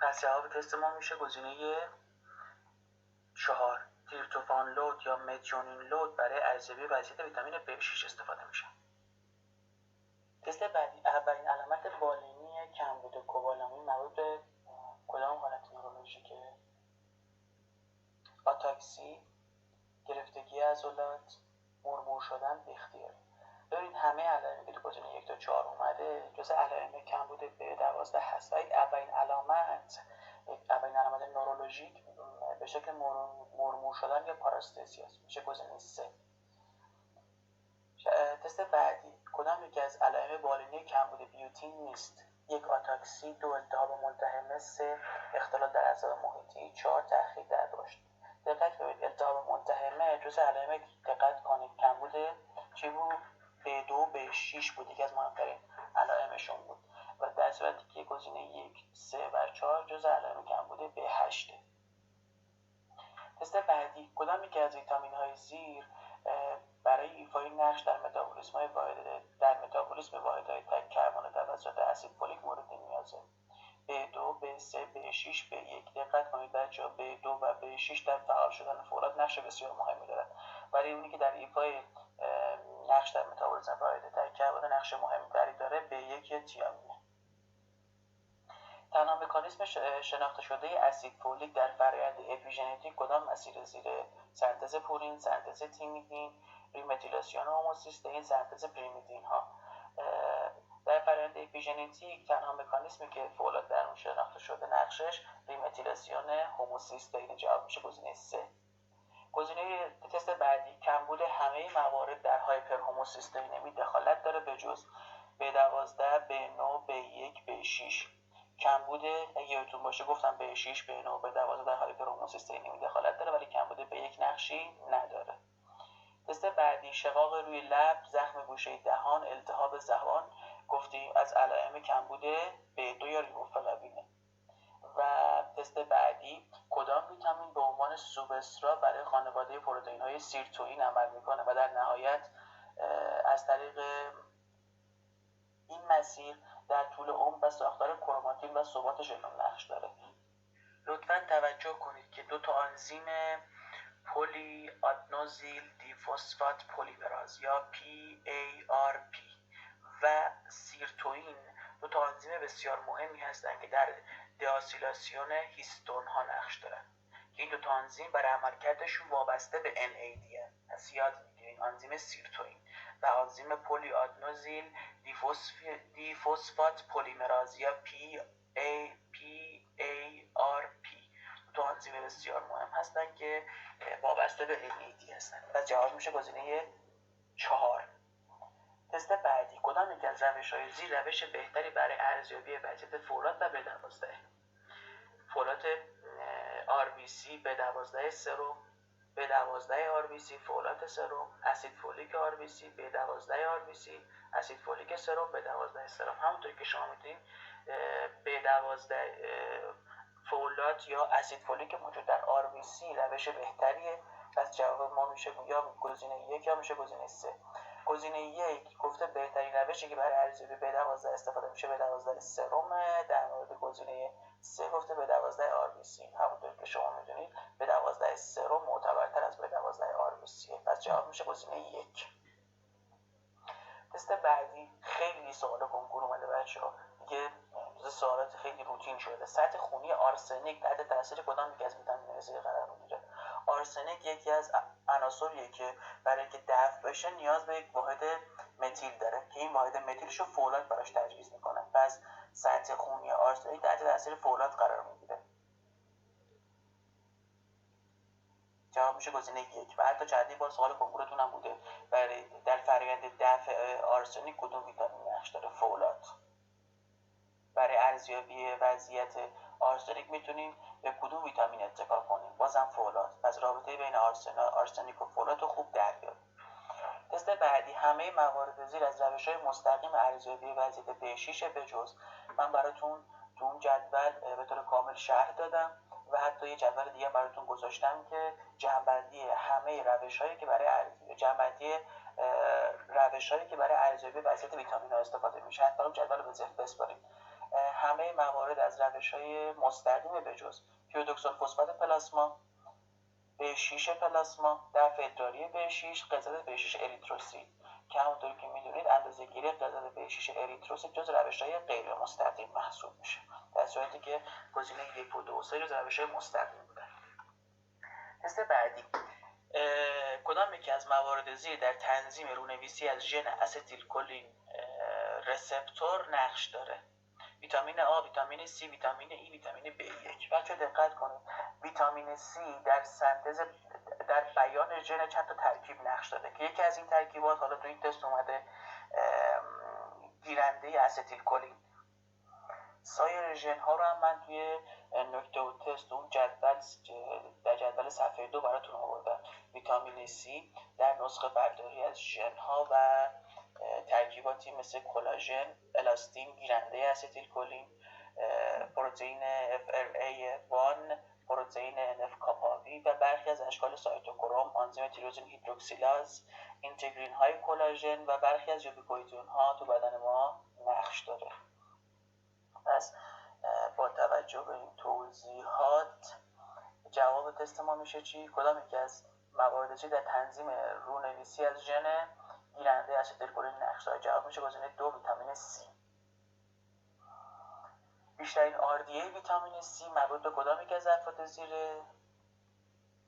پس جواب تست ما میشه گزینه 4 تریپتوفان لود یا متیونین لود برای ارزیابی وضعیت ویتامین B6 استفاده میشه. تست بعدی، اولین علامت بالینی کمبود کوبالامین مربوط به کدام حالت نورولوژیکه؟ آتاکسی، گرفتگی عضلات، مرمور شدن، بی‌اختیاری. ببینید همه علائمی که تو گزینه 1 تا 4 اومده جز علائم کمبود B12 هست. اولین علامت نورولوژیک به شکل مرمور شدن یا پاراستزیا میشه گزینه 3. تست بعدی، کدام یکی از علائم بالینی کمبود بیوتین نیست؟ 1 آتاکسی، 2 التهاب ملتهمه، 3 اختلال در اعضای محیطی، 4 تأخیر در رشد. دقت کنید، التهاب ملتهمه جز علائم دقت کنید کمبود چی بود؟ B2 B6 بود، یکی از مهمترین علائمشون بود و در صورتی که گزینه 1 3 و 4 جز علائم کمبود B8. تست بعدی، کدام یکی از ویتامین های زیر برای ایفای نقش در متابولیسم واحدهای تک کربن توسط اسید فولیک مورد نیازه. B2 B3 B6 B1 دقت کنید بچه‌ها، B2 و B6 در فعال شدن فولاد نقش بسیار مهمی دارد، ولی اونی که در ایفای نقش در متابولیسم واحد تک کربن نقش مهمی داره B1 یا تیامینه. تنها مکانیزم شناخته شده اسید فولیک در فرآیند اپیژنتیک کدام مسیر زیر سنتز پورین، سنتز تیمیدین، ریمتیلاسیون هوموسیستئین، سنتز پریمیدین ها. در فرآیند اپیژنتیک تنها مکانیزمی که فولاد در اون شناخته شده نقشش ریمتیلاسیون هوموسیستئین. جواب میشه گزینه 3. گزینه تست بعدی، کمبود همه موارد در هایپر هوموسیستئینمی دخالت داره به جز B12 B9 B1 B6. کمبود اگه یادتون باشه گفتم B6 B9 B12 در هایپر هوموسیستئینمی دخالت داره ولی کمبود B1 نقشی نداره. تست بعدی، شقاق روی لب، زخم گوشه دهان، التهاب زبان، گفتیم از علائم کمبود B2 یا ریبوفلاوینه. و تست بعدی، کدام ویتامین به عنوان سوبسترات برای خانواده پروتئین‌های سیرتوئین عمل میکنه و در نهایت از طریق این مسیر در طول عمر و ساختار کروماتین و ثبات ژنوم نقش داره. لطفاً توجه کنید که دو تا آنزیم پلی آدنوزیل دیفسفات پلیمراز یا PARP و سیرتوئین دو تا آنزیم بسیار مهمی هستند که در دیاسیلاسیون هیستون ها نقش دارن. این دو تا آنزیم برای عملکردشون وابسته به NAD هست. پس یاد میگیرید آنزیم سیرتوئین و آنزیم پلی آدنوزیل دیفسفات پلیمراز یا PARP دو آنزیم بسیار مهم هستند که وابسته به NAD هستند. پس جواب میشه گزینه 4. تست بعدی، کدام یکی از روش‌های زیر روش بهتری برای ارزیابی وضعیت فولاد و B12؟ فولاد RBC B12 سرم، B12 RBC فولاد سرم، اسید فولیک RBC B12 RBC اسید فولیک سرم B12 سرم. همونطور که شما می‌دونید B12 فولاد یا اسید فولیک موجود در RBC روش بهتریه. پس جواب ما میشه یا گزینه 1 یا میشه گزینه 3. گزینه 1 گفته بهترین روشی که برای ارزیابی B12 استفاده میشه B12 سرم. در مورد گزینه 3 گفته B12 RBC. همونطور که شما میدونید B12 سرم معتبرتر از B12 RBC. پس جواب میشه گزینه 1. تست بعدی خیلی سوال کنکور اومده بچه‌ها، دیگه سوالات خیلی روتین شده. سطح خونی آرسنیک تحت تاثیر کدام یکی از ویتامین‌های زیر قرار میگیره؟ آرسنیک یکی از عناصریه که برای اینکه دفع بشه نیاز به یک واحد متیل داره که این واحد متیلش رو فولاد براش تجویز میکنه. پس سطح خونی آرسنیک تحت تاثیر فولاد قرار میگیره. جواب میشه گزینه 1. و حتی چندین بار سوال کنکورتون هم بوده برای در فرآیند دفع آرسنیک کدوم ویتامین نقش داره؟ فولاد. برای ارزیابی وضعیت آرسنیک میتونیم به کدوم ویتامین اتکا کنیم؟ بازم فولاد. پس رابطه بین آرسنیک و فولاد رو خوب دریابیم. تست بعدی، همه موارد زیر از روش‌های مستقیم ارزیابی وضعیت B6 به جز. من براتون تو اون جدول به طور کامل شرح دادم و حتی یه جدول دیگه براتون گذاشتم که جمع‌بندی همه روش‌هایی که برای ارزیابی وضعیت ویتامین‌ها استفاده میشه. حتی اون جدول رو به ذهن بسپارید. همه موارد از روش‌های مستقیم به جز پیودوکسول فسفات پلاسما، B6 پلاسما، دفع ادراری B6، غذات B6 اریتروسیت که همونطور که میدونید اندازه‌گیری غذات B6 اریتروسیت جز روش‌های غیر مستقیم محسوب میشه، در صورتی که گزینه 1 و 2 و 3 جز روش‌های مستقیم بودن. تست بعدی، کدام یکی از موارد زیر در تنظیم رونویسی از ژن استیل کلین رسپتور نقش داره؟ ویتامین A، ویتامین C، ویتامین E، ویتامین B1. بچه دقت کنید، ویتامین C در بیان ژن چند تا ترکیب نقش داره که یکی از این ترکیبات حالا تو این تست اومده گیرنده استیل کلین. سایر ژن ها رو هم من توی نکته و تست اون در جدول صفحه 2 براتون آوردم. ویتامین C در نسخه برداری از ژن ها و ترکیباتی مثل کلاژن، الاستین گیرنده استیل کلین، پروتئین FRA1 پروتئین NF کاپاوی و برخی از اشکال سایتوکروم، آنزیم تیروزین هیدروکسیلاز، اینتگرین های کلاژن و برخی از یوبیکویتون ها تو بدن ما نقش داره. پس با توجه به این توضیحات جواب تست ما میشه چی؟ کدام یکی از موارد چی در تنظیم رونویسی از ژن گیرنده استیلکولین نقش داره؟ جواب میشه گزینه 2 ویتامین C. بیشترین RDA ویتامین C مربوط به کدام یکی از افراد زیر؟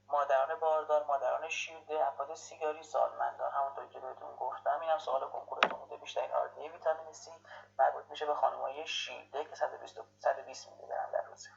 مادران باردار، مادران شیرده، افراد سیگاری، سالمندان. همونطور که بهتون گفتم اینم سوال کنکورتون بوده. بیشترین RDA ویتامین C مربوط میشه به خانم‌های شیرده که 120 میلی گرم در روزه.